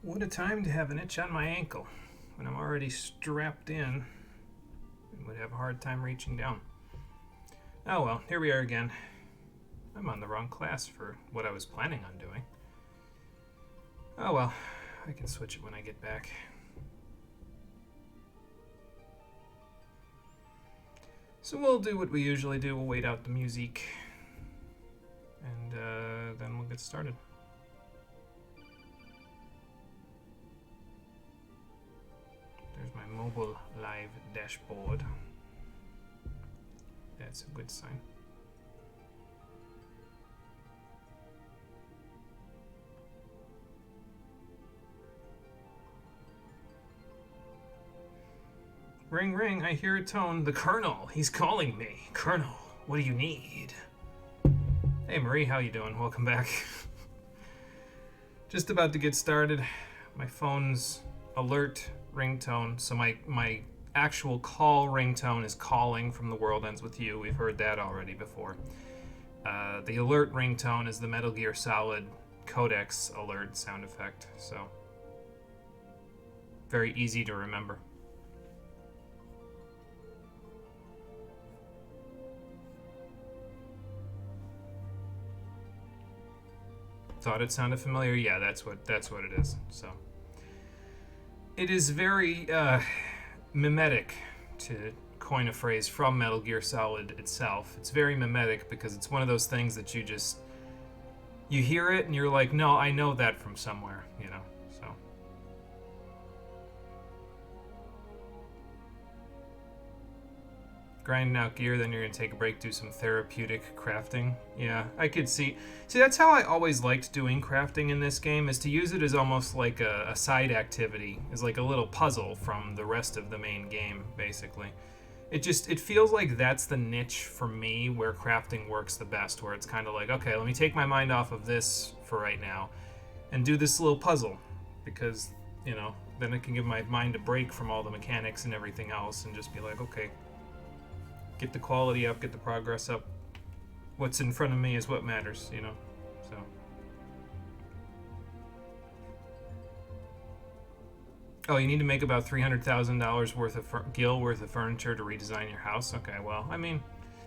What a time to have an itch on my ankle when I'm already strapped in and would have a hard time reaching down. Oh well, here we are again. I'm on the wrong class for what I was planning on doing. Oh well, I can switch it when I get back. So we'll do what we usually do. We'll wait out the music and then we'll get started. There's my mobile live dashboard. That's a good sign. Ring, ring, I hear a tone. The Colonel, he's calling me. Colonel, what do you need? Hey Marie, how you doing? Welcome back. Just about to get started. My phone's alert ringtone, so my actual call ringtone is calling from The World Ends With You. We've heard that already before. The alert ringtone is the Metal Gear Solid Codex alert sound effect, so very easy to remember. Thought it sounded familiar? Yeah, that's what it is. So it is very mimetic, to coin a phrase from Metal Gear Solid itself. It's very mimetic because it's one of those things that you hear it and you're like, no, I know that from somewhere, you know. So grinding out gear, then you're gonna take a break, do some therapeutic crafting. Yeah, I could see that's how I always liked doing crafting in this game, is to use it as almost like a side activity, as like a little puzzle from the rest of the main game, basically. It feels like that's the niche for me where crafting works the best, where it's kind of like, okay, let me take my mind off of this for right now and do this little puzzle, because, you know, then it can give my mind a break from all the mechanics and everything else and just be like, okay, get the quality up, get the progress up. What's in front of me is what matters, you know. So oh, you need to make about $300,000 worth of gil worth of furniture to redesign your house. Okay, well, I mean,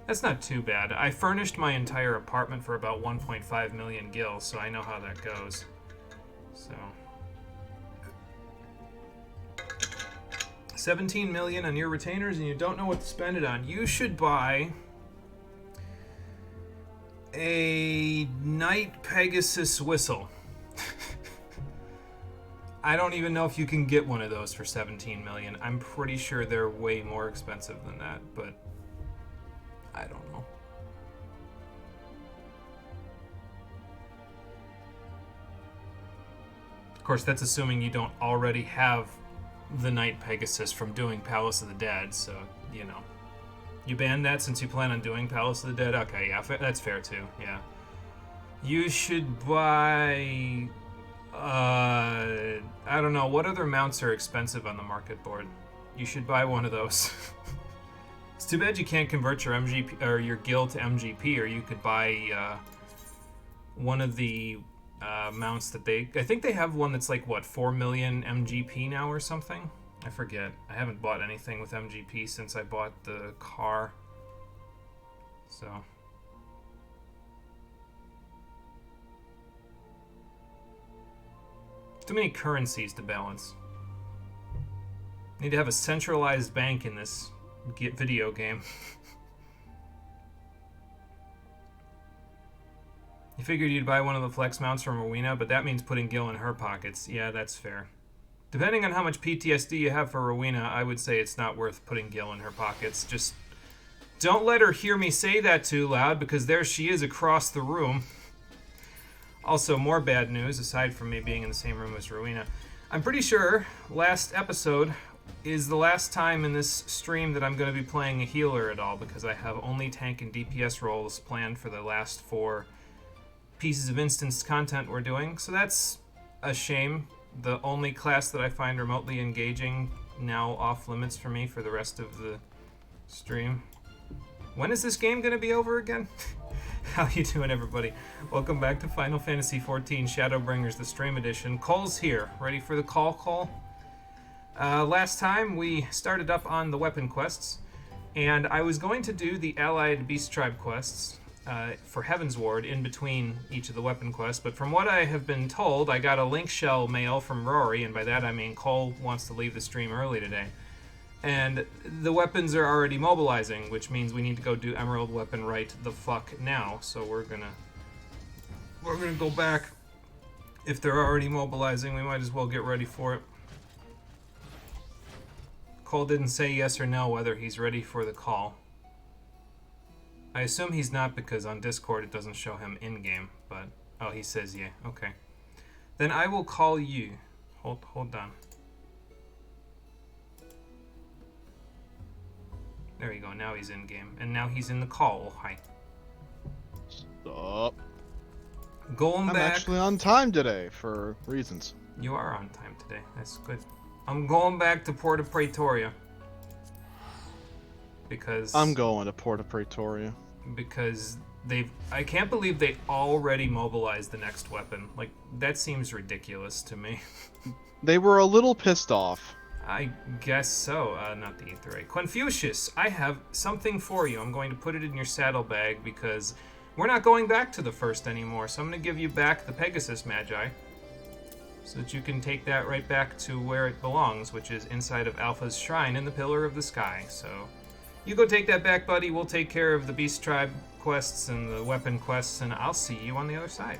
that's not too bad. I furnished my entire apartment for about 1.5 million gil, so I know how that goes. So 17 million on your retainers and you don't know what to spend it on. You should buy a Night Pegasus whistle. I don't even know if you can get one of those for 17 million. I'm pretty sure they're way more expensive than that, but I don't know. Of course, that's assuming you don't already have the Night Pegasus from doing Palace of the Dead, so, you know. You banned that since you plan on doing Palace of the Dead? Okay, yeah, that's fair too, yeah. You should buy... I don't know, what other mounts are expensive on the market board? You should buy one of those. It's too bad you can't convert your MGP or your gil to MGP, or you could buy one of the mounts that I think they have one that's like, what, 4 million MGP now or something? I forget. I haven't bought anything with MGP since I bought the car. So too many currencies to balance. Need to have a centralized bank in this video game. You figured you'd buy one of the flex mounts from Rowena, but that means putting gil in her pockets. Yeah, that's fair. Depending on how much PTSD you have for Rowena, I would say it's not worth putting gil in her pockets. Just don't let her hear me say that too loud, because there she is across the room. Also, more bad news, aside from me being in the same room as Rowena. I'm pretty sure last episode is the last time in this stream that I'm going to be playing a healer at all, because I have only tank and DPS roles planned for the last 4 pieces of instanced content we're doing. So that's a shame. The only class that I find remotely engaging now off limits for me for the rest of the stream. When is this game gonna be over again? How you doing, everybody? Welcome back to Final Fantasy XIV Shadowbringers, the stream edition. Cole's here. Ready for the call, Cole? Last time we started up on the weapon quests, and I was going to do the Allied Beast Tribe quests for Heaven's Ward in between each of the weapon quests, but from what I have been told, I got a link shell mail from Rory, and by that I mean Cole wants to leave the stream early today. And the weapons are already mobilizing, which means we need to go do Emerald Weapon right the fuck now. So we're gonna go back. If they're already mobilizing, we might as well get ready for it. Cole didn't say yes or no whether he's ready for the call. I assume he's not because on Discord it doesn't show him in-game, but oh, he says yeah. Okay. Then I will call you. Hold on. There you go, now he's in game. And now he's in the call. Oh, hi. Stop. Going I'm back. actually on time today for reasons. You are on time today. That's good. I'm going back to Porta Praetoria. Because... I'm going to Porta Praetoria. Because I can't believe they already mobilized the next weapon. Like, that seems ridiculous to me. They were a little pissed off. I guess so. Not the Ether Ray. Confucius, I have something for you. I'm going to put it in your saddlebag because we're not going back to the first anymore. So I'm going to give you back the Pegasus Magi so that you can take that right back to where it belongs, which is inside of Alpha's shrine in the Pillar of the Sky. So you go take that back, buddy. We'll take care of the Beast Tribe quests and the weapon quests, and I'll see you on the other side.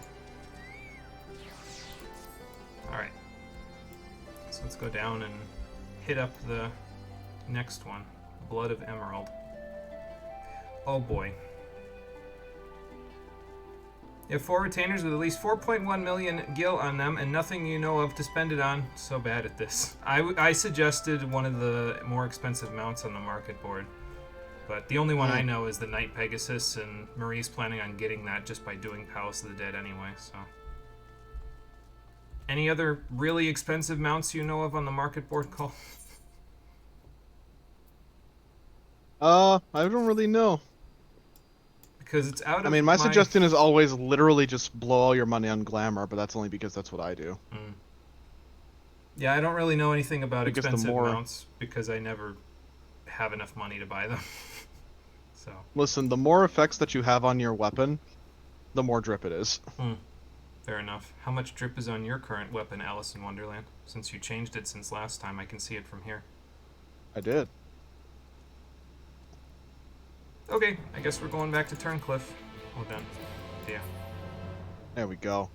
Alright. So let's go down and hit up the next one. Blood of Emerald. Oh boy. You have 4 retainers with at least 4.1 million gil on them and nothing you know of to spend it on. So bad at this. I suggested one of the more expensive mounts on the market board. But the only one I know is the Knight Pegasus, and Marie's planning on getting that just by doing Palace of the Dead anyway, so... Any other really expensive mounts you know of on the market board, Cole? I don't really know. Because it's out of my suggestion is always literally just blow all your money on glamour, but that's only because that's what I do. Mm. Yeah, I don't really know anything about because expensive mounts because I never have enough money to buy them. So. Listen, the more effects that you have on your weapon, the more drip it is. Mm. Fair enough. How much drip is on your current weapon, Alice in Wonderland? Since you changed it since last time, I can see it from here. I did. Okay, I guess we're going back to Turncliffe. Well done. Yeah. There we go.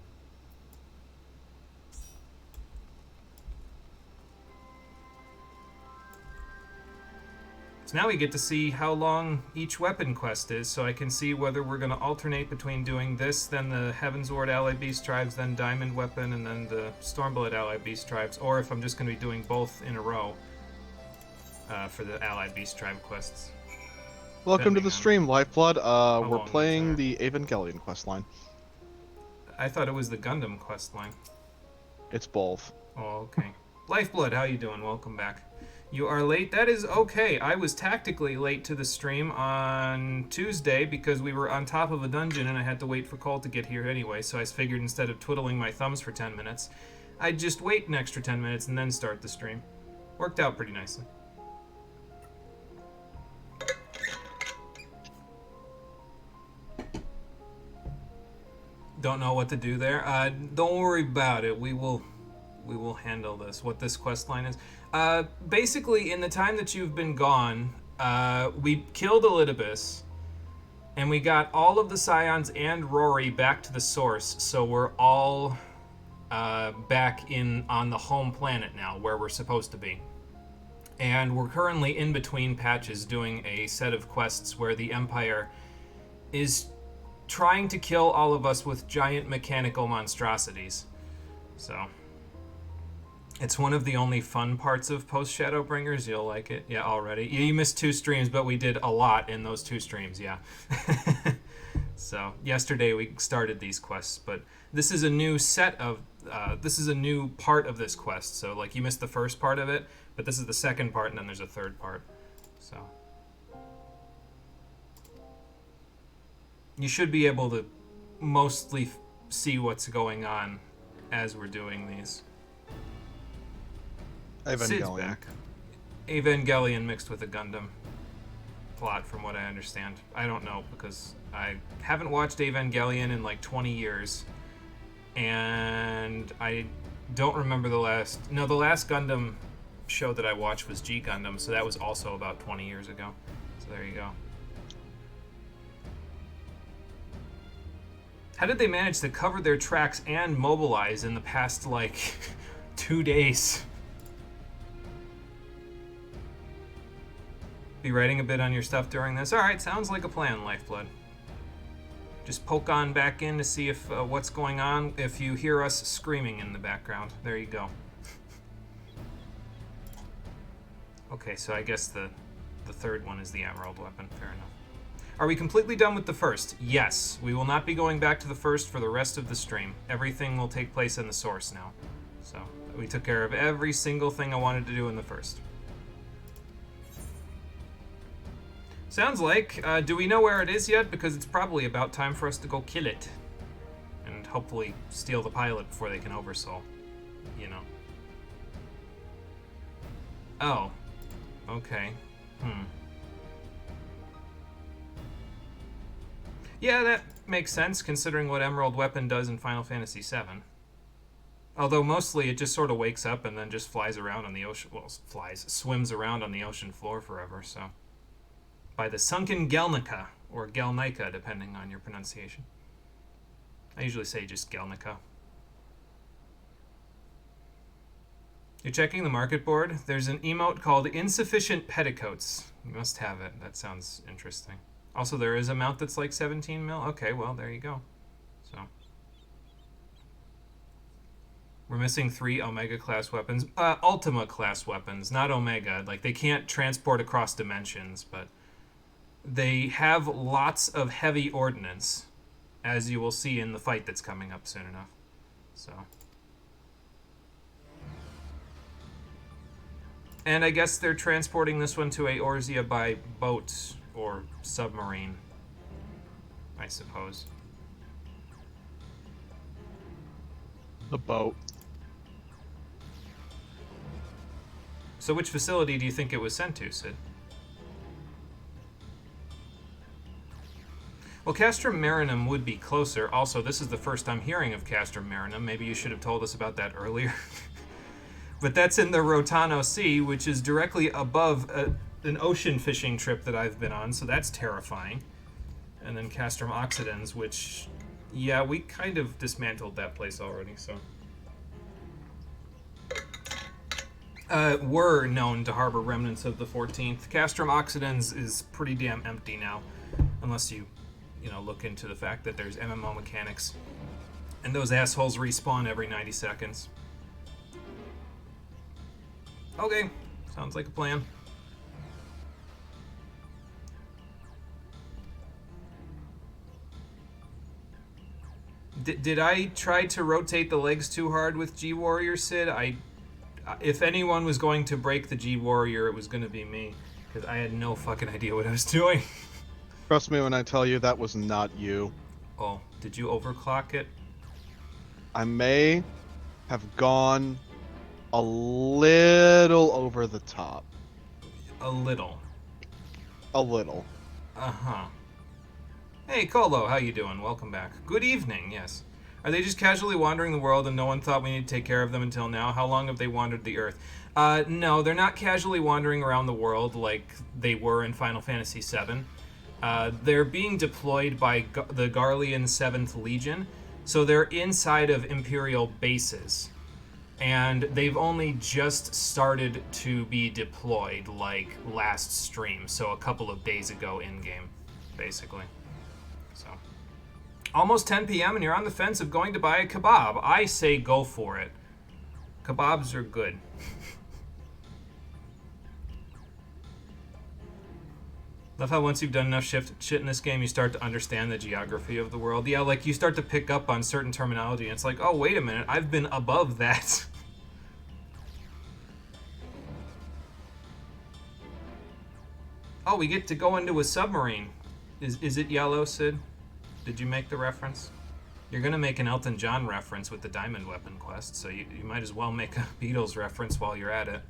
So now we get to see how long each weapon quest is, so I can see whether we're going to alternate between doing this, then the Heavensward Allied Beast Tribes, then Diamond Weapon, and then the Stormblood Allied Beast Tribes, or if I'm just going to be doing both in a row for the Allied Beast Tribe quests. Welcome to the stream, Lifeblood. We're long playing these the Evangelion questline. I thought it was the Gundam questline. It's both. Oh, okay. Lifeblood, how you doing? Welcome back. You are late? That is okay. I was tactically late to the stream on Tuesday because we were on top of a dungeon and I had to wait for Cole to get here anyway, so I figured instead of twiddling my thumbs for 10 minutes, I'd just wait an extra 10 minutes and then start the stream. Worked out pretty nicely. Don't know what to do there. Don't worry about it. We will handle this. What this quest line is. Basically, in the time that you've been gone, we killed Elidibus, and we got all of the Scions and Rory back to the source, so we're all back on the home planet now, where we're supposed to be. And we're currently in between patches doing a set of quests where the Empire is trying to kill all of us with giant mechanical monstrosities. So... it's one of the only fun parts of post Shadowbringers. You'll like it. Yeah, already. You missed 2 streams, but we did a lot in those 2 streams, yeah. So, yesterday we started these quests, but this is a new set of... this is a new part of this quest. So, like, you missed the first part of it, but this is the second part, and then there's a third part. So... You should be able to mostly see what's going on as we're doing these. Sid's Evangelion. back. Evangelion mixed with a Gundam plot, from what I understand. I don't know, because I haven't watched Evangelion in like 20 years. And I don't remember the last... No, the last Gundam show that I watched was G Gundam, so that was also about 20 years ago. So there you go. How did they manage to cover their tracks and mobilize in the past, like, 2 days? Be writing a bit on your stuff during this? Alright, sounds like a plan, Lifeblood. Just poke on back in to see if what's going on, if you hear us screaming in the background. There you go. Okay, so I guess the third one is the Emerald weapon. Fair enough. Are we completely done with the first? Yes. We will not be going back to the first for the rest of the stream. Everything will take place in the source now. So, we took care of every single thing I wanted to do in the first. Sounds like, do we know where it is yet? Because it's probably about time for us to go kill it. And hopefully steal the pilot before they can oversoul. You know. Oh. Okay. Yeah, that makes sense, considering what Emerald Weapon does in Final Fantasy VII. Although mostly it just sort of wakes up and then just flies around on the ocean... Well, swims around on the ocean floor forever, so... By the sunken Gelnica, or Gelnica, depending on your pronunciation. I usually say just Gelnica. You're checking the market board? There's an emote called Insufficient Petticoats. You must have it. That sounds interesting. Also, there is a mount that's like 17 mil. Okay, well, there you go. So, we're missing 3 Omega class weapons. Ultima class weapons, not Omega. Like, they can't transport across dimensions, but they have lots of heavy ordnance, as you will see in the fight that's coming up soon enough. So, and I guess they're transporting this one to Eorzea by boat or submarine, I suppose. The boat. So which facility do you think it was sent to, Sid? Well, Castrum Marinum would be closer. Also, this is the first I'm hearing of Castrum Marinum. Maybe you should have told us about that earlier. But that's in the Rotano Sea, which is directly above an ocean fishing trip that I've been on, so that's terrifying. And then Castrum Occidens, which, yeah, we kind of dismantled that place already, so. Were known to harbor remnants of the 14th. Castrum Occidens is pretty damn empty now, unless you look into the fact that there's MMO mechanics. And those assholes respawn every 90 seconds. Okay, sounds like a plan. Did I try to rotate the legs too hard with G-Warrior, Sid? If anyone was going to break the G-Warrior, it was going to be me, because I had no fucking idea what I was doing. Trust me when I tell you that was not you. Oh, did you overclock it? I may have gone a little over the top. A little. A little. Uh-huh. Hey, Colo, how you doing? Welcome back. Good evening, yes. Are they just casually wandering the world and no one thought we need to take care of them until now? How long have they wandered the Earth? No, they're not casually wandering around the world like they were in Final Fantasy VII. They're being deployed by the Garlean 7th Legion, so they're inside of Imperial bases. And they've only just started to be deployed, like, last stream, so a couple of days ago in-game, basically. So, almost 10 p.m. and you're on the fence of going to buy a kebab. I say go for it. Kebabs are good. Love how once you've done enough shit in this game, you start to understand the geography of the world. Yeah, like, you start to pick up on certain terminology, and it's like, oh, wait a minute, I've been above that. Oh, we get to go into a submarine. Is it yellow, Sid? Did you make the reference? You're gonna make an Elton John reference with the Diamond Weapon quest, so you might as well make a Beatles reference while you're at it.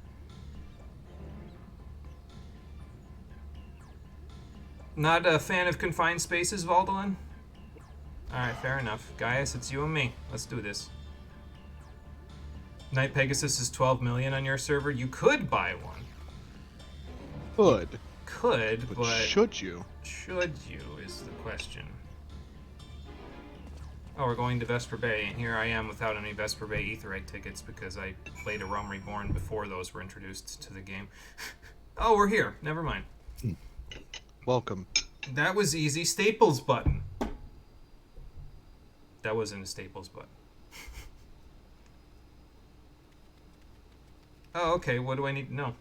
Not a fan of confined spaces, Valdolin? Alright, fair enough. Gaius, it's you and me. Let's do this. Night Pegasus is 12 million on your server. You could buy one. Could, but should you? Should you is the question. Oh, we're going to Vesper Bay, and here I am without any Vesper Bay Aetheryte tickets because I played A Realm Reborn before those were introduced to the game. Oh, we're here. Never mind. Welcome. That was easy. Staples button. That wasn't a Staples button. Oh, okay. What do I need to know?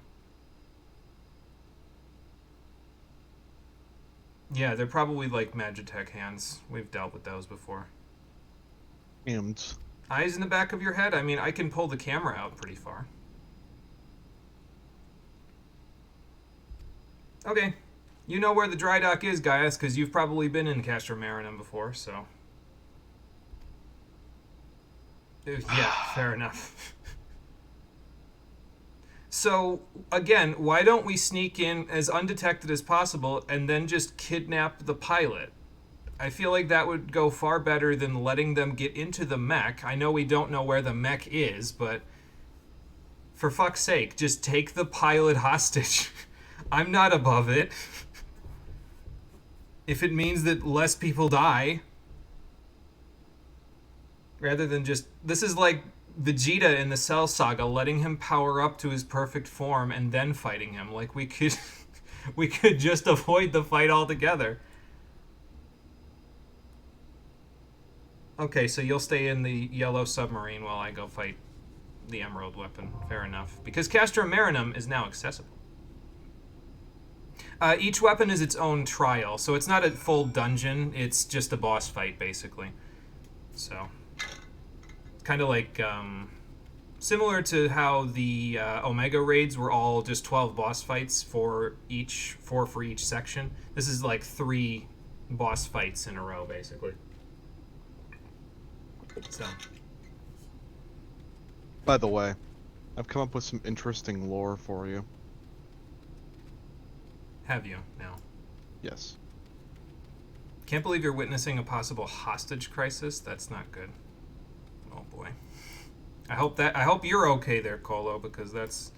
Yeah, they're probably like Magitech hands. We've dealt with those before. And Eyes in the back of your head? I mean, I can pull the camera out pretty far. Okay. You know where the dry dock is, Gaius, because you've probably been in Castor Marinum before, so... Yeah, fair enough. So, again, why don't we sneak in as undetected as possible and then just kidnap the pilot? I feel like that would go far better than letting them get into the mech. I know we don't know where the mech is, but for fuck's sake, just take the pilot hostage. I'm not above it. If it means that less people die, rather than just... This is like Vegeta in the Cell Saga, letting him power up to his perfect form and then fighting him. Like, we could we could just avoid the fight altogether. Okay, so you'll stay in the yellow submarine while I go fight the emerald weapon. Fair enough. Because Castor Marinum is now accessible. Each weapon is its own trial, so it's not a full dungeon, it's just a boss fight, basically. So, kind of like, similar to how the Omega raids were all just 12 boss fights for each section. This is like 3 boss fights in a row, basically. So. By the way, I've come up with some interesting lore for you. Have you now? Yes. Can't believe you're witnessing a possible hostage crisis. That's not good. Oh boy. I hope you're okay there, Colo, because that's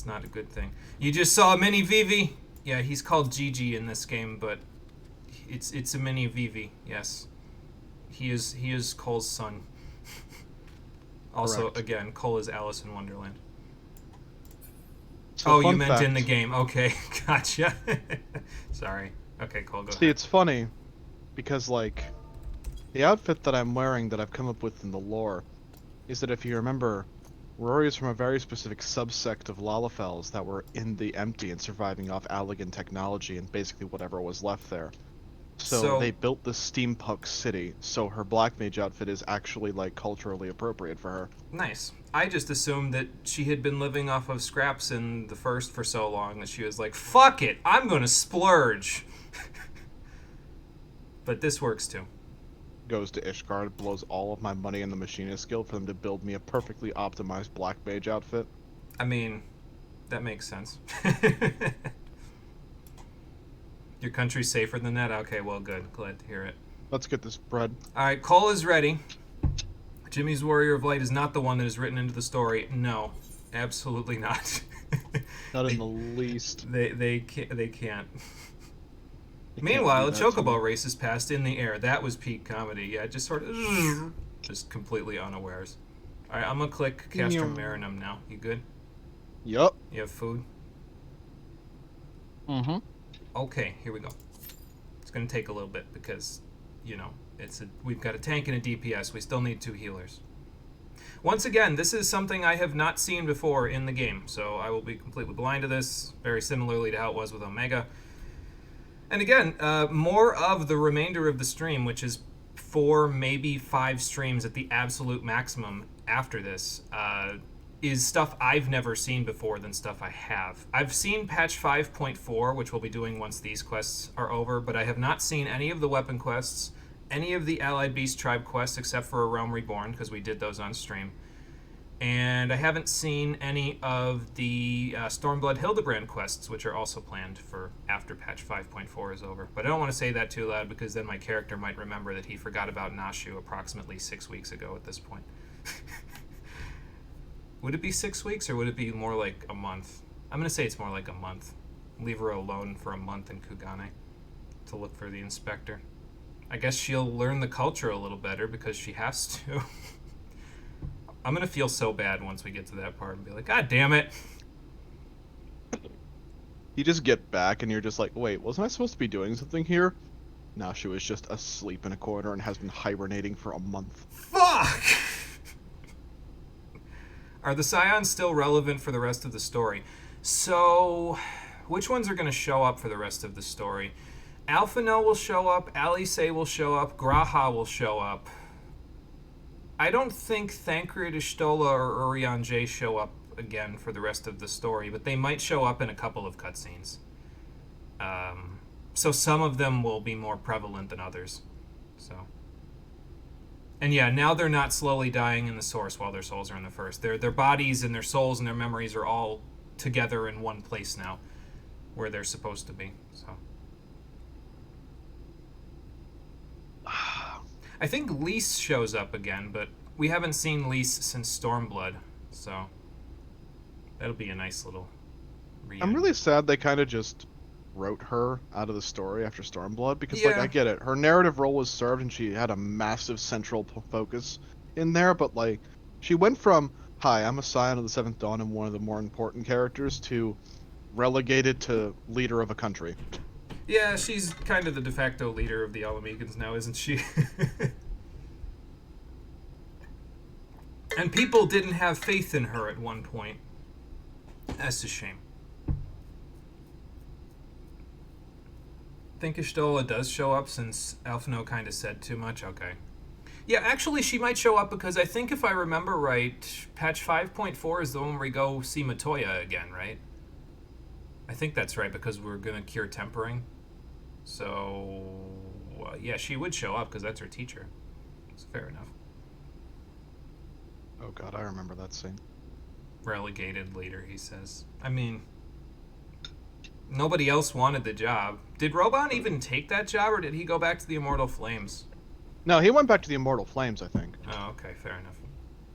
not a good thing. You just saw a mini Vivi. Yeah, he's called Gigi in this game, but it's a mini Vivi. Yes. He is Cole's son. Also, Correct. again, Cole is Alice in Wonderland. So Oh, you fun meant fact. in the game. Okay, gotcha. Sorry. Okay, Cole, go See, ahead. it's funny because, like, the outfit that I'm wearing that I've come up with in the lore is that if you remember, Rory is from a very specific subsect of Lalafels that were in the empty and surviving off Allegan technology and basically whatever was left there. So they built the steampunk city, so her black mage outfit is actually, like, culturally appropriate for her. Nice. I just assumed that she had been living off of scraps in the first for so long that she was like, fuck it, I'm gonna splurge. But this works too. Goes to Ishgard, blows all of my money in the Machinist Guild for them to build me a perfectly optimized black mage outfit. I mean, that makes sense. Your country's safer than that? Okay, well, good. Glad to hear it. Let's get this bread. Alright, Cole is ready. Jimmy's Warrior of Light is not the one that is written into the story. No, absolutely not. Not in the least. They can't. They Meanwhile, a can't do that to chocobo me. race is passed in the air. That was peak comedy. Yeah, just sort of... Just completely unawares. Alright, I'm gonna click Castrum Marinum now. You good? Yup. You have food? Mm-hmm. Okay, here we go. It's gonna take a little bit because, you know, we've got a tank and a DPS. We still need 2 healers. Once again, this is something I have not seen before in the game, so I will be completely blind to this, very similarly to how it was with Omega. And again, more of the remainder of the stream, which is 4, maybe 5 streams at the absolute maximum after this, is stuff I've never seen before than stuff I have. I've seen patch 5.4, which we'll be doing once these quests are over, but I have not seen any of the weapon quests. any of the Allied Beast Tribe quests except for A Realm Reborn, because we did those on stream. And I haven't seen any of the Stormblood Hildebrand quests, which are also planned for after patch 5.4 is over. But I don't want to say that too loud because then my character might remember that he forgot about Nashu approximately 6 weeks ago at this point. Would it be 6 weeks or would it be more like a month? I'm going to say it's more like a month. Leave her alone for a month in Kugane to look for the inspector. I guess she'll learn the culture a little better because she has to. I'm going to feel so bad once we get to that part and be like, God damn it. You just get back and you're just like, wait, wasn't I supposed to be doing something here? Now she was just asleep in a corner and has been hibernating for a month. Fuck! Are the Scions still relevant for the rest of the story? So, which ones are going to show up for the rest of the story? Alphinaud will show up, Alice will show up, Graha will show up. I don't think Thancred, Ishtola, or Urianger show up again for the rest of the story, but they might show up in a couple of cutscenes. So some of them will be more prevalent than others. So, and yeah, now they're not slowly dying in the source while their souls are in the first. Their bodies and their souls and their memories are all together in one place now, where they're supposed to be. So, I think Lys shows up again, but we haven't seen Lys since Stormblood, so that'll be a nice little reunion. I'm really sad they kind of just wrote her out of the story after Stormblood because, like, I get it. Her narrative role was served and she had a massive central focus in there, but, like, she went from, hi, I'm a Scion of the Seventh Dawn and one of the more important characters, to relegated to leader of a country. Yeah, she's kind of the de facto leader of the Alamegans now, isn't she? And people didn't have faith in her at one point. That's a shame. Think Ishtola does show up since Alphinaud kind of said too much? Okay. Yeah, actually she might show up because I think if I remember right, patch 5.4 is the one where we go see Matoya again, right? I think that's right because we're going to cure tempering. So, yeah, she would show up because that's her teacher. It's fair enough. Oh god, I remember that scene. Relegated later, he says. I mean, nobody else wanted the job. Did Roban even take that job, or did he go back to the Immortal Flames? No, he went back to the Immortal Flames, I think. Oh, okay, fair enough.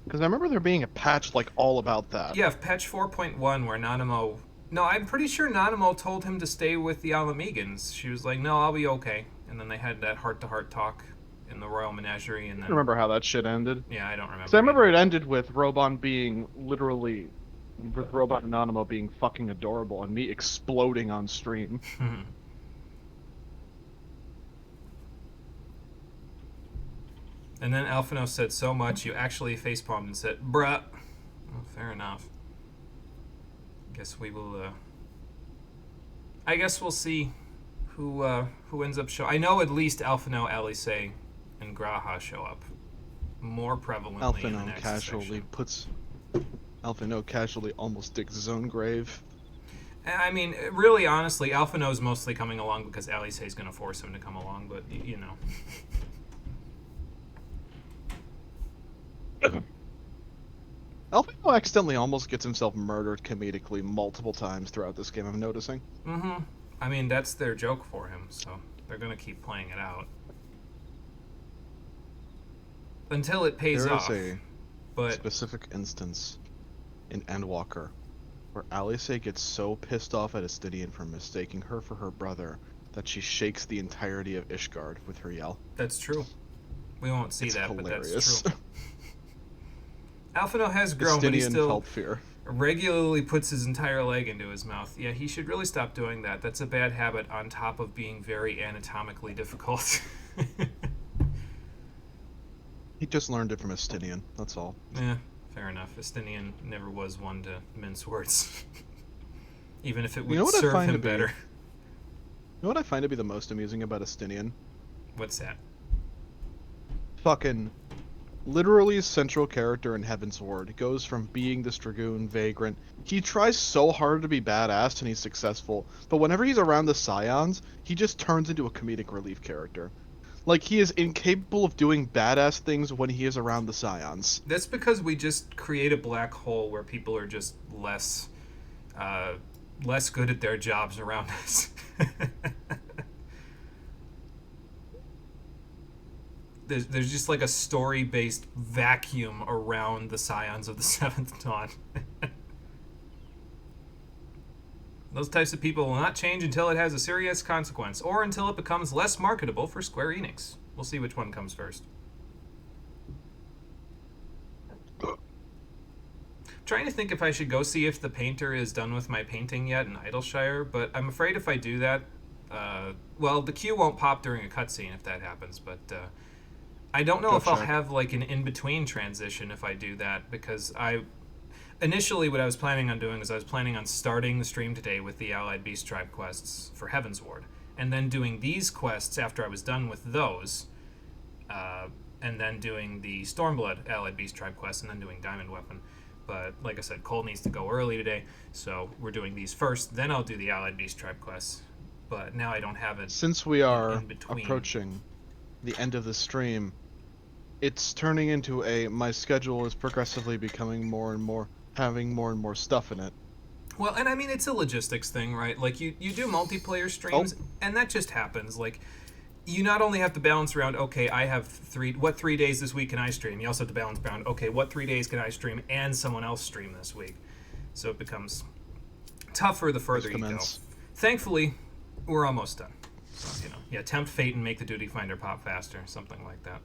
Because I remember there being a patch, like, all about that. Yeah, patch 4.1 where Nanamo... No, I'm pretty sure Nanamo told him to stay with the Alamegans. She was like, no, I'll be okay. And then they had that heart-to-heart talk in the Royal Menagerie, and then... I don't remember how that shit ended. Yeah, I don't remember. So I remember it ended with Roban being literally... with Roban and Nanamo being fucking adorable, and me exploding on stream. And then Alphinaud said so much, you actually facepalmed and said, bruh. Well, fair enough. Guess we will, I guess we'll see who ends up showing. I know at least Alphinaud, Alice, and Graha show up more prevalently in the next section. Alphinaud casually almost digs his own grave. I mean, really, honestly, Alphinaud's mostly coming along because Alice is going to force him to come along, but, you know. Alphinaud accidentally almost gets himself murdered comedically multiple times throughout this game, I'm noticing. Mm-hmm. I mean, that's their joke for him, so they're going to keep playing it out. Until it pays off. There is a specific instance in Endwalker where Alice gets so pissed off at Estinian for mistaking her for her brother that she shakes the entirety of Ishgard with her yell. That's true. We won't see that, hilarious. But that's true. Alphinaud has grown, but he still felt fear. Regularly puts his entire leg into his mouth. Yeah, he should really stop doing that. That's a bad habit on top of being very anatomically difficult. He just learned it from Estinian, that's all. Yeah, fair enough. Estinian never was one to mince words. Even if it would serve him better. You know what I find to be the most amusing about Estinian? What's that? Fucking literally central character in Heaven's Ward. Goes from being this dragoon vagrant. He tries so hard to be badass and he's successful, but whenever he's around the Scions, he just turns into a comedic relief character. Like, he is incapable of doing badass things when he is around the Scions. That's because we just create a black hole where people are just less good at their jobs around us. There's just like a story-based vacuum around the Scions of the Seventh Dawn. Those types of people will not change until it has a serious consequence, or until it becomes less marketable for Square Enix. We'll see which one comes first. Trying to think if I should go see if the painter is done with my painting yet in Idleshire, but I'm afraid if I do that, well, the queue won't pop during a cutscene if that happens, but I don't know if I'll have like an in-between transition if I do that, because initially what I was planning on doing is I was planning on starting the stream today with the Allied Beast Tribe quests for Heaven's Ward, and then doing these quests after I was done with those, and then doing the Stormblood Allied Beast Tribe quest, and then doing Diamond Weapon. But like I said, Cole needs to go early today, so we're doing these first, then I'll do the Allied Beast Tribe quests. But now I don't have it. Since we are approaching the end of the stream, it's turning into my schedule is progressively becoming more and more, having more and more stuff in it. Well, and I mean, it's a logistics thing, right? Like, you do multiplayer streams, and that just happens. Like, you not only have to balance around, okay, I have what 3 days this week can I stream? You also have to balance around, okay, what 3 days can I stream and someone else stream this week? So it becomes tougher the further you go. Thankfully, we're almost done. So, yeah, tempt fate and make the duty finder pop faster, something like that.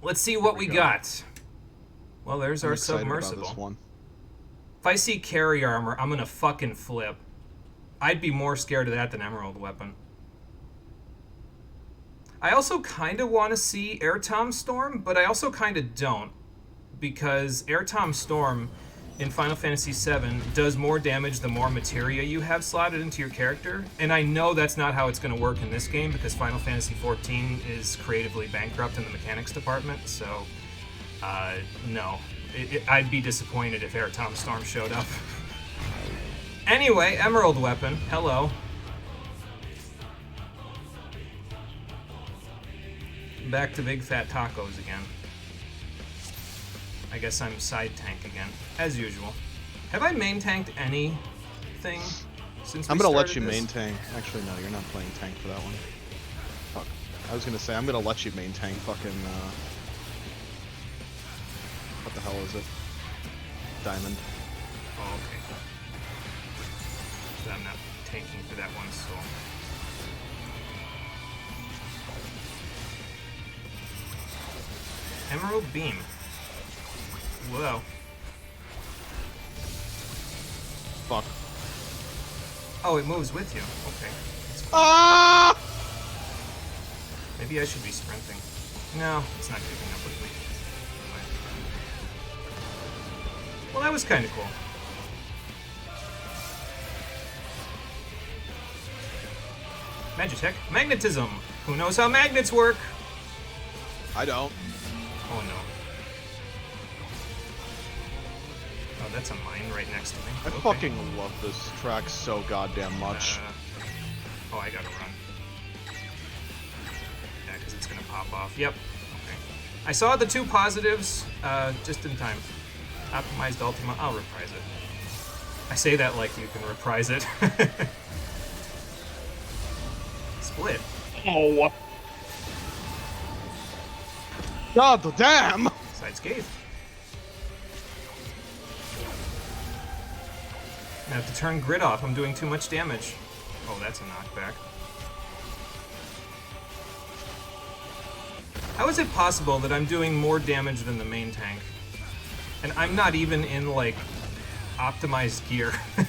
Let's see what we got. Well, there's our submersible. About this one. If I see carry armor, I'm gonna fucking flip. I'd be more scared of that than Emerald Weapon. I also kind of want to see Airtom Storm, but I also kind of don't, because Airtom Storm in Final Fantasy VII does more damage the more materia you have slotted into your character, and I know that's not how it's going to work in this game, because Final Fantasy XIV is creatively bankrupt in the mechanics department, so no. I'd be disappointed if Airtom Storm showed up. Anyway, Emerald Weapon, hello. Back to big fat tacos again. I guess I'm side tank again, as usual. Have I main tanked anything since I'm we gonna started let you this? main tank. Actually, no, you're not playing tank for that one. Fuck. I was gonna say I'm gonna let you main tank fucking. What the hell is it? Diamond. Oh, okay. So I'm not tanking for that one, so. Emerald Beam. Whoa. Fuck. Oh, it moves with you. Okay. Ah! Maybe I should be sprinting. No, it's not keeping up with me. Well, that was kind of cool. Magitech. Magnetism. Who knows how magnets work? I don't. Oh no. Oh, that's a mine right next to me. I fucking love this track so goddamn much. Oh, I gotta run. Yeah, because it's gonna pop off. Yep. Okay. I saw the two positives just in time. Optimized Ultima. I'll reprise it. I say that like you can reprise it. Split. Oh. God damn! Sidescape. I have to turn grid off. I'm doing too much damage. Oh, that's a knockback. How is it possible that I'm doing more damage than the main tank? And I'm not even in, like, optimized gear. Oh,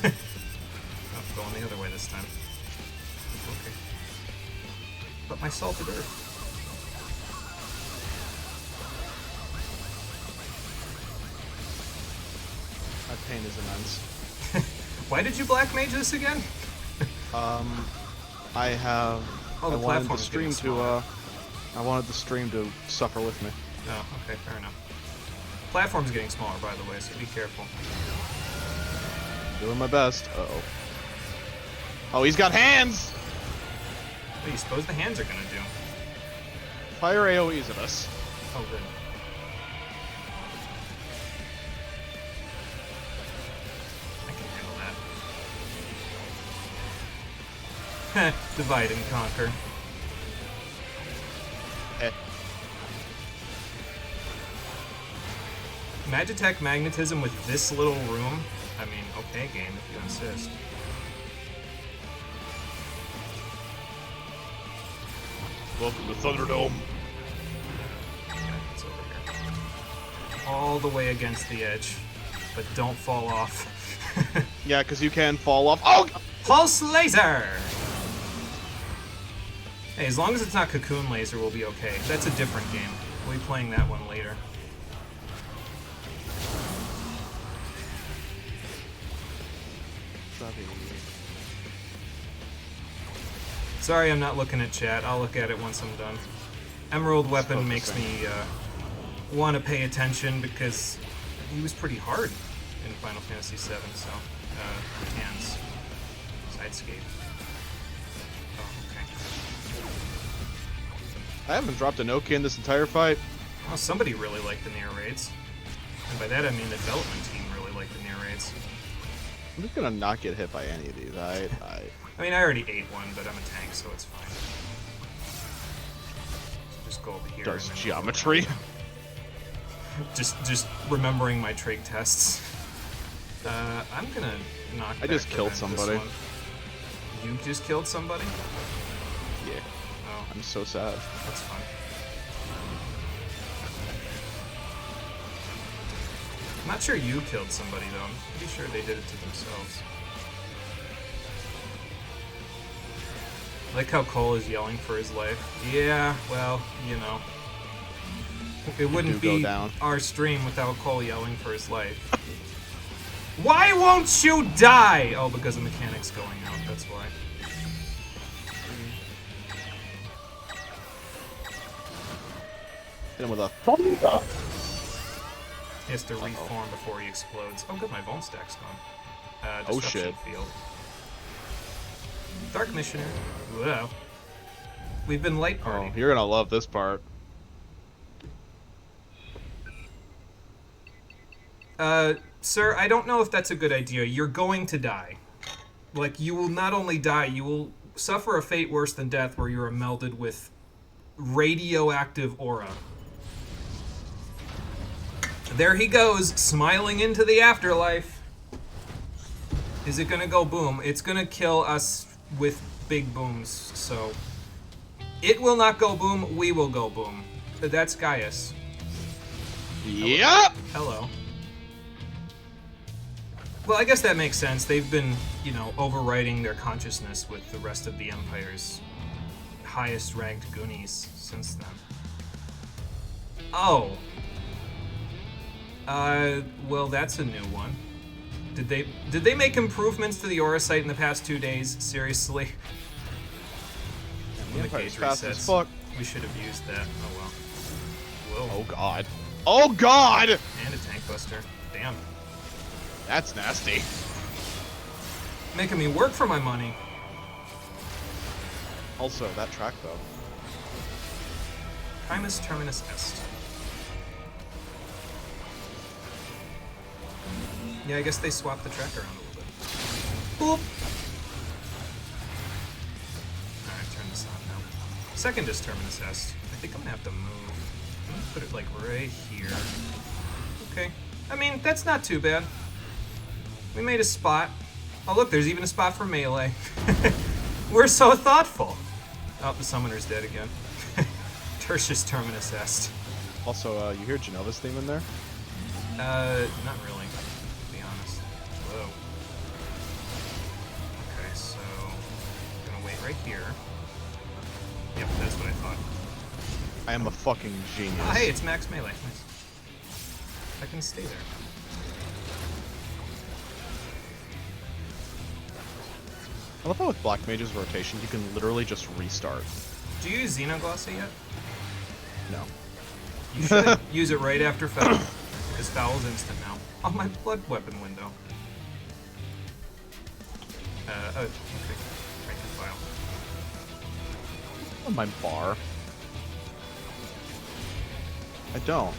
going the other way this time. Okay. But my salted earth. My pain is immense. Why did you black mage this again? I have. Oh, the I wanted the platform's stream getting to. I wanted the stream to suffer with me. Oh, okay, fair enough. Platform's getting smaller, by the way, so be careful. Doing my best. Uh-oh. Oh, he's got hands! do you suppose the hands are gonna do? Fire AoEs at us. Oh, good. I can handle that. Divide and conquer. Eh. Magitech magnetism with this little room? I mean, okay, game, if you insist. Welcome to Thunderdome. It's over here. All the way against the edge, but don't fall off. Yeah, because you can fall off. Oh! Pulse laser! Hey, as long as it's not cocoon laser, we'll be okay. That's a different game. We'll be playing that one later. Sorry, I'm not looking at chat. I'll look at it once I'm done. Emerald Weapon makes me want to pay attention because he was pretty hard in Final Fantasy VII, so... hands. Sidescape. Oh, okay. I haven't dropped a Nokia in this entire fight. Well, somebody really liked the near raids. And by that I mean the development team really liked the near raids. I'm just gonna not get hit by any of these. I mean, I already ate one, but I'm a tank, so it's fine. So just go over here. Does geometry. just remembering my trig tests. I'm gonna knock. I just killed somebody. You just killed somebody? Yeah. Oh. I'm so sad. That's fun. I'm not sure you killed somebody though. I'm pretty sure they did it to themselves. I like how Cole is yelling for his life. Yeah, well, you know. It wouldn't be our stream without Cole yelling for his life. Why won't you die? Oh, because the mechanic's going out, that's why. Hit him with a thunder. He has to reform before he explodes. Oh, good, my Vuln stack's gone. Oh shit. Field. Dark Missioner. Whoa. We've been light party. Oh, you're gonna love this part. Sir, I don't know if that's a good idea. You're going to die. Like, you will not only die, you will suffer a fate worse than death where you are melded with radioactive aura. There he goes, smiling into the afterlife. Is it gonna go boom? It's gonna kill us with big booms, so... It will not go boom, we will go boom. That's Gaius. Yep! Hello. Well, I guess that makes sense. They've been, you know, overriding their consciousness with the rest of the Empire's highest ranked Goonies since then. Oh. Well, that's a new one. Did they make improvements to the Aura site in the past 2 days? Seriously? The Gauge fast as resets. fuck. We should have used that. Oh well. Whoa. Oh god. Oh god! And a tank buster. Damn. That's nasty. Making me work for my money. Also, that track though. Primus Terminus Est. Yeah, I guess they swapped the track around a little bit. Boop! Alright, turn this on now. Second is Terminus Est. I think I'm gonna have to move. I'm gonna put it like right here. Okay. I mean, that's not too bad. We made a spot. Oh look, there's even a spot for melee. We're so thoughtful. Oh, the summoner's dead again. Tertius Terminus Est. Also, you hear Genova's theme in there? Not really, to be honest. Whoa. Okay, so I'm gonna wait right here. Yep, that's what I thought. I am a fucking genius. Oh, hey, it's max melee. Nice. I can stay there. I love how with Black Mage's rotation, you can literally just restart. Do you use Xenoglossy yet? No. You should use it right after Foul, because Foul's instant now. On my blood weapon window. Oh, okay. Rank and file. On my bar. I don't.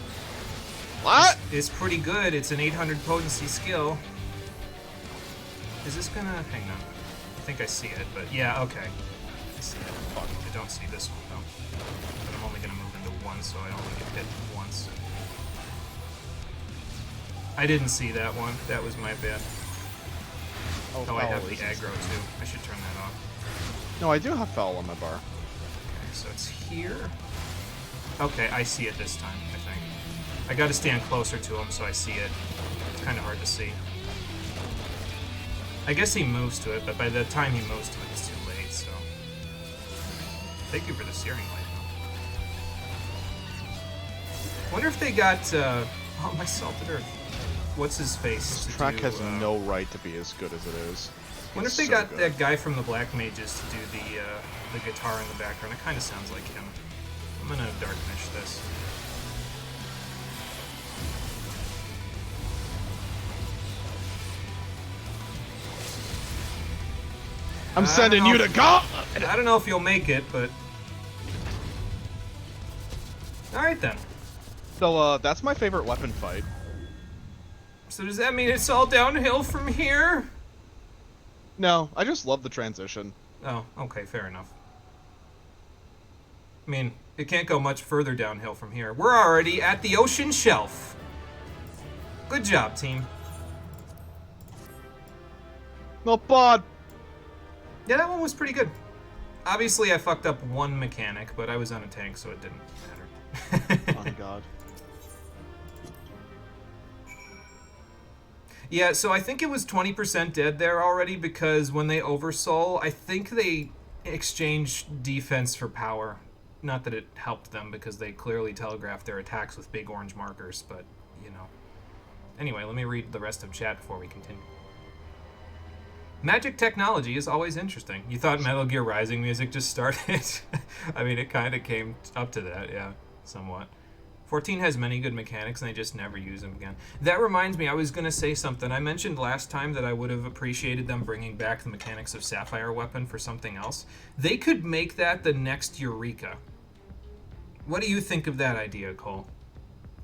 What? It's pretty good. It's an 800 potency skill. Is this gonna... Hang on. I think I see it, but yeah, okay. I see it. Fuck, I don't see this one, though. But I'm only gonna move into one, so I only get hit once. I didn't see that one. That was my bad. Oh, I have the aggro, too. I should turn that off. No, I do have foul on my bar. Okay, so it's here. Okay, I see it this time, I think. I gotta stand closer to him so I see it. It's kind of hard to see. I guess he moves to it, but by the time he moves to it, it's too late, so... Thank you for the searing light. Wonder if they got, oh, my salted earth. What's his face? This track has no right to be as good as it is. Wonder if they got that guy from the Black Mages to do the guitar in the background. It kind of sounds like him. I'm gonna dark finish this. I'm sending you to God! I don't know if you'll make it, but... Alright then. So, that's my favorite weapon fight. So does that mean it's all downhill from here? No, I just love the transition. Oh, okay, fair enough. I mean, it can't go much further downhill from here. We're already at the ocean shelf. Good job, team. Not bad. Yeah, that one was pretty good. Obviously, I fucked up one mechanic, but I was on a tank, so it didn't matter. Oh my god. Yeah, so I think it was 20% dead there already, because when they oversoul, I think they exchanged defense for power. Not that it helped them, because they clearly telegraphed their attacks with big orange markers, but, you know. Anyway, let me read the rest of chat before we continue. Magic technology is always interesting. You thought Metal Gear Rising music just started? I mean, it kind of came up to that, yeah, somewhat. 14 has many good mechanics, and they just never use them again. That reminds me, I was going to say something. I mentioned last time that I would have appreciated them bringing back the mechanics of Sapphire Weapon for something else. They could make that the next Eureka. What do you think of that idea, Cole?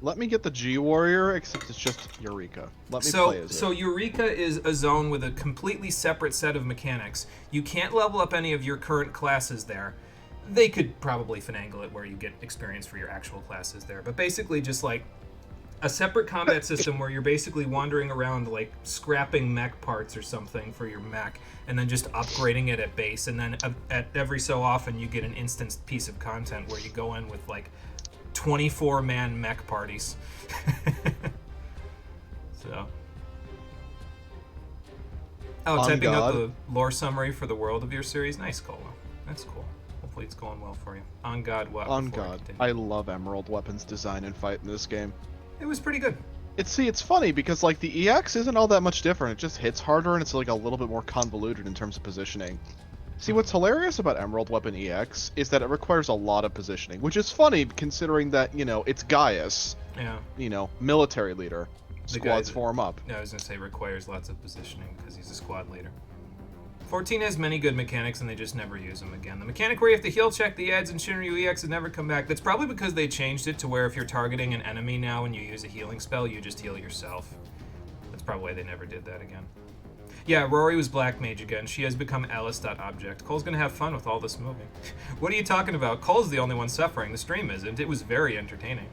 Let me get the G-Warrior, except it's just Eureka. Let me play as it. So Eureka is a zone with a completely separate set of mechanics. You can't level up any of your current classes there. They could probably finagle it where you get experience for your actual classes there. But basically just like a separate combat system where you're basically wandering around like scrapping mech parts or something for your mech and then just upgrading it at base. And then at every so often you get an instanced piece of content where you go in with like 24-man mech parties. So. Oh, typing up the lore summary for the world of your series. Nice, Cola. That's cool. Hopefully it's going well for you. On God, what? On God. I love Emerald Weapon's design and fight in this game. It was pretty good. It's funny because like the EX isn't all that much different. It just hits harder and it's like a little bit more convoluted in terms of positioning. See, what's hilarious about Emerald Weapon EX is that it requires a lot of positioning, which is funny considering that, you know, it's Gaius. Yeah. You know, military leader. Squads form up. Yeah, I was going to say requires lots of positioning because he's a squad leader. 14 has many good mechanics and they just never use them again. The mechanic where you have to heal check the ads in Shinryu EX has never come back. That's probably because they changed it to where if you're targeting an enemy now and you use a healing spell, you just heal yourself. That's probably why they never did that again. Yeah, Rory was Black Mage again. She has become Alice.object. Cole's gonna have fun with all this moving. What are you talking about? Cole's the only one suffering. The stream isn't. It was very entertaining.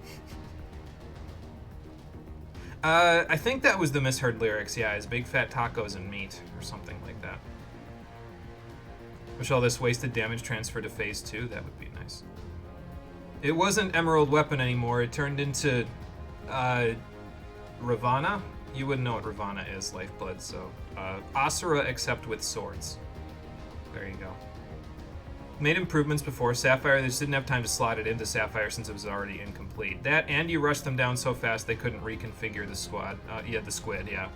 I think that was the misheard lyrics. Yeah, it's big fat tacos and meat or something like that. Wish all this wasted damage transferred to phase 2. That would be nice. It wasn't Emerald Weapon anymore. It turned into Ravana. You wouldn't know what Ravana is, Lifeblood, so... Asura except with swords. There you go. Made improvements before Sapphire. They just didn't have time to slot it into Sapphire since it was already incomplete. That, and you rushed them down so fast they couldn't reconfigure the squad. Yeah, the squid, yeah.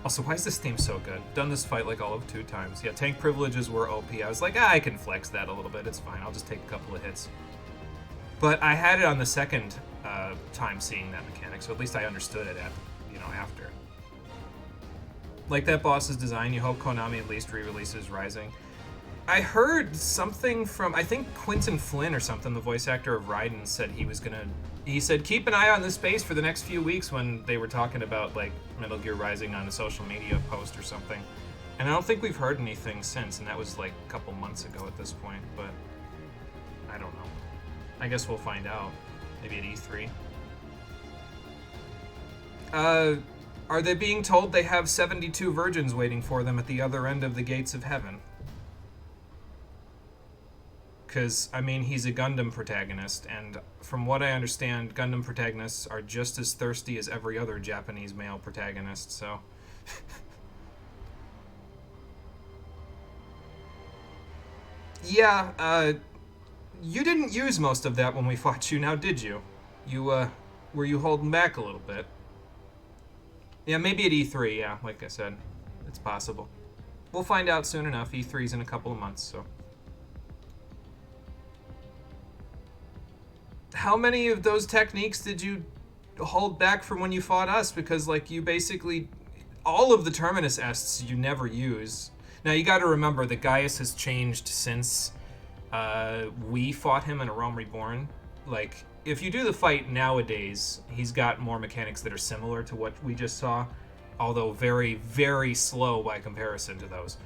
Also, why is this theme so good? Done this fight like all of 2 times. Yeah, tank privileges were OP. I was like, I can flex that a little bit. It's fine. I'll just take a couple of hits. But I had it on the second time seeing that mechanic, so at least I understood it at, you know, after. Like that boss's design, you hope Konami at least re-releases Rising. I heard something from, I think Quentin Flynn or something, the voice actor of Raiden, said he was gonna. He said keep an eye on this space for the next few weeks when they were talking about like Metal Gear Rising on a social media post or something. And I don't think we've heard anything since, and that was like a couple months ago at this point. But I don't know. I guess we'll find out. Maybe at E3. Are they being told they have 72 virgins waiting for them at the other end of the gates of heaven? Because, I mean, he's a Gundam protagonist, and from what I understand, Gundam protagonists are just as thirsty as every other Japanese male protagonist, so... Yeah, you didn't use most of that when we fought you, now did you? Were you holding back a little bit? Yeah, maybe at E3, yeah, like I said. It's possible. We'll find out soon enough. E3's in a couple of months, so... How many of those techniques did you hold back from when you fought us? Because, like, you basically... All of the Terminus Ests you never use. Now, you gotta remember that Gaius has changed since we fought him in A Realm Reborn. Like, if you do the fight nowadays, he's got more mechanics that are similar to what we just saw. Although very, very slow by comparison to those.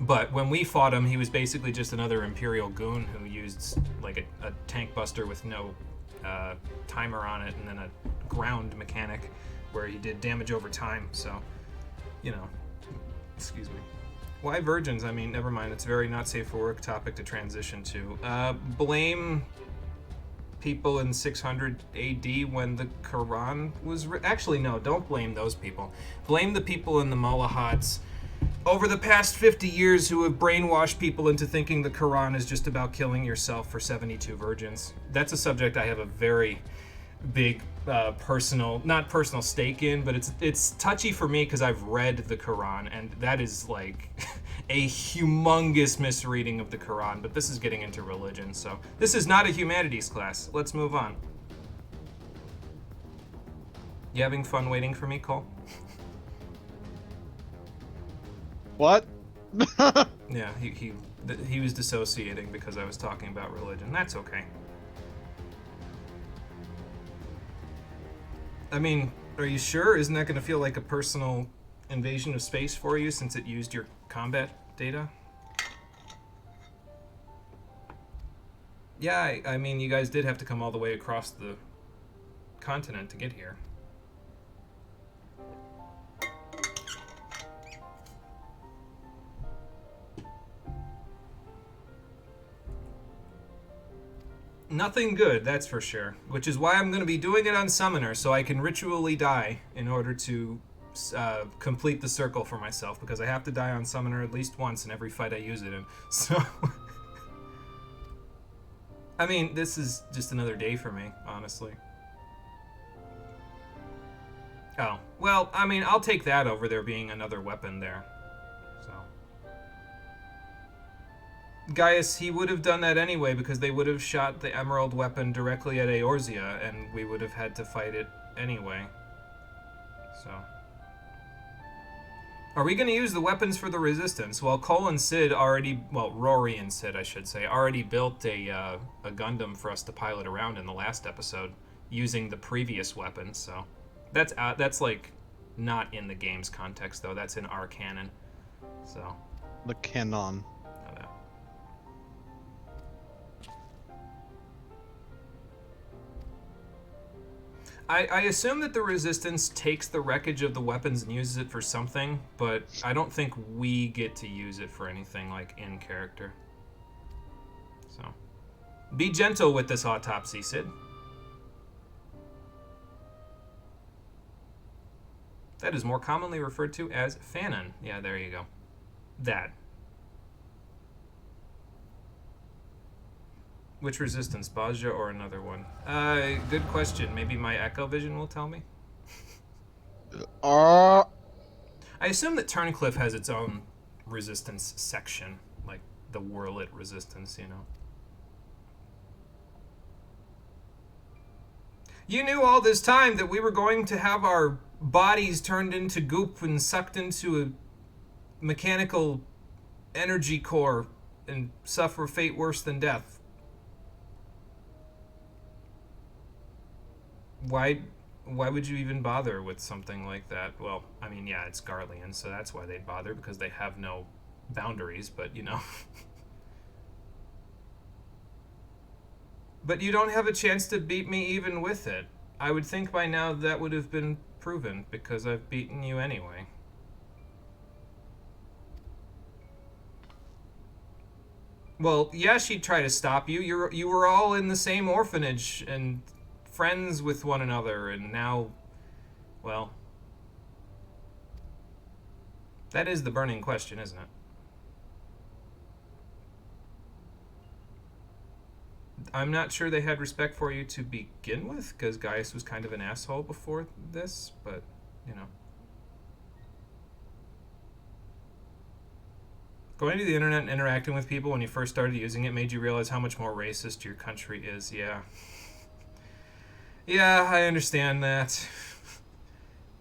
But when we fought him, he was basically just another Imperial goon who used like a tank buster with no timer on it, and then a ground mechanic where he did damage over time. So, you know, excuse me. Why virgins? I mean, never mind. It's a very not safe for work topic to transition to. Blame people in 600 AD when the Quran was... Actually, no, don't blame those people. Blame the people in the Molahads over the past 50 years who have brainwashed people into thinking the Quran is just about killing yourself for 72 virgins. That's a subject I have a very big personal, not personal stake in, but it's touchy for me because I've read the Quran, and that is like a humongous misreading of the Quran, but this is getting into religion, so this is not a humanities class. Let's move on. You having fun waiting for me, Cole? What? Yeah, he was dissociating because I was talking about religion. That's okay. I mean, are you sure? Isn't that going to feel like a personal invasion of space for you since it used your combat data? Yeah, I mean, you guys did have to come all the way across the continent to get here. Nothing good, that's for sure. Which is why I'm going to be doing it on Summoner, so I can ritually die in order to complete the circle for myself, because I have to die on Summoner at least once in every fight I use it in. So... I mean, this is just another day for me, honestly. Oh, well, I mean, I'll take that over there being another weapon there. So... Gaius, he would have done that anyway because they would have shot the emerald weapon directly at Eorzea, and we would have had to fight it anyway. So... Are we going to use the weapons for the Resistance? Well, Cole and Sid already... Well, Rory and Sid, I should say, already built a Gundam for us to pilot around in the last episode using the previous weapon, so... That's like, not in the game's context, though. That's in our canon. So... The canon. I assume that the Resistance takes the wreckage of the weapons and uses it for something, but I don't think we get to use it for anything, like, in character. So, be gentle with this autopsy, Sid. That is more commonly referred to as Fanon. Yeah, there you go. That. Which Resistance, Bajra or another one? Good question. Maybe my Echo Vision will tell me. I assume that Turncliffe has its own Resistance section, like the Whirlit Resistance, you know. You knew all this time that we were going to have our bodies turned into goop and sucked into a mechanical energy core and suffer fate worse than death. Why would you even bother with something like that? Well, I mean, yeah, it's Garlean, so that's why they'd bother, because they have no boundaries, but you know. But you don't have a chance to beat me even with it. I would think by now that would have been proven, because I've beaten you anyway. Well, yeah, she'd try to stop you. You were all in the same orphanage and friends with one another, and now, well, that is the burning question, isn't it? I'm not sure they had respect for you to begin with, because Gaius was kind of an asshole before this, but, you know. Going to the internet and interacting with people when you first started using it made you realize how much more racist your country is, yeah. Yeah, I understand that.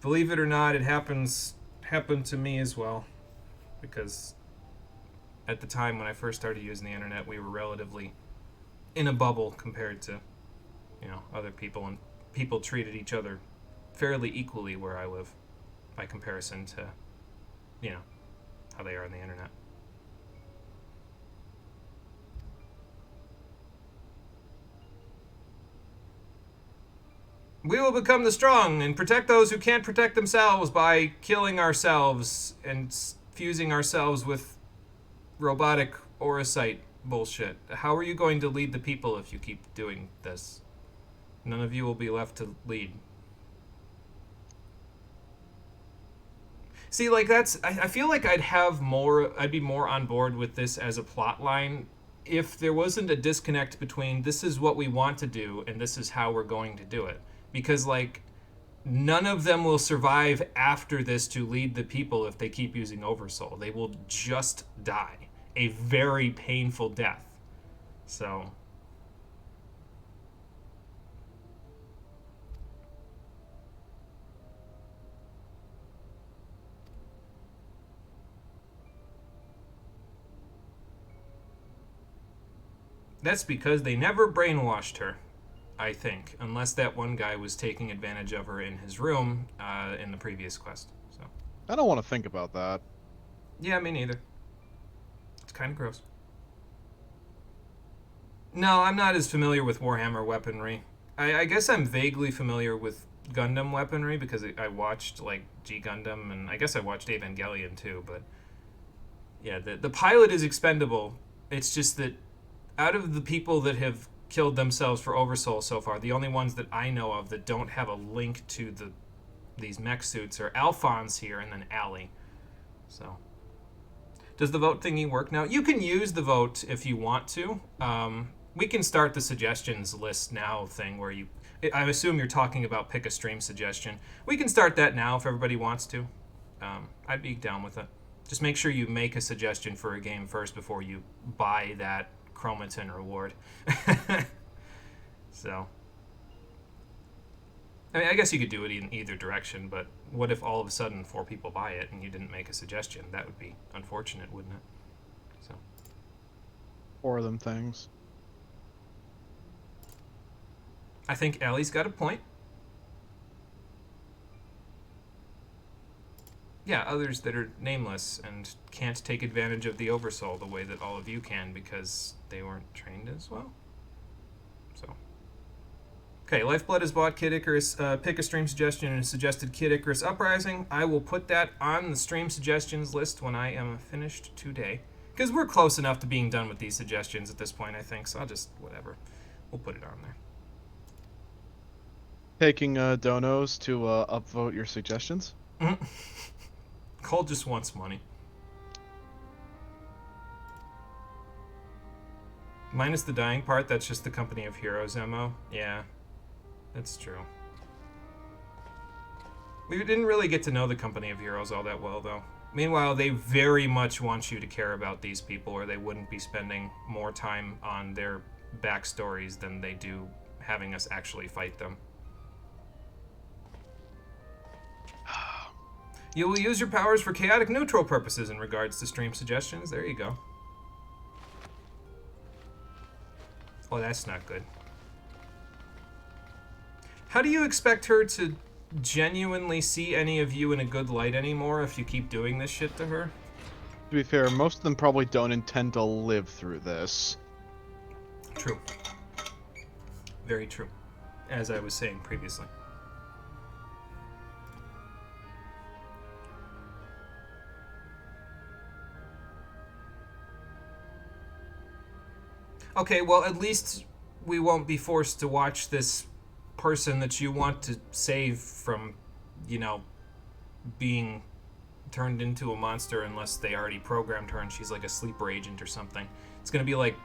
Believe it or not, it happened to me as well. Because at the time when I first started using the internet, we were relatively in a bubble compared to, you know, other people, and people treated each other fairly equally where I live by comparison to, you know, how they are on the internet. We will become the strong and protect those who can't protect themselves by killing ourselves and fusing ourselves with robotic Orosite bullshit. How are you going to lead the people if you keep doing this? None of you will be left to lead. See, like, I feel like I'd be more on board with this as a plot line if there wasn't a disconnect between this is what we want to do and this is how we're going to do it. Because, like, none of them will survive after this to lead the people if they keep using Oversoul. They will just die. A very painful death. So. That's because they never brainwashed her, I think. Unless that one guy was taking advantage of her in his room in the previous quest. So. I don't want to think about that. Yeah, me neither. It's kind of gross. No, I'm not as familiar with Warhammer weaponry. I guess I'm vaguely familiar with Gundam weaponry because I watched, like, G Gundam, and I guess I watched Evangelion too, but yeah, the pilot is expendable. It's just that out of the people that have killed themselves for Oversoul so far, the only ones that I know of that don't have a link to these mech suits are Alphonse here and then Allie. So, does the vote thingy work now? You can use the vote if you want to. We can start the suggestions list now thing where you... I assume you're talking about pick a stream suggestion. We can start that now if everybody wants to. I'd be down with it. Just make sure you make a suggestion for a game first before you buy that chromatin reward. So, I mean, I guess you could do it in either direction, but what if all of a sudden 4 people buy it and you didn't make a suggestion? That would be unfortunate, wouldn't it? So, 4 of them things. I think Allie's got a point. Yeah, others that are nameless and can't take advantage of the Oversoul the way that all of you can because they weren't trained as well. So. Okay, Lifeblood has bought Kid Icarus. Pick a stream suggestion and suggested Kid Icarus Uprising. I will put that on the stream suggestions list when I am finished today. Because we're close enough to being done with these suggestions at this point, I think. So I'll just, whatever. We'll put it on there. Taking donos to upvote your suggestions? Cole just wants money. Minus the dying part, that's just the Company of Heroes MO. Yeah, that's true. We didn't really get to know the Company of Heroes all that well, though. Meanwhile, they very much want you to care about these people, or they wouldn't be spending more time on their backstories than they do having us actually fight them. You will use your powers for chaotic neutral purposes in regards to stream suggestions. There you go. Oh, that's not good. How do you expect her to genuinely see any of you in a good light anymore if you keep doing this shit to her? To be fair, most of them probably don't intend to live through this. True. Very true. As I was saying previously. Okay, well, at least we won't be forced to watch this person that you want to save from, you know, being turned into a monster unless they already programmed her and she's like a sleeper agent or something. It's gonna be like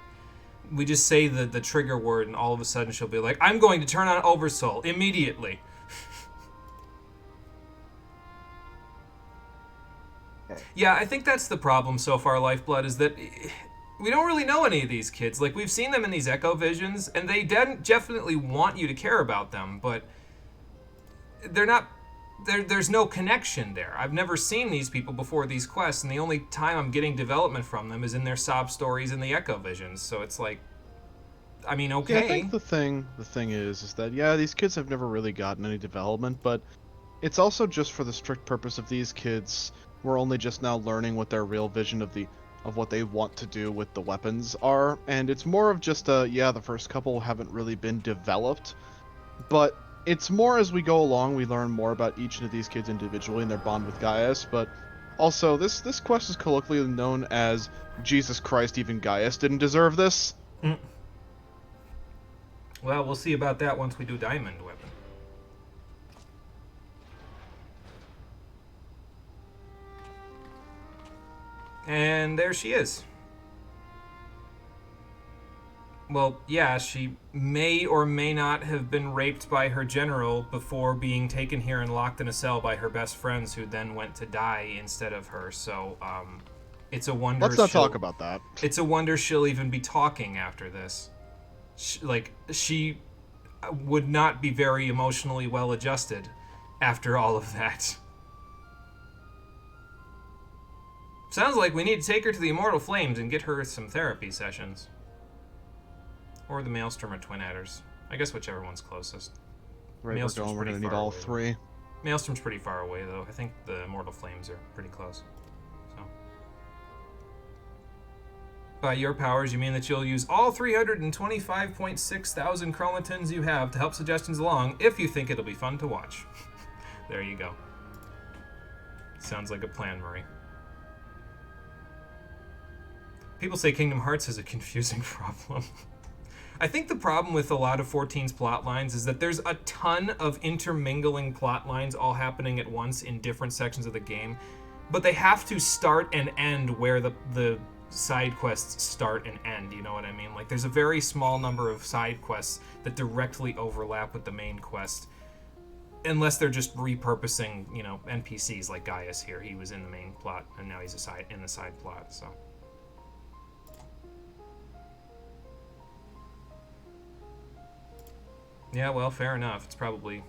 we just say the trigger word and all of a sudden she'll be like, I'm going to turn on Oversoul immediately. Okay. Yeah, I think that's the problem so far, Lifeblood, is that we don't really know any of these kids. Like, we've seen them in these Echo Visions, and they definitely want you to care about them, but they're not. There's no connection there. I've never seen these people before these quests, and the only time I'm getting development from them is in their sob stories in the Echo Visions. So it's like, I mean, okay. See, I think the thing is that yeah, these kids have never really gotten any development, but it's also just for the strict purpose of these kids. We're only just now learning what their real vision of what they want to do with the weapons are, and it's more of just yeah, the first couple haven't really been developed, but it's more as we go along we learn more about each of these kids individually and their bond with Gaius, but also this quest is colloquially known as Jesus Christ, even Gaius didn't deserve this. Mm. Well, we'll see about that once we do Diamond Weapon. And there she is. Well, yeah, she may or may not have been raped by her general before being taken here and locked in a cell by her best friends, who then went to die instead of her. So, it's a wonder. Let's not talk about that. It's a wonder she'll even be talking after this. She would not be very emotionally well adjusted after all of that. Sounds like we need to take her to the Immortal Flames and get her some therapy sessions. Or the Maelstrom or Twin Adders. I guess whichever one's closest. Right, we're gonna need all three. Maelstrom's pretty far away, though. I think the Immortal Flames are pretty close. So, by your powers, you mean that you'll use all 325.6 thousand chromatins you have to help suggestions along if you think it'll be fun to watch. There you go. Sounds like a plan, Marie. People say Kingdom Hearts is a confusing problem. I think the problem with a lot of 14's plot lines is that there's a ton of intermingling plot lines all happening at once in different sections of the game, but they have to start and end where the side quests start and end, you know what I mean? Like, there's a very small number of side quests that directly overlap with the main quest, unless they're just repurposing, you know, NPCs like Gaius here. He was in the main plot, and now he's in the side plot, so... Yeah, well, fair enough. It's probably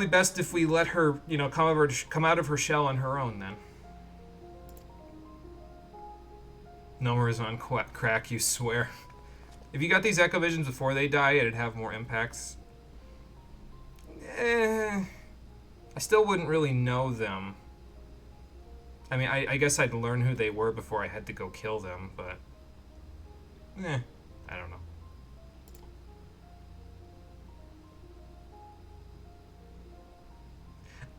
best if we let her, you know, come out of her shell on her own, then. Nomura's on crack, you swear. If you got these Echo Visions before they die, it'd have more impacts. I still wouldn't really know them. I mean, I guess I'd learn who they were before I had to go kill them, but... I don't know.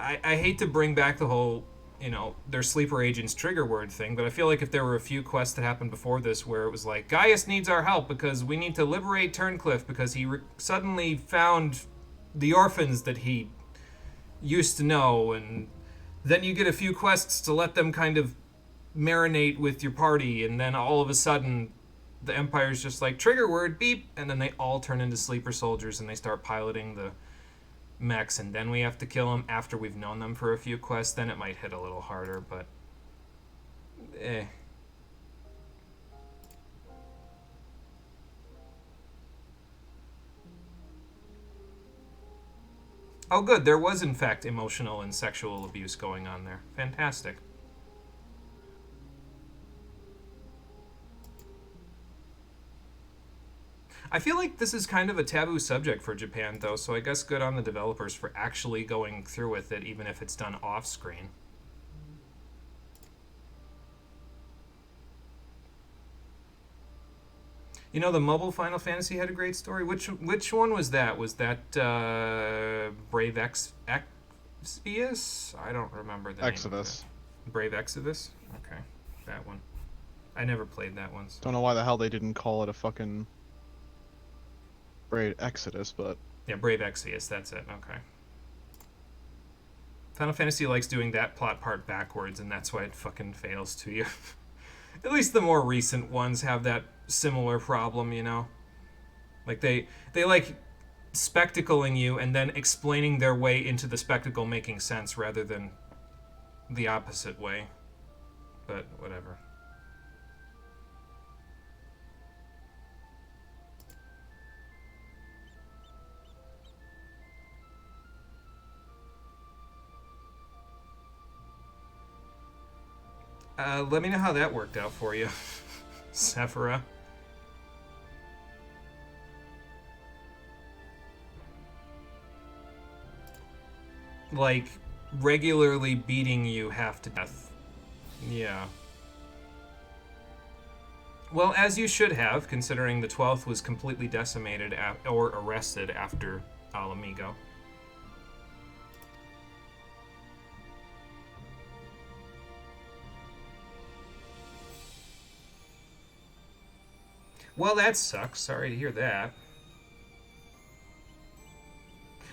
I hate to bring back the whole, you know, their sleeper agents trigger word thing, but I feel like if there were a few quests that happened before this where it was like, Gaius needs our help because we need to liberate Turncliffe because he suddenly found the orphans that he used to know, and then you get a few quests to let them kind of marinate with your party, and then all of a sudden the Empire's just like, trigger word, beep, and then they all turn into sleeper soldiers and they start piloting the mechs, and then we have to kill them after we've known them for a few quests, then it might hit a little harder, but... Oh, good. There was, in fact, emotional and sexual abuse going on there. Fantastic. I feel like this is kind of a taboo subject for Japan, though, so I guess good on the developers for actually going through with it, even if it's done off screen. You know, the mobile Final Fantasy had a great story. Which one was that? Was that Brave Exvius? I don't remember the name of Exodus. it. Brave Exodus? Okay, that one. I never played that one. So. Don't know why the hell they didn't call it a fucking Brave Exodus, but Yeah, Brave Exvius, that's it. Okay. Final Fantasy likes doing that plot part backwards, and that's why it fucking fails to you. At least the more recent ones have that similar problem, you know? Like, they like spectacling you and then explaining their way into the spectacle making sense rather than the opposite way. But, whatever. Let me know how that worked out for you, Sephira. Like, regularly beating you half to death. Yeah. Well, as you should have, considering the 12th was completely decimated or arrested after Alamigo. Well, that sucks. Sorry to hear that.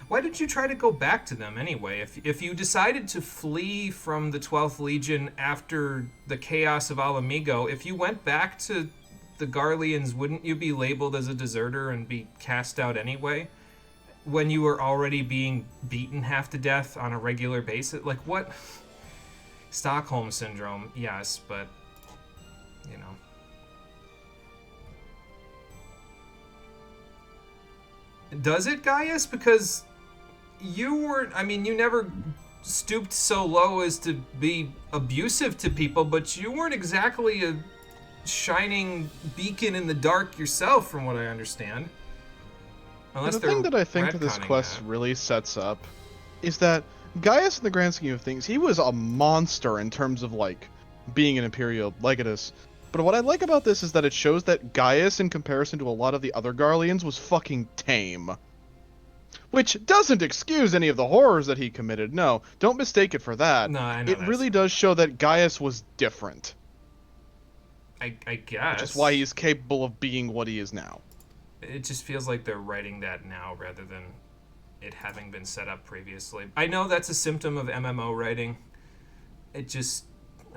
Why did you try to go back to them anyway? If you decided to flee from the 12th Legion after the chaos of Alamigo, if you went back to the Garleans, wouldn't you be labeled as a deserter and be cast out anyway? When you were already being beaten half to death on a regular basis? Like, what? Stockholm Syndrome, yes, but, you know. Does it, Gaius? Because you weren't, I mean, you never stooped so low as to be abusive to people, but you weren't exactly a shining beacon in the dark yourself, from what I understand. Unless the thing that I think that this quest really sets up is that Gaius, in the grand scheme of things, he was a monster in terms of, like, being an Imperial Legatus. But what I like about this is that it shows that Gaius, in comparison to a lot of the other Garleans, was fucking tame. Which doesn't excuse any of the horrors that he committed. No, don't mistake it for that. No, I know it really does show that Gaius was different. I guess. Which is why he's capable of being what he is now. It just feels like they're writing that now rather than it having been set up previously. I know that's a symptom of MMO writing. It just,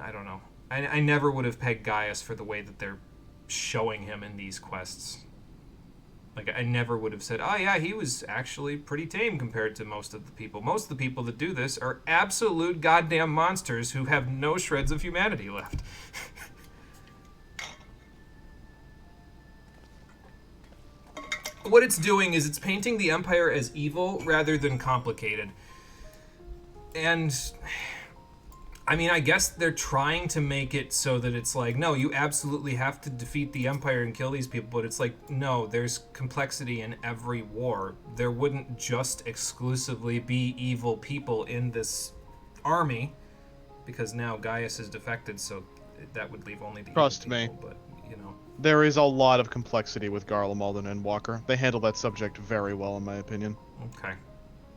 I don't know. I never would have pegged Gaius for the way that they're showing him in these quests. Like, I never would have said, oh yeah, he was actually pretty tame compared to most of the people. Most of the people that do this are absolute goddamn monsters who have no shreds of humanity left. What it's doing is it's painting the Empire as evil rather than complicated. And I mean, I guess they're trying to make it so that it's like, no, you absolutely have to defeat the Empire and kill these people, but it's like, no, there's complexity in every war. There wouldn't just exclusively be evil people in this army, because now Gaius is defected, so that would leave only the Trust evil me. people, but, you know. There is a lot of complexity with Garlemald and Endwalker. They handle that subject very well, in my opinion. Okay.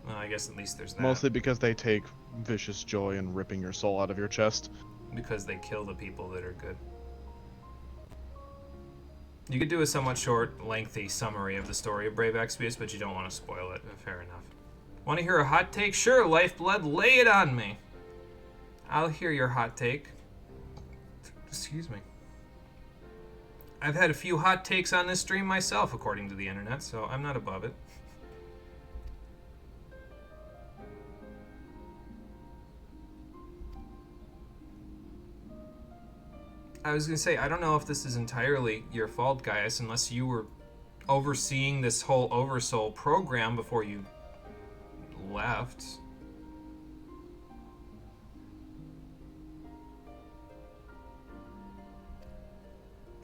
Well, I guess at least there's that. Mostly because they take vicious joy in ripping your soul out of your chest. Because they kill the people that are good. You could do a somewhat short, lengthy summary of the story of Brave Exvius, but you don't want to spoil it. Fair enough. Want to hear a hot take? Sure, Lifeblood, lay it on me. I'll hear your hot take. Excuse me. I've had a few hot takes on this stream myself, according to the internet, so I'm not above it. I was going to say, I don't know if this is entirely your fault, Gaius, unless you were overseeing this whole Oversoul program before you left.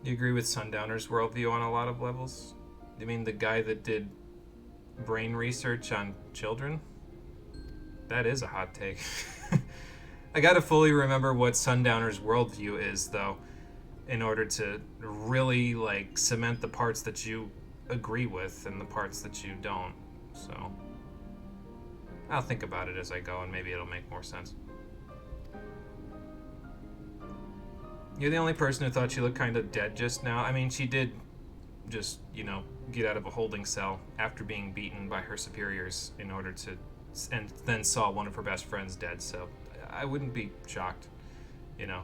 You agree with Sundowner's worldview on a lot of levels? You mean the guy that did brain research on children? That is a hot take. I gotta fully remember what Sundowner's worldview is, though, in order to really, like, cement the parts that you agree with and the parts that you don't. So, I'll think about it as I go, and maybe it'll make more sense. You're the only person who thought she looked kind of dead just now. I mean, she did just, get out of a holding cell after being beaten by her superiors in order to... and then saw one of her best friends dead, so I wouldn't be shocked, A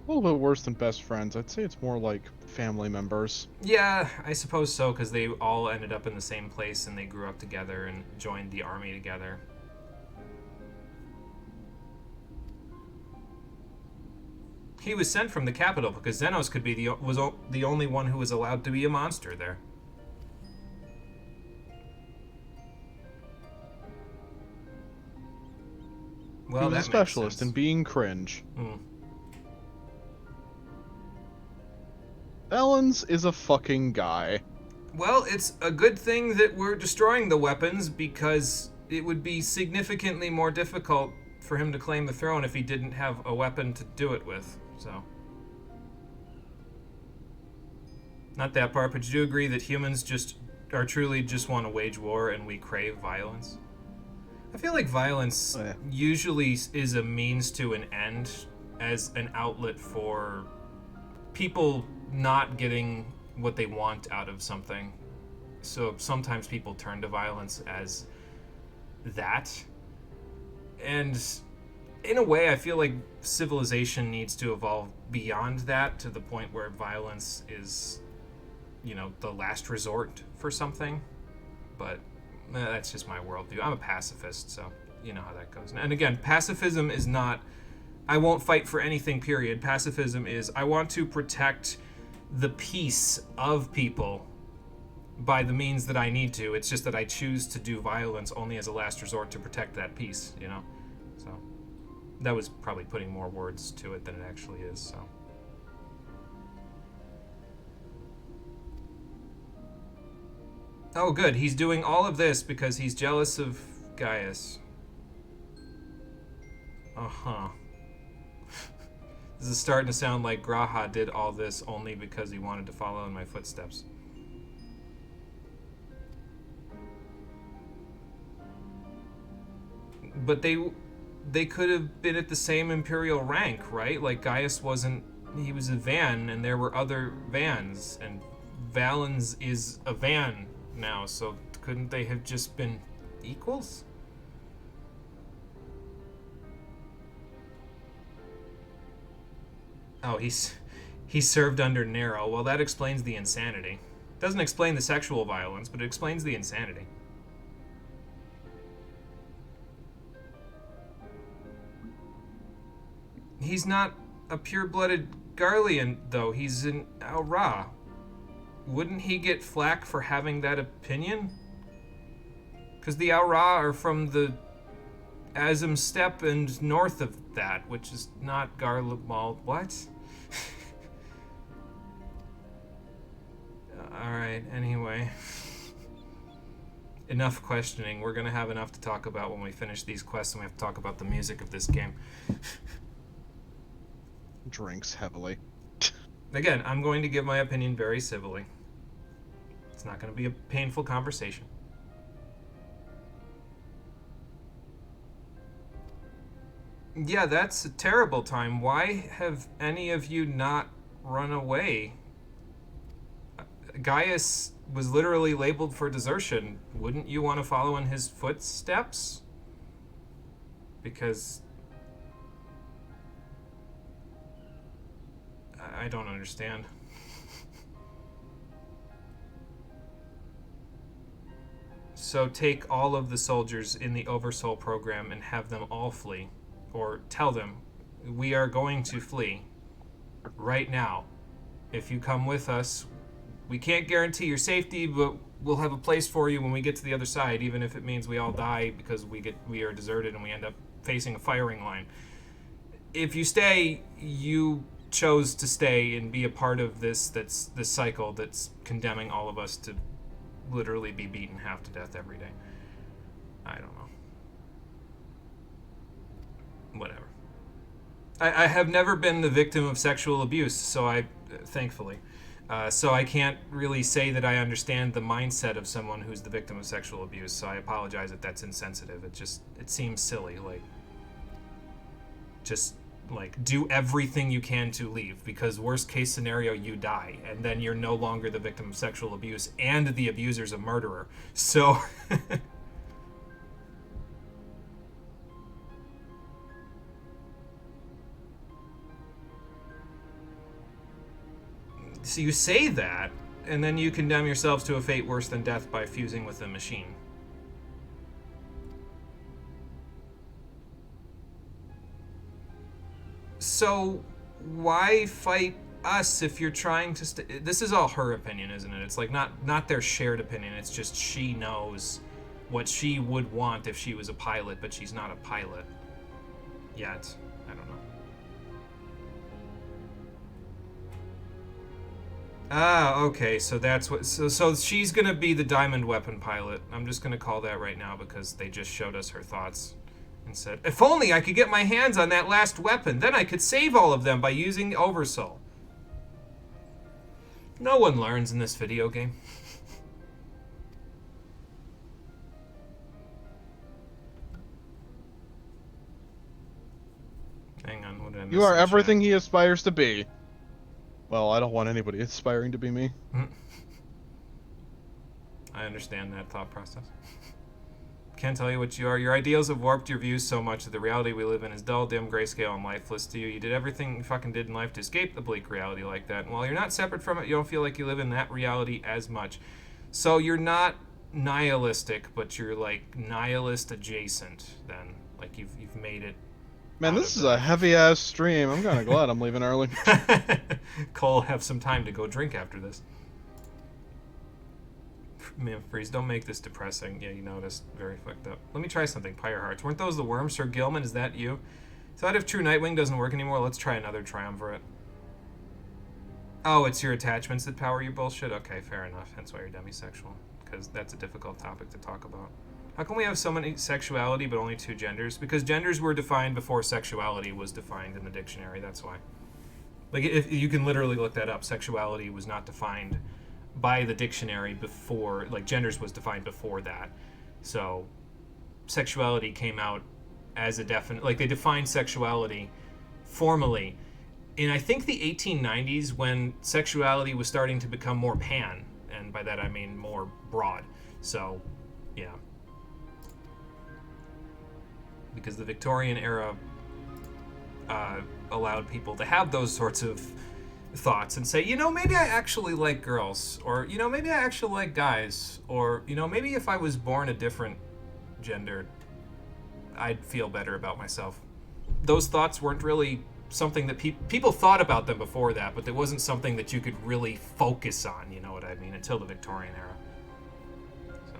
little bit worse than best friends. I'd say it's more like family members. Yeah, I suppose so, because they all ended up in the same place and they grew up together and joined the army together. He was sent from the capital because Xenos could be was the only one who was allowed to be a monster there. Well, he was a specialist in being cringe. Valens is a fucking guy. Well, it's a good thing that we're destroying the weapons because it would be significantly more difficult for him to claim the throne if he didn't have a weapon to do it with. So, not that part, but you do agree that humans truly just want to wage war and we crave violence? I feel like violence usually is a means to an end as an outlet for people not getting what they want out of something. So sometimes people turn to violence as that. And in a way, I feel like civilization needs to evolve beyond that to the point where violence is, the last resort for something. But that's just my worldview. I'm a pacifist, so you know how that goes. And again, pacifism is not, I won't fight for anything, period. Pacifism is, I want to protect the peace of people by the means that I need to. It's just that I choose to do violence only as a last resort to protect that peace, So that was probably putting more words to it than it actually is, so. Oh, good. He's doing all of this because he's jealous of Gaius. Uh-huh. This is starting to sound like Graha did all this only because he wanted to follow in my footsteps. But they could have been at the same imperial rank, right? Like Gaius wasn't, he was a Van and there were other Vans, and Valens is a Van now, so couldn't they have just been equals? Oh, he served under Nero. Well, that explains the insanity. Doesn't explain the sexual violence, but it explains the insanity. He's not a pure-blooded Garlean, though. He's an Al-Ra. Wouldn't he get flack for having that opinion? Because the Al-Ra are from the Azim Steppe and north of that, which is not Garlemald. What? Alright, anyway. Enough questioning. We're going to have enough to talk about when we finish these quests, and we have to talk about the music of this game. Drinks heavily. Again, I'm going to give my opinion very civilly. It's not going to be a painful conversation. Yeah, that's a terrible time. Why have any of you not run away? Gaius was literally labeled for desertion. Wouldn't you want to follow in his footsteps? Because I don't understand. So take all of the soldiers in the Oversoul program and have them all flee. Or tell them, we are going to flee right now. If you come with us, we can't guarantee your safety, but we'll have a place for you when we get to the other side, even if it means we all die because we are deserted and we end up facing a firing line. If you stay, you chose to stay and be a part of this cycle that's condemning all of us to literally be beaten half to death every day. I don't know. Whatever. I have never been the victim of sexual abuse, thankfully. So I can't really say that I understand the mindset of someone who's the victim of sexual abuse. So I apologize if that's insensitive. It seems silly. Just do everything you can to leave, because worst case scenario, you die, and then you're no longer the victim of sexual abuse, and the abuser's a murderer. So. So you say that, and then you condemn yourselves to a fate worse than death by fusing with a machine. So why fight us if you're trying to this is all her opinion, isn't it? It's not their shared opinion. It's just she knows what she would want if she was a pilot, but she's not a pilot yet. I don't know. Okay, so that's what. So she's gonna be the diamond weapon pilot. I'm just gonna call that right now because they just showed us her thoughts and said, "If only I could get my hands on that last weapon, then I could save all of them by using the Oversoul." No one learns in this video game. Hang on, what did I miss? You are everything he aspires to be. Well, I don't want anybody aspiring to be me. I understand that thought process. Can't tell you what you are. Your ideals have warped your views so much that the reality we live in is dull, dim, grayscale, and lifeless to you. You did everything you fucking did in life to escape the bleak reality like that. And while you're not separate from it, you don't feel like you live in that reality as much. So you're not nihilistic, but you're nihilist adjacent then. You've made it. Man, this is a heavy-ass stream. I'm kind of glad I'm leaving early. Cole, have some time to go drink after this. Man, Freeze, don't make this depressing. Yeah, you noticed. Very fucked up. Let me try something. Pyre Hearts. Weren't those the worms? Sir Gilman, is that you? Thought if True Nightwing doesn't work anymore, let's try another Triumvirate. Oh, it's your attachments that power your bullshit? Okay, fair enough. Hence why you're demisexual. Because that's a difficult topic to talk about. How come we have so many sexuality but only two genders? Because genders were defined before sexuality was defined in the dictionary, that's why. If you can literally look that up, sexuality was not defined by the dictionary before, genders was defined before that. So, sexuality came out as a definite, they defined sexuality formally in, I think, the 1890s, when sexuality was starting to become more pan, and by that I mean more broad. So, yeah. Because the Victorian era allowed people to have those sorts of thoughts and say, maybe I actually like girls, or, maybe I actually like guys, or, maybe if I was born a different gender, I'd feel better about myself. Those thoughts weren't really something that people thought about them before that, but it wasn't something that you could really focus on, you know what I mean, until the Victorian era. So,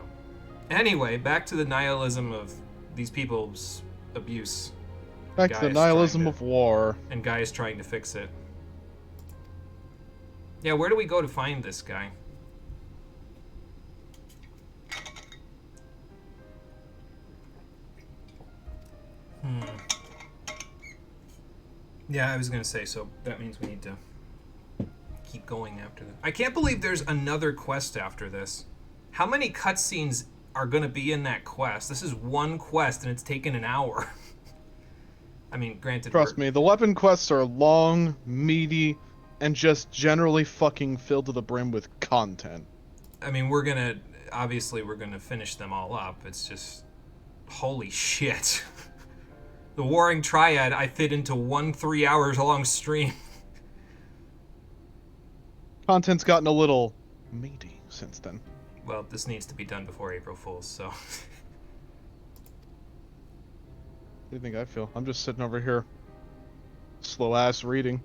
anyway, back to the nihilism of these people's abuse. Back to the nihilism of war. And Guy is trying to fix it. Yeah, where do we go to find this guy? Yeah, I was gonna say, so that means we need to keep going after this. I can't believe there's another quest after this. How many cutscenes are gonna be in that quest? This is one quest and it's taken an hour. I mean, granted. Trust me, the weapon quests are long, meaty, and just generally fucking filled to the brim with content. I mean, obviously we're gonna finish them all up. It's just, holy shit. The Warring Triad I fit into 1 3 hours long stream. Content's gotten a little meaty since then. Well, this needs to be done before April Fool's, so. What do you think I feel? I'm just sitting over here, slow-ass reading.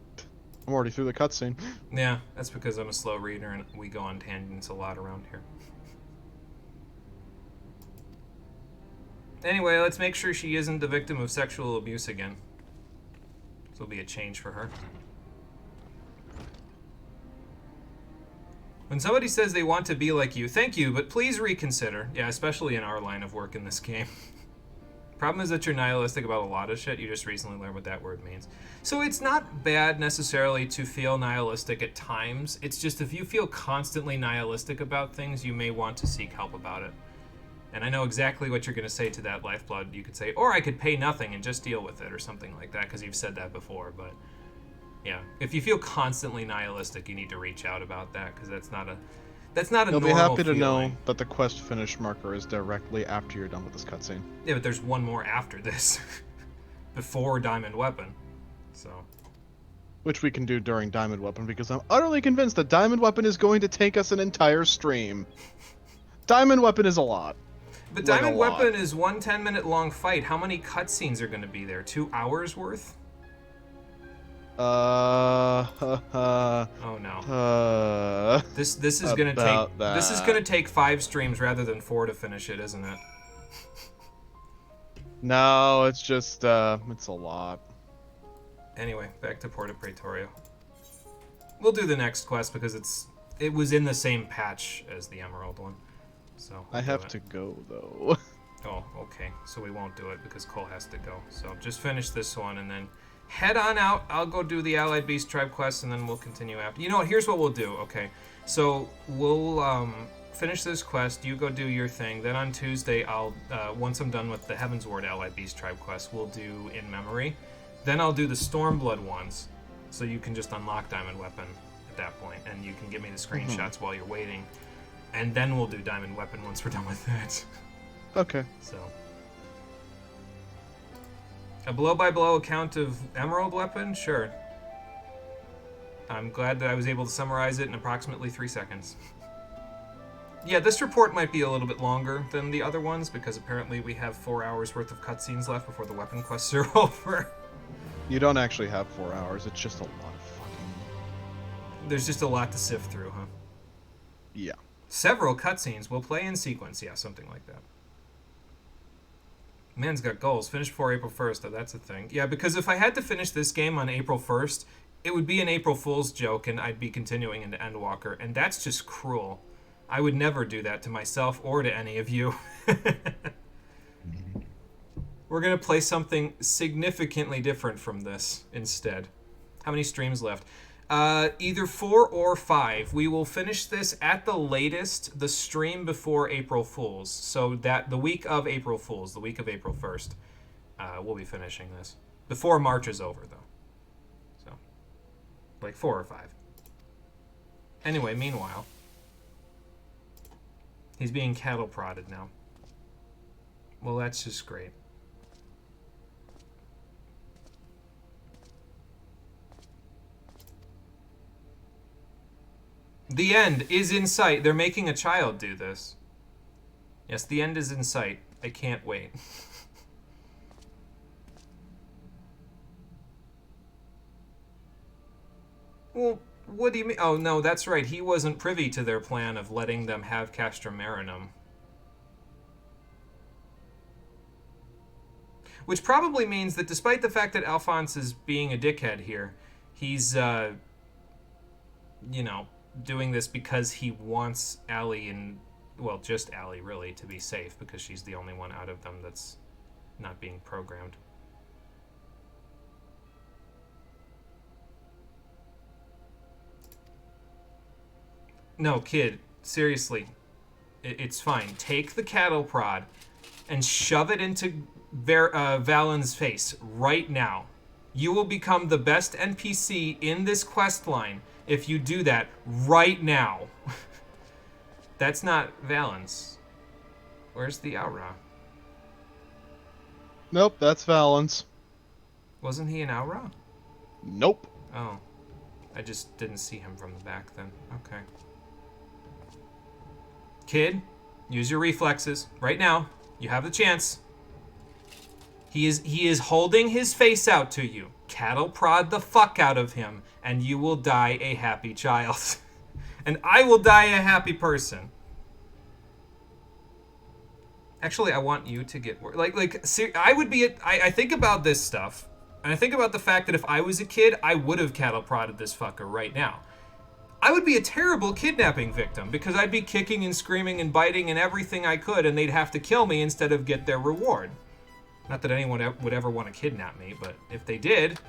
I'm already through the cutscene. Yeah, that's because I'm a slow reader and we go on tangents a lot around here. Anyway, let's make sure she isn't the victim of sexual abuse again. This will be a change for her. When somebody says they want to be like you, thank you, but please reconsider. Yeah, especially in our line of work in this game. Problem is that you're nihilistic about a lot of shit. You just recently learned what that word means. So it's not bad necessarily to feel nihilistic at times. It's just if you feel constantly nihilistic about things, you may want to seek help about it. And I know exactly what you're going to say to that, Lifeblood. You could say, or I could pay nothing and just deal with it or something like that, because you've said that before. But yeah, if you feel constantly nihilistic, you need to reach out about that, because that's not a You'll be normal happy to know feeling. that the quest finish marker is directly after you're done with this cutscene. Yeah, but there's one more after this. Before Diamond Weapon. So. Which we can do during Diamond Weapon, because I'm utterly convinced that Diamond Weapon is going to take us an entire stream. Diamond Weapon is a lot. But Like Diamond a lot. Weapon is one 10-minute long fight. How many cutscenes are going to be there? 2 hours worth? Oh no. This is gonna take that. this is gonna take 5 streams rather than 4 to finish it, isn't it? No, it's just it's a lot. Anyway, back to Porta Praetoria. We'll do the next quest because it was in the same patch as the Emerald one. So I have to go though. Oh, okay. So we won't do it because Cole has to go. So just finish this one and then head on out. I'll go do the Allied Beast Tribe quest and then we'll continue after. You know what? Here's what we'll do. Okay. So we'll finish this quest. You go do your thing. Then on Tuesday, I'll once I'm done with the Heavensward Allied Beast Tribe quest, we'll do In Memory. Then I'll do the Stormblood ones. So you can just unlock Diamond Weapon at that point and you can give me the screenshots while you're waiting. And then we'll do Diamond Weapon once we're done with that. Okay. So, a blow-by-blow account of Emerald Weapon? Sure. I'm glad that I was able to summarize it in approximately 3 seconds. Yeah, this report might be a little bit longer than the other ones, because apparently we have 4 hours worth of cutscenes left before the weapon quests are over. You don't actually have 4 hours, it's just a lot of fucking... There's just a lot to sift through, huh? Yeah. Several cutscenes will play in sequence, yeah, something like that. Man's got goals. Finish before April 1st. Oh, that's a thing. Yeah, because if I had to finish this game on April 1st, it would be an April Fool's joke, and I'd be continuing into Endwalker, and that's just cruel. I would never do that to myself or to any of you. We're going to play something significantly different from this instead. How many streams left? Either 4 or 5. We will finish this at the latest, the stream before April Fools. So that the week of April Fools, the week of April 1st, we'll be finishing this. Before March is over, though. So, like 4 or 5. Anyway, meanwhile, he's being cattle prodded now. Well, that's just great. The end is in sight. They're making a child do this. Yes, the end is in sight. I can't wait. Well, what do you mean? Oh, no, that's right. He wasn't privy to their plan of letting them have Castrum Marinum. Which probably means that despite the fact that Alphonse is being a dickhead here, he's, you know, doing this because he wants Allie and, well, just Allie, really, to be safe, because she's the only one out of them that's not being programmed. No, kid, seriously, it's fine. Take the cattle prod and shove it into Valen's face right now. You will become the best NPC in this quest line if you do that right now. That's not Valen's. Where's the Aura? Nope, that's Valen's. Wasn't he an Aura? Nope. Oh. I just didn't see him from the back then. Okay. Kid, use your reflexes. Right now. You have the chance. He is holding his face out to you. Cattle prod the fuck out of him, and you will die a happy child. And I will die a happy person. Actually, I want you to get I would be. I think about this stuff, and I think about the fact that if I was a kid, I would have cattle prodded this fucker right now. I would be a terrible kidnapping victim because I'd be kicking and screaming and biting and everything I could, and they'd have to kill me instead of get their reward. Not that anyone would ever want to kidnap me, but if they did.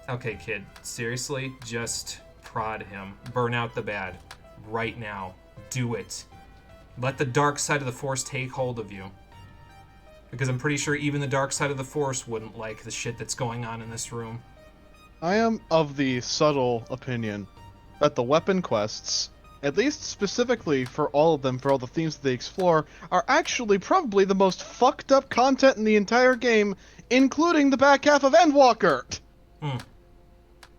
Okay, kid, seriously, just prod him. Burn out the bad. Right now. Do it. Let the dark side of the Force take hold of you. Because I'm pretty sure even the dark side of the Force wouldn't like the shit that's going on in this room. I am of the subtle opinion that the weapon quests, at least specifically for all of them, for all the themes that they explore, are actually probably the most fucked up content in the entire game, including the back half of Endwalker,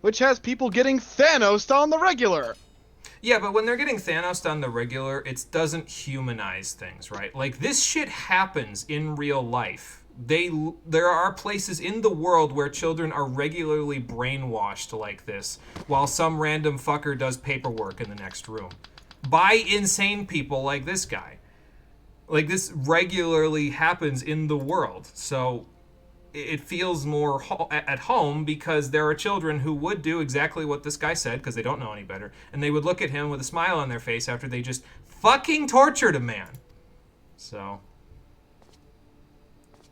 which has people getting Thanos on the regular. Yeah, but when they're getting Thanos on the regular, it doesn't humanize things, right? Like, this shit happens in real life. There are places in the world where children are regularly brainwashed like this, while some random fucker does paperwork in the next room. By insane people like this guy. Like, this regularly happens in the world, so it feels more at home because there are children who would do exactly what this guy said because they don't know any better, and they would look at him with a smile on their face after they just fucking tortured a man. So,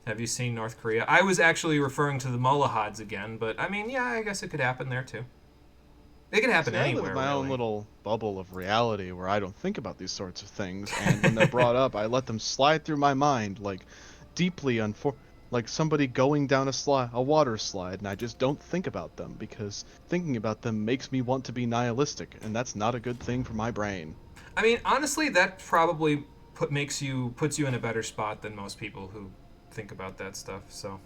have you seen North Korea? I was actually referring to the Mullahads again, but I mean, yeah, I guess it could happen there too. It could happen anywhere. I live in my really. own little bubble of reality where I don't think about these sorts of things, and when they're brought up, I let them slide through my mind like deeply like somebody going down a water slide, and I just don't think about them because thinking about them makes me want to be nihilistic, and that's not a good thing for my brain. I mean, honestly, that probably puts you in a better spot than most people who think about that stuff. So,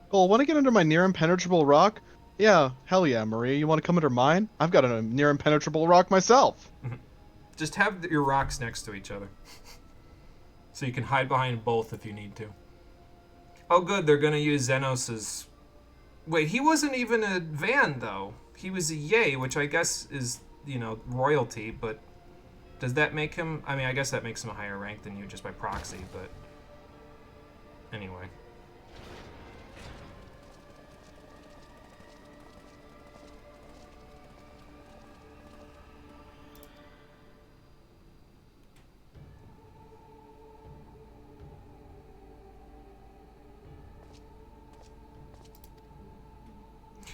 Well, want to get under my near impenetrable rock? Yeah, hell yeah, Maria. You want to come under mine? I've got a near impenetrable rock myself. just have your rocks next to each other, so you can hide behind both if you need to. Oh, good, they're gonna use Xenos's. Wait, he wasn't even a Van though. He was a Yay, which I guess is royalty. But does that make him? I mean, I guess that makes him a higher rank than you just by proxy. But anyway.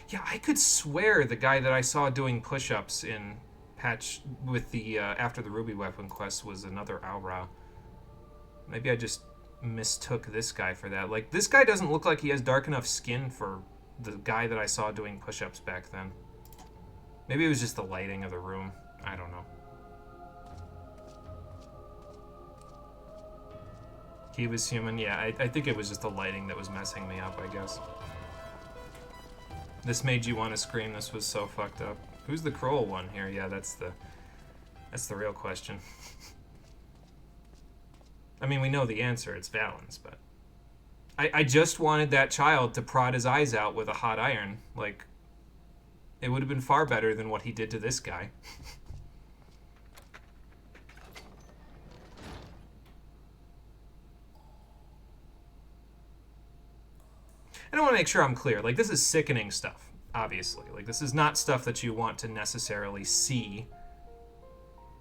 Yeah, I could swear the guy that I saw doing push-ups in patch with the after the Ruby weapon quest was another Aura. Maybe I just mistook this guy for that. Like, this guy doesn't look like he has dark enough skin for the guy that I saw doing push-ups back then. Maybe it was just the lighting of the room. I don't know. He was human. Yeah, I think it was just the lighting that was messing me up, I guess. This made you want to scream. This was so fucked up. Who's the Kroll one here? Yeah, that's the real question. I mean, we know the answer. It's Valens, but I just wanted that child to prod his eyes out with a hot iron. Like, it would have been far better than what he did to this guy. I want to make sure I'm clear. Like, this is sickening stuff, obviously. Like, this is not stuff that you want to necessarily see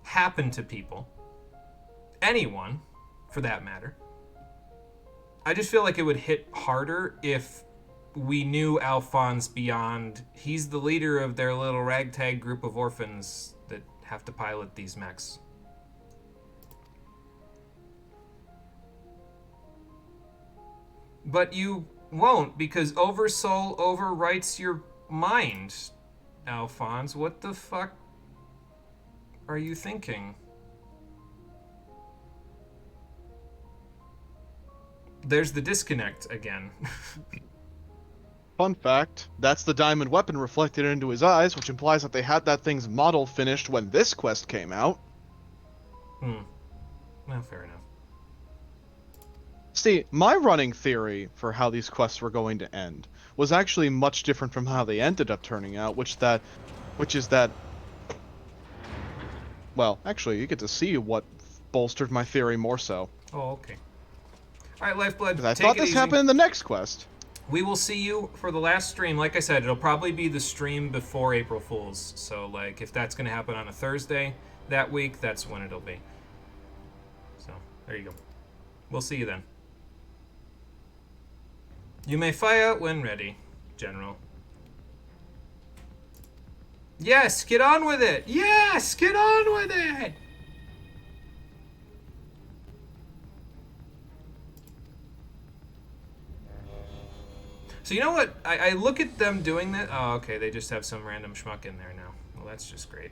happen to people. Anyone, for that matter. I just feel like it would hit harder if we knew Alphonse beyond. He's the leader of their little ragtag group of orphans that have to pilot these mechs. But you won't, because Oversoul overwrites your mind, Alphonse. What the fuck are you thinking? There's the disconnect again. Fun fact, that's the diamond weapon reflected into his eyes, which implies that they had that thing's model finished when this quest came out. Well, fair enough. See, my running theory for how these quests were going to end was actually much different from how they ended up turning out, which is that well, actually, you get to see what bolstered my theory more so. Oh, okay. All right, Lifeblood, Because I take thought it this easy. happened in the next quest. We will see you for the last stream. Like I said, it'll probably be the stream before April Fool's. So, like, if that's going to happen on a Thursday that week, that's when it'll be. So, there you go. We'll see you then. You may fire when ready, General. Yes, get on with it! Yes, get on with it! So you know what? I look at them doing that. Oh, okay, they just have some random schmuck in there now. Well, that's just great.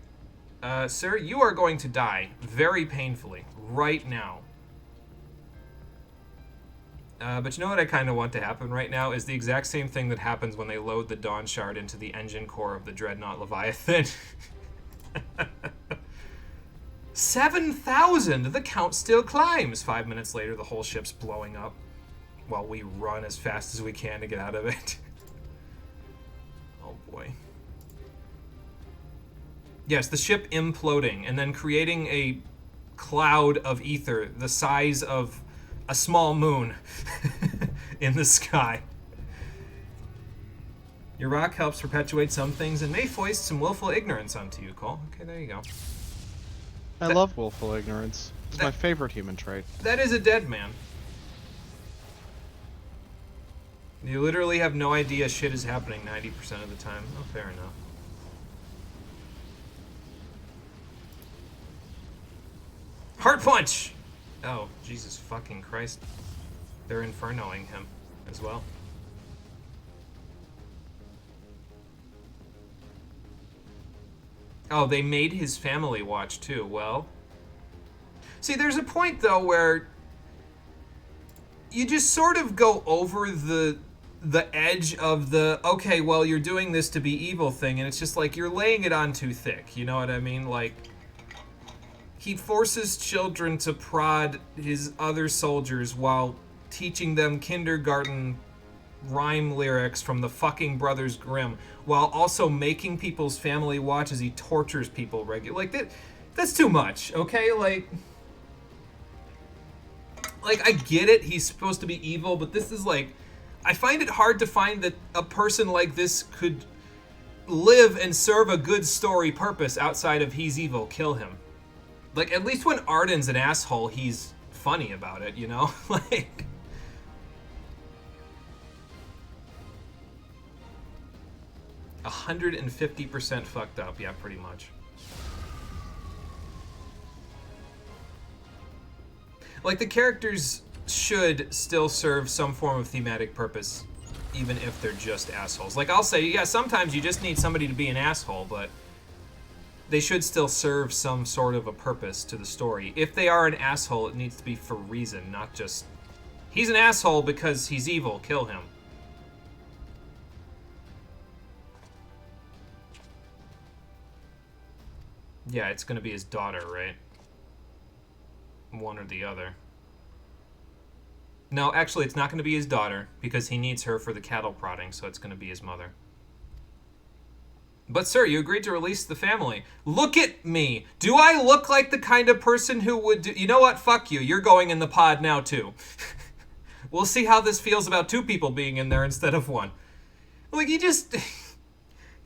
Sir, you are going to die very painfully right now. But you know what I kind of want to happen right now is the exact same thing that happens when they load the Dawn Shard into the engine core of the Dreadnought Leviathan. 7,000! The count still climbs! 5 minutes later, the whole ship's blowing up while we run as fast as we can to get out of it. Oh boy. Yes, the ship imploding and then creating a cloud of ether the size of a small moon in the sky. Your rock helps perpetuate some things and may foist some willful ignorance onto you, Cole. Okay, there you go. I love willful ignorance. It's my favorite human trait. That is a dead man. You literally have no idea shit is happening 90% of the time. Oh, fair enough. Heart punch! Oh, Jesus fucking Christ. They're infernoing him as well. Oh, they made his family watch too. Well, see, there's a point though where you just sort of go over the edge of the okay, well, you're doing this to be evil thing, and it's just like you're laying it on too thick. You know what I mean? Like, he forces children to prod his other soldiers while teaching them kindergarten rhyme lyrics from the fucking Brothers Grimm, while also making people's family watch as he tortures people regularly. Like, that's too much, okay? Like, I get it, he's supposed to be evil, but this is like, I find it hard to find that a person like this could live and serve a good story purpose outside of he's evil, kill him. Like, at least when Arden's an asshole, he's funny about it, you know? Like, 150% fucked up, yeah, pretty much. Like, the characters should still serve some form of thematic purpose, even if they're just assholes. Like, I'll say, yeah, sometimes you just need somebody to be an asshole, but they should still serve some sort of a purpose to the story. If they are an asshole, it needs to be for reason, not just, he's an asshole because he's evil, kill him. Yeah, it's gonna be his daughter, right? One or the other. No, actually, it's not gonna be his daughter, because he needs her for the cattle prodding, so it's gonna be his mother. But sir, you agreed to release the family. Look at me! Do I look like the kind of person who would do... You know what? Fuck you. You're going in the pod now, too. We'll see how this feels about two people being in there instead of one. Like, he just...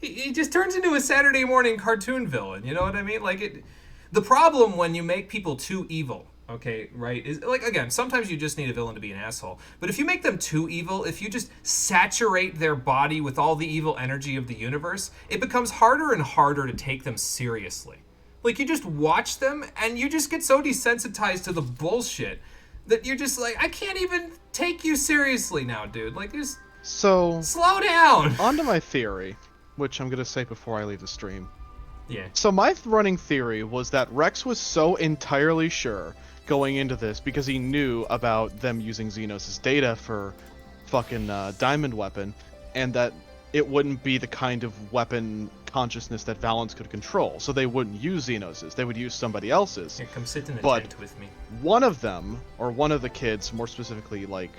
he just turns into a Saturday morning cartoon villain, you know what I mean? Like, it... The problem when you make people too evil, okay, right, is, like, again, sometimes you just need a villain to be an asshole. But if you make them too evil, if you just saturate their body with all the evil energy of the universe, it becomes harder and harder to take them seriously. Like, you just watch them, and you just get so desensitized to the bullshit that you're just like, I can't even take you seriously now, dude. Like, just slow down. On to my theory, which I'm going to say before I leave the stream. Yeah. So my running theory was that Rex was so entirely sure going into this because he knew about them using Xenos' data for fucking Diamond Weapon, and that it wouldn't be the kind of weapon consciousness that Valance could control. So they wouldn't use Xenos', they would use somebody else's. Here, come sit in the But tent with me. one of them, or one of the kids, more specifically like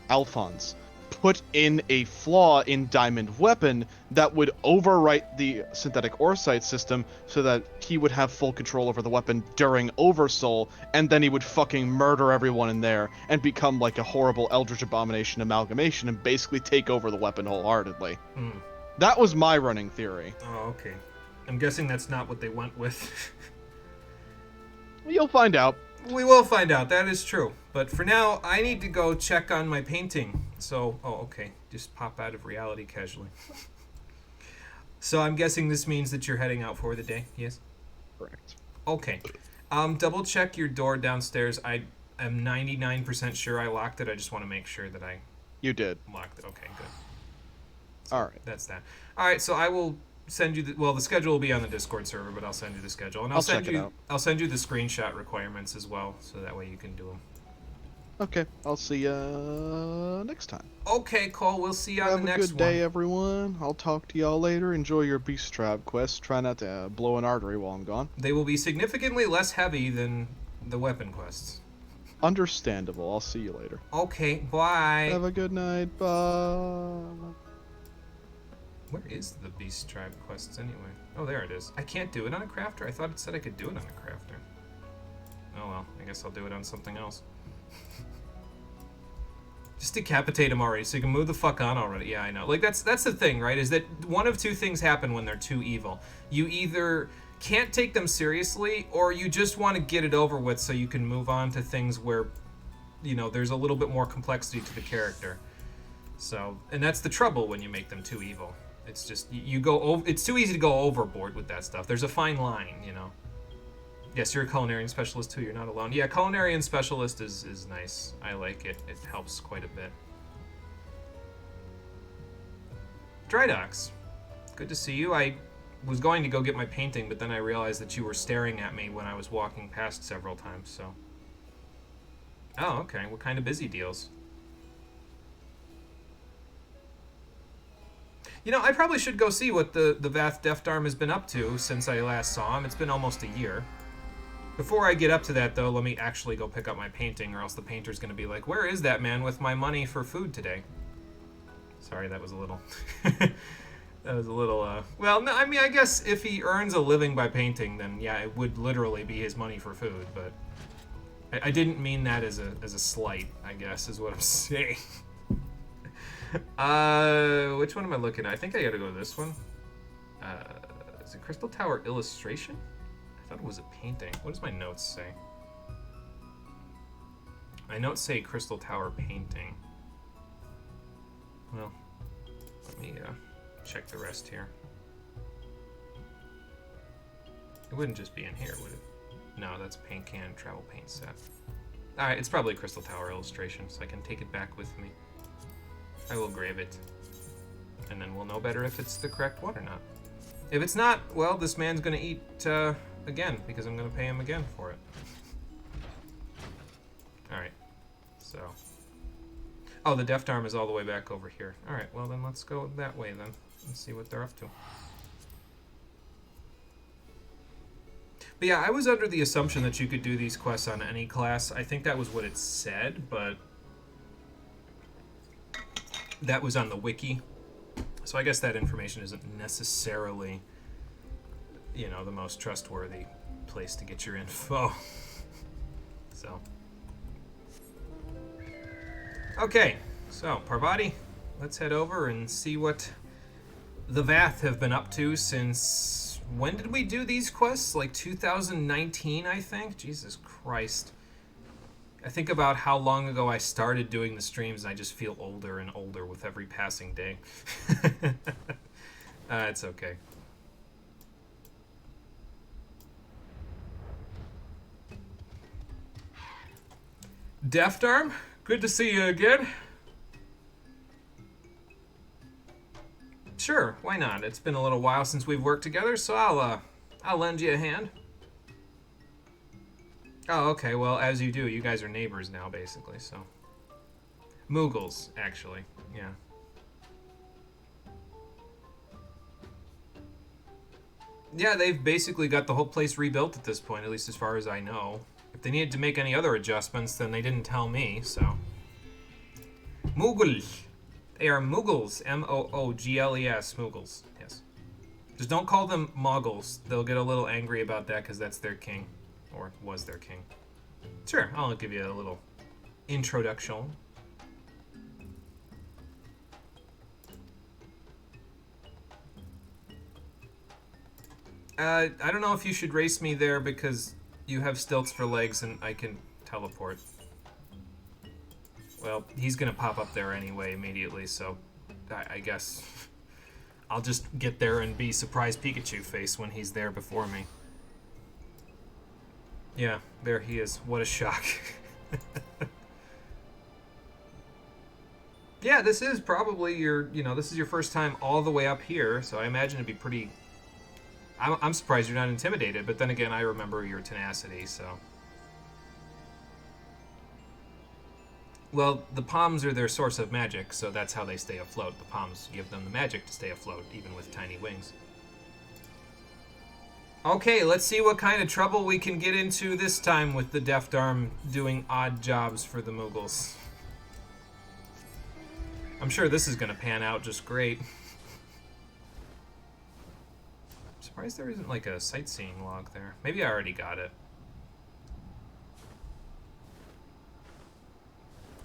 Alphonse, put in a flaw in Diamond Weapon that would overwrite the synthetic Oresight system so that he would have full control over the weapon during Oversoul, and then he would fucking murder everyone in there and become like a horrible Eldritch Abomination amalgamation and basically take over the weapon wholeheartedly. That was my running theory. Oh, okay. I'm guessing that's not what they went with. You'll find out. We will find out, that is true. But for now, I need to go check on my painting. So, oh, okay. Just pop out of reality casually. So I'm guessing this means that you're heading out for the day, yes? Correct. Okay. Double check your door downstairs. I am 99% sure I locked it. I just want to make sure that I You did. locked it. Okay, good. So All right. that's that. All right, so I will send you the schedule will be on the Discord server, but I'll send you the schedule, and I'll send check it you out. I'll send you the screenshot requirements as well, so that way you can do them. Okay, I'll see ya next time. Okay, Cole, we'll see you on the next one. Have a good day, everyone. I'll talk to y'all later. Enjoy your Beast Trap quest. Try not to blow an artery while I'm gone. They will be significantly less heavy than the weapon quests. Understandable. I'll see you later. Okay, bye. Have a good night. Bye. Where is the Beast Tribe quests anyway? Oh, there it is. I can't do it on a crafter? I thought it said I could do it on a crafter. Oh well, I guess I'll do it on something else. Just decapitate him already so you can move the fuck on already. Yeah, I know. Like, that's the thing, right? Is that one of two things happen when they're too evil. You either can't take them seriously, or you just want to get it over with so you can move on to things where, you know, there's a little bit more complexity to the character. So, and that's the trouble when you make them too evil. It's just, you go over, it's too easy to go overboard with that stuff. There's a fine line, you know. Yes, you're a culinarian specialist too, you're not alone. Yeah, culinarian specialist is nice. I like it. It helps quite a bit. Dry Docks. Good to see you. I was going to go get my painting, but then I realized that you were staring at me when I was walking past several times, so. Oh, okay. What kind of busy deals? You know, I probably should go see what the Vath Deftarm has been up to since I last saw him. It's been almost a year. Before I get up to that, though, let me actually go pick up my painting, or else the painter's going to be like, where is that man with my money for food today? Sorry, that was a little... that was a little, well, no, I mean, I guess if he earns a living by painting, then, yeah, it would literally be his money for food, but... I didn't mean that as a slight, I guess, is what I'm saying. Which one am I looking at? I think I gotta go to this one. Is it Crystal Tower Illustration? I thought it was a painting. What does my notes say? My notes say Crystal Tower Painting. Well, let me check the rest here. It wouldn't just be in here, would it? No, that's Paint Can Travel Paint Set. Alright, it's probably Crystal Tower Illustration, so I can take it back with me. I will grab it. And then we'll know better if it's the correct one or not. If it's not, well, this man's gonna eat again, because I'm gonna pay him again for it. Alright, so. Oh, the Deft Arm is all the way back over here. Alright, well then let's go that way then, and see what they're up to. But yeah, I was under the assumption that you could do these quests on any class. I think that was what it said, but that was on the wiki. So I guess that information isn't necessarily, you know, the most trustworthy place to get your info. So. Okay, so Parvati, let's head over and see what the Vath have been up to since... When did we do these quests? Like 2019, I think? Jesus Christ. I think about how long ago I started doing the streams, and I just feel older and older with every passing day. It's okay. Deft Arm, good to see you again. Sure, why not? It's been a little while since we've worked together, so I'll lend you a hand. Oh, okay, well, as you do, you guys are neighbors now, basically, so. Moogles, actually, yeah. Yeah, they've basically got the whole place rebuilt at this point, at least as far as I know. If they needed to make any other adjustments, then they didn't tell me, so. Moogle. They are Moogles. Moogles. Moogles. Yes. Just don't call them Moggles. They'll get a little angry about that because that's their king. Or was their king. Sure, I'll give you a little introduction. I don't know if you should race me there because you have stilts for legs and I can teleport. Well, he's gonna pop up there anyway immediately, so I guess I'll just get there and be surprised Pikachu face when he's there before me. Yeah, there he is. What a shock. Yeah, this is probably your, this is your first time all the way up here, so I imagine it'd be pretty... I'm surprised you're not intimidated, but then again, I remember your tenacity, so... Well, the palms are their source of magic, so that's how they stay afloat. The palms give them the magic to stay afloat, even with tiny wings. Okay, let's see what kind of trouble we can get into this time with the Deft Arm doing odd jobs for the Moogles. I'm sure this is going to pan out just great. I'm surprised there isn't like a sightseeing log there. Maybe I already got it.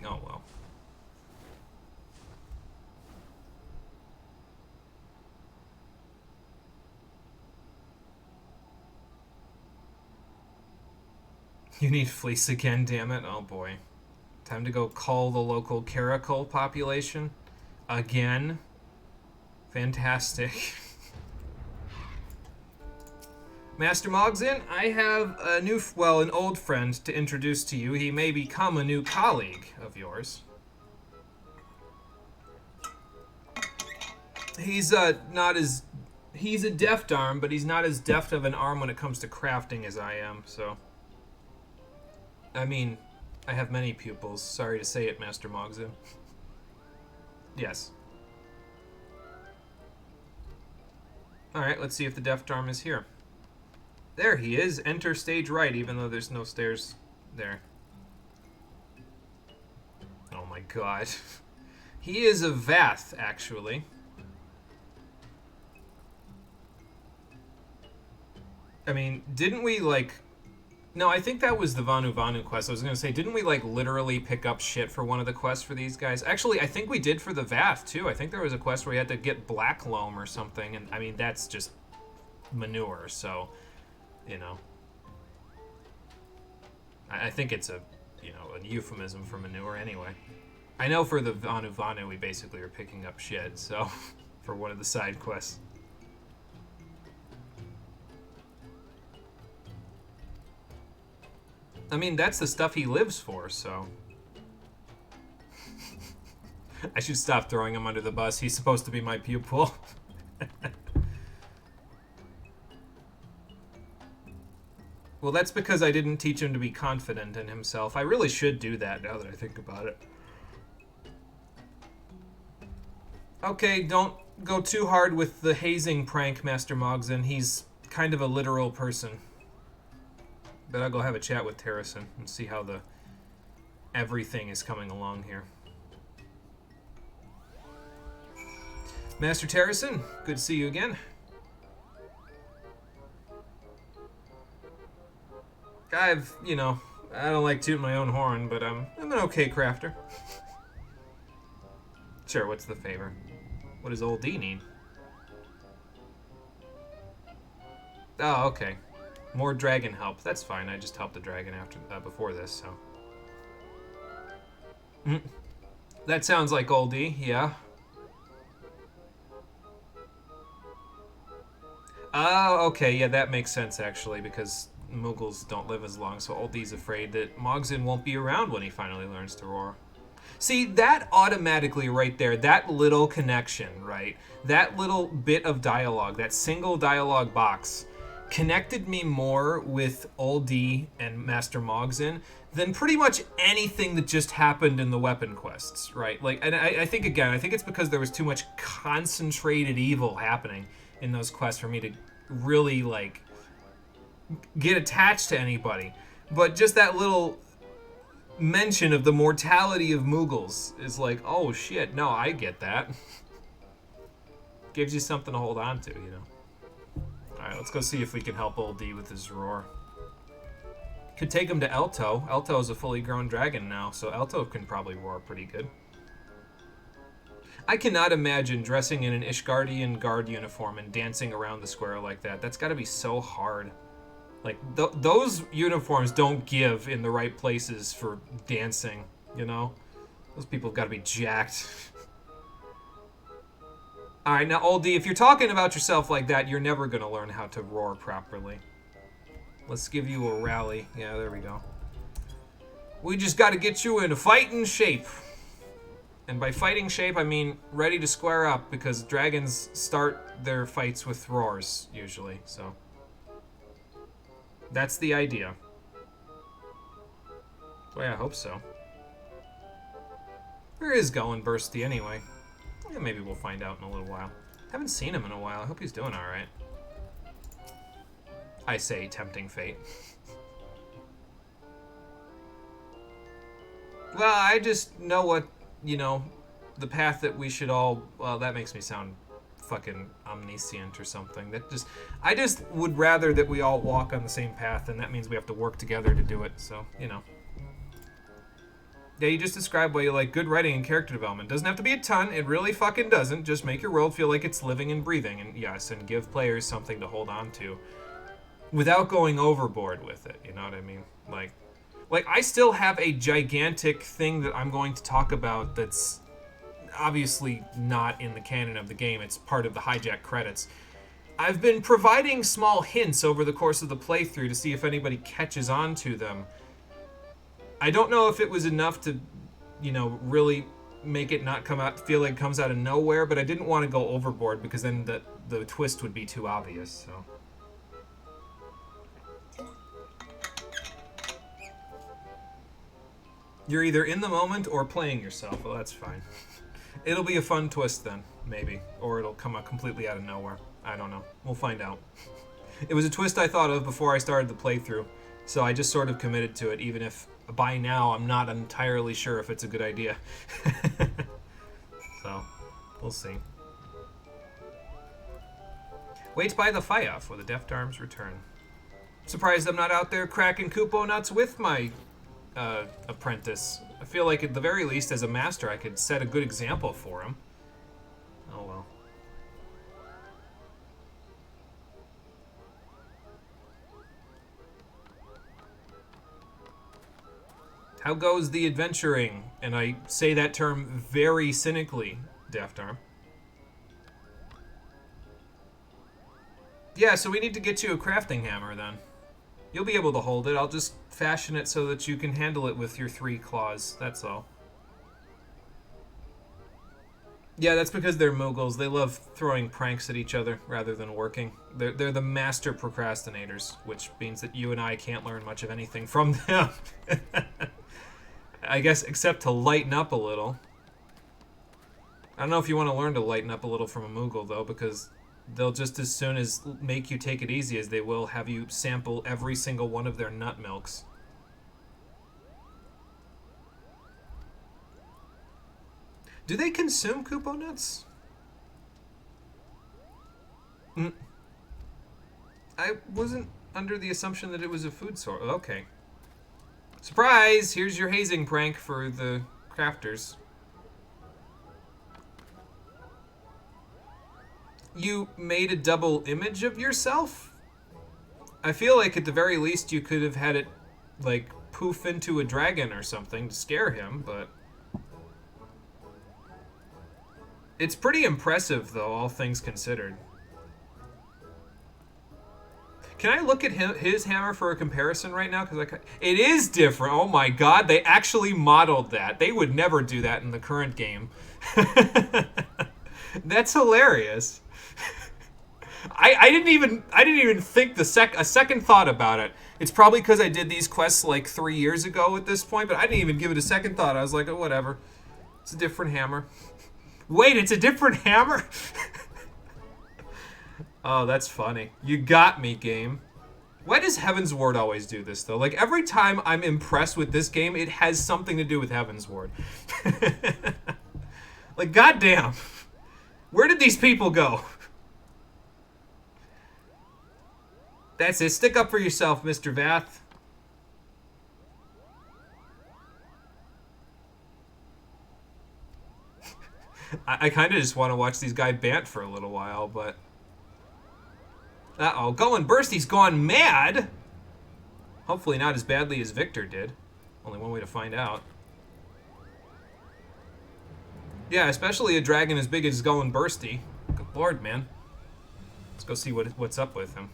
Oh well. You need fleece again, damn it. Oh boy. Time to go call the local caracal population. Again. Fantastic. Master Mogzin, I have a an old friend to introduce to you. He may become a new colleague of yours. He's he's a deft arm, but he's not as deft of an arm when it comes to crafting as I am, so. I mean, I have many pupils. Sorry to say it, Master Mogzin. Yes. Alright, let's see if the deft arm is here. There he is. Enter stage right, even though there's no stairs there. Oh my god. He is a Vath, actually. I mean, didn't we, like... No, I think that was the Vanu Vanu quest. I was going to say, didn't we, like, literally pick up shit for one of the quests for these guys? Actually, I think we did for the Vath, too. I think there was a quest where you had to get black loam or something, and, I mean, that's just manure, so... You know, I think it's a euphemism for manure anyway. I know for the Vanu Vanu we basically are picking up shit, so, for one of the side quests. I mean, that's the stuff he lives for, so. I should stop throwing him under the bus. He's supposed to be my pupil. Well, that's because I didn't teach him to be confident in himself. I really should do that now that I think about it. Okay, don't go too hard with the hazing prank, Master Mogzin. He's kind of a literal person. But I'll go have a chat with Terracin and see how everything is coming along here. Master Terracin, good to see you again. I don't like tooting my own horn, but I'm an okay crafter. Sure, what's the favor? What does old D need? Oh, okay. More dragon help. That's fine. I just helped the dragon before this, so. That sounds like old D, yeah. Oh, okay, yeah, that makes sense, actually, because Moogles don't live as long, so old D's afraid that Mogzin won't be around when he finally learns to roar. See, that automatically right there, that little connection, right? That little bit of dialogue, that single dialogue box, connected me more with old D and Master Mogzin than pretty much anything that just happened in the weapon quests, right? Like, and I think, again, I think it's because there was too much concentrated evil happening in those quests for me to really, like, get attached to anybody. But just that little mention of the mortality of Moogles is like, oh shit, no, I get that. Gives you something to hold on to, you know. Alright, let's go see if we can help Old D with his roar. Could take him to Elto. Elto is a fully grown dragon now, so Elto can probably roar pretty good. I cannot imagine dressing in an Ishgardian guard uniform and dancing around the square like that. That's got to be so hard. Like, those uniforms don't give in the right places for dancing, you know? Those people have got to be jacked. Alright, now, Oldie, if you're talking about yourself like that, you're never going to learn how to roar properly. Let's give you a rally. Yeah, there we go. We just got to get you in a fighting shape. And by fighting shape, I mean ready to square up, because dragons start their fights with roars, usually, so. That's the idea. Well, yeah, I hope so. Where is Gullen Bursty anyway? Yeah, maybe we'll find out in a little while. Haven't seen him in a while. I hope he's doing alright. I say, tempting fate. Well, I just know what, you know, the path that we should all... Well, that makes me sound fucking omniscient or something. I just would rather that we all walk on the same path, and that means we have to work together to do it, so, you know. Yeah, you just described why you like good writing and character development. Doesn't have to be a ton, it really fucking doesn't. Just make your world feel like it's living and breathing, and yes, and give players something to hold on to without going overboard with it, you know what I mean? Like, I still have a gigantic thing that I'm going to talk about that's obviously not in the canon of the game. It's part of the hijack credits. I've been providing small hints over the course of the playthrough to see if anybody catches on to them. I don't know if it was enough to, you know, really make it not feel like it comes out of nowhere, but I didn't want to go overboard because then the twist would be too obvious, so. You're either in the moment or playing yourself. Well, that's fine. It'll be a fun twist then, maybe. Or it'll come out completely out of nowhere. I don't know. We'll find out. It was a twist I thought of before I started the playthrough, so I just sort of committed to it, even if by now I'm not entirely sure if it's a good idea. So, we'll see. Wait by the fire for the Deft Arms return. Surprised I'm not out there cracking Kupo nuts with my apprentice. I feel like at the very least as a master I could set a good example for him. Oh well. How goes the adventuring? And I say that term very cynically, Daft Arm. Yeah, so we need to get you a crafting hammer then. You'll be able to hold it. I'll just fashion it so that you can handle it with your 3 claws. That's all. Yeah, that's because they're Moogles. They love throwing pranks at each other rather than working. They're the master procrastinators, which means that you and I can't learn much of anything from them. I guess except to lighten up a little. I don't know if you want to learn to lighten up a little from a Moogle, though, because they'll just as soon as make you take it easy as they will have you sample every single one of their nut milks. Do they consume Kupo nuts? I wasn't under the assumption that it was a food source. Okay. Surprise! Here's your hazing prank for the crafters. You made a double image of yourself? I feel like at the very least you could have had it, like, poof into a dragon or something to scare him, but... It's pretty impressive, though, all things considered. Can I look at his hammer for a comparison right now? Because it is different. Oh my god, they actually modeled that. They would never do that in the current game. That's hilarious. I didn't even think a second thought about it. It's probably because I did these quests like 3 years ago at this point, but I didn't even give it a second thought. I was like, oh, whatever. It's a different hammer. Wait, it's a different hammer? Oh, that's funny. You got me, game. Why does Heaven's Ward always do this, though? Like, every time I'm impressed with this game, it has something to do with Heaven's Ward. Like, goddamn. Where did these people go? That's it. Stick up for yourself, Mr. Vath. I kind of just want to watch these guys bant for a little while, but... Uh-oh. Going Bursty's gone mad! Hopefully not as badly as Victor did. Only one way to find out. Yeah, especially a dragon as big as Going Bursty. Good lord, man. Let's go see what's up with him.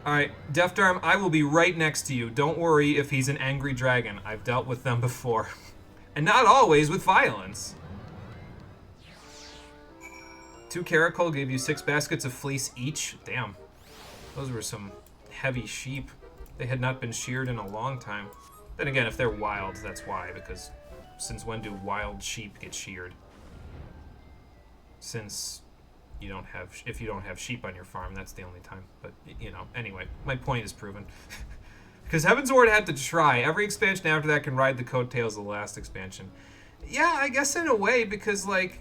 Alright, Deft Arm, I will be right next to you. Don't worry if he's an angry dragon. I've dealt with them before. And not always with violence. 2 Caracol gave you 6 baskets of fleece each. Damn. Those were some heavy sheep. They had not been sheared in a long time. Then again, if they're wild, that's why, because since when do wild sheep get sheared? Since you don't have, if you don't have sheep on your farm, that's the only time. But, you know, anyway, my point is proven. Because Heaven's Ward had to try. Every expansion after that can ride the coattails of the last expansion. Yeah, I guess in a way, because, like,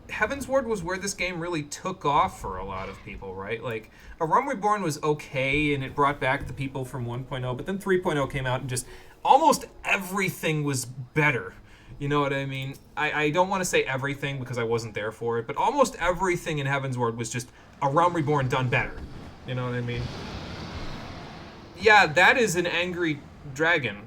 Heaven's Ward was where this game really took off for a lot of people, right? Like, A Realm Reborn was okay, and it brought back the people from 1.0, but then 3.0 came out, and just almost everything was better. You know what I mean? I don't want to say everything, because I wasn't there for it, but almost everything in Heaven's Ward was just A Realm Reborn done better. You know what I mean? Yeah, that is an angry dragon.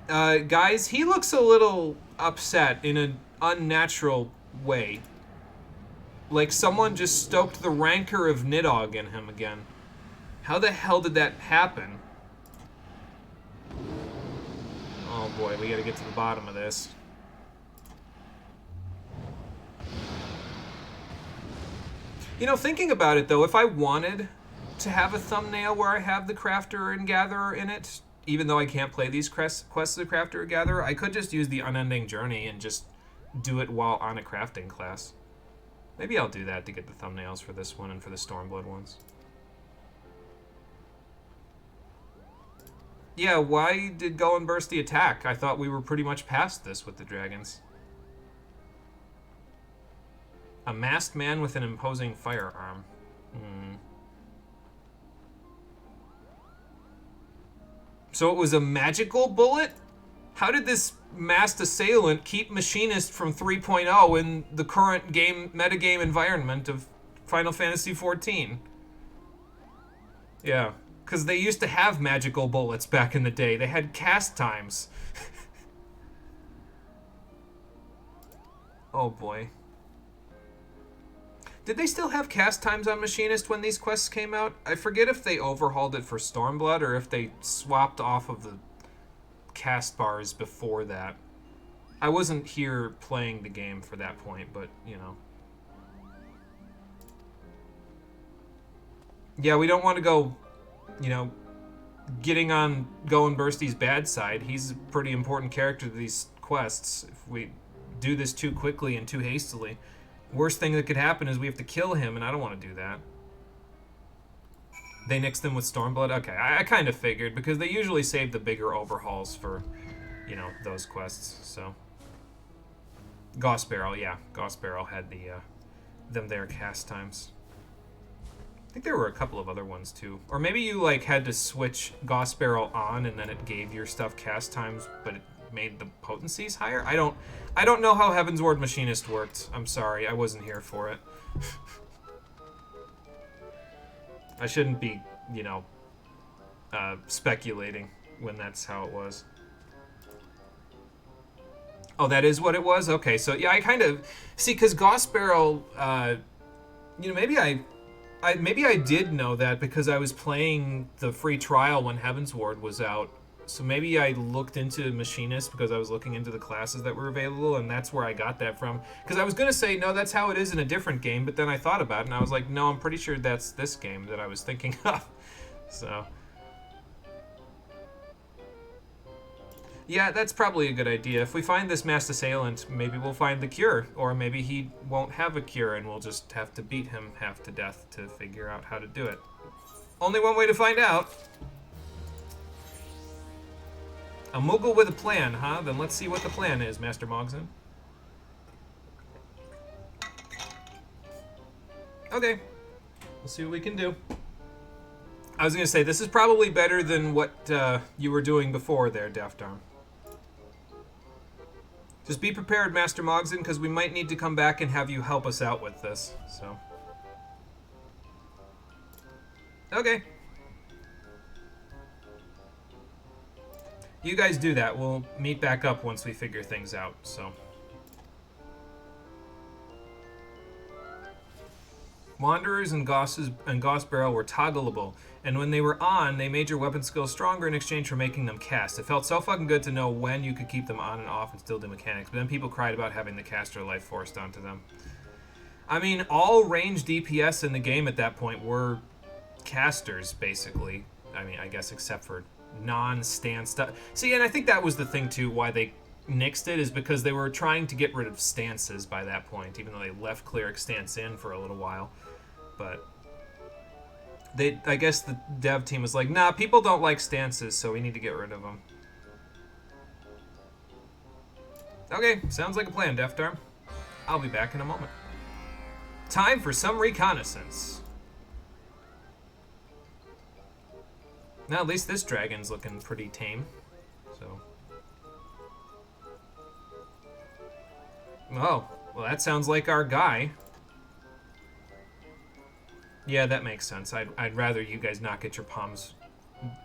Guys, he looks a little upset in an unnatural way. Like someone just stoked the rancor of Nidhogg in him again. How the hell did that happen? Oh boy, we gotta get to the bottom of this. You know, thinking about it though, if I wanted to have a thumbnail where I have the Crafter and Gatherer in it, even though I can't play these quests of the Crafter or Gatherer, I could just use the Unending Journey and just do it while on a crafting class. Maybe I'll do that to get the thumbnails for this one and for the Stormblood ones. Yeah, why did Going Bursty attack? I thought we were pretty much past this with the dragons. A masked man with an imposing firearm. So it was a magical bullet? How did this masked assailant keep Machinist from 3.0 in the current metagame environment of Final Fantasy XIV? Yeah, because they used to have magical bullets back in the day. They had cast times. Oh boy. Did they still have cast times on Machinist when these quests came out? I forget if they overhauled it for Stormblood or if they swapped off of the cast bars before that. I wasn't here playing the game for that point, but, you know. Yeah, we don't want to go, you know, getting on Going Bursty's bad side. He's a pretty important character to these quests. If we do this too quickly and too hastily, worst thing that could happen is we have to kill him, and I don't want to do that. They nixed them with Stormblood? Okay, I kind of figured, because they usually save the bigger overhauls for, you know, those quests, so. Goss Barrel, yeah. Goss Barrel had them there cast times. I think there were a couple of other ones, too. Or maybe you, like, had to switch Goss Barrel on, and then it gave your stuff cast times, but it made the potencies higher? I don't know how Heaven's Ward Machinist worked. I'm sorry, I wasn't here for it. I shouldn't be, you know, speculating when that's how it was. Oh, that is what it was? Okay, so yeah, I kind of... See, because Goss Barrel, you know, maybe I did know that because I was playing the free trial when Heaven's Ward was out. So maybe I looked into Machinist because I was looking into the classes that were available, and that's where I got that from. Because I was going to say, no, that's how it is in a different game, but then I thought about it, and I was like, no, I'm pretty sure that's this game that I was thinking of. So... Yeah, that's probably a good idea. If we find this masked assailant, maybe we'll find the cure. Or maybe he won't have a cure and we'll just have to beat him half to death to figure out how to do it. Only one way to find out. A Moogle with a plan, huh? Then let's see what the plan is, Master Mogson. Okay. We'll see what we can do. I was going to say, this is probably better than what you were doing before there, Daft Arm. Just be prepared, Master Mogson, because we might need to come back and have you help us out with this, so. Okay. You guys do that. We'll meet back up once we figure things out, so. Wanderers and Goss Barrel were toggleable, and when they were on, they made your weapon skills stronger in exchange for making them cast. It felt so fucking good to know when you could keep them on and off and still do mechanics, but then people cried about having the caster life forced onto them. I mean, all ranged DPS in the game at that point were casters, basically. I mean, I guess except for non-stance stuff. See, and I think that was the thing, too, why they nixed it, is because they were trying to get rid of stances by that point, even though they left cleric stance in for a little while. But I guess the dev team was like, nah, people don't like stances, so we need to get rid of them. Okay, sounds like a plan, Deft Arm. I'll be back in a moment. Time for some reconnaissance. Now, at least this dragon's looking pretty tame, so. Oh, well, that sounds like our guy. Yeah, that makes sense. I'd rather you guys not get your palms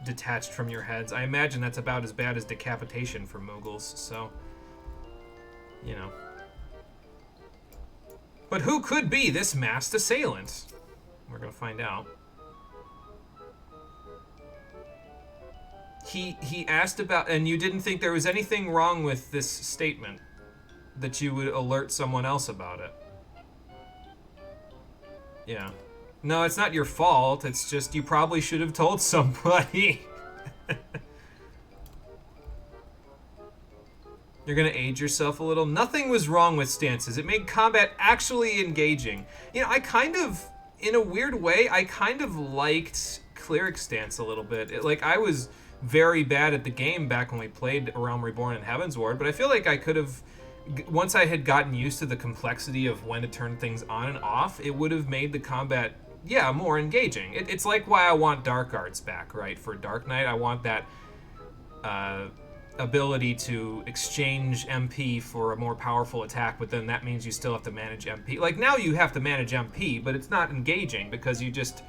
detached from your heads. I imagine that's about as bad as decapitation for Moogles, so, you know. But who could be this masked assailant? We're gonna find out. He asked about, and you didn't think there was anything wrong with this statement, that you would alert someone else about it. Yeah. No, it's not your fault. It's just you probably should have told somebody. You're gonna age yourself a little. Nothing was wrong with stances. It made combat actually engaging. You know, I kind of, in a weird way, I kind of liked cleric stance a little bit. Like, I was very bad at the game back when we played A Realm Reborn and Heaven's Ward, but I feel like I could have, once I had gotten used to the complexity of when to turn things on and off, it would have made the combat, yeah, more engaging. It's like why I want Dark Arts back, right? For Dark Knight, I want that ability to exchange MP for a more powerful attack, but then that means you still have to manage MP. Like, now you have to manage MP, but it's not engaging because you just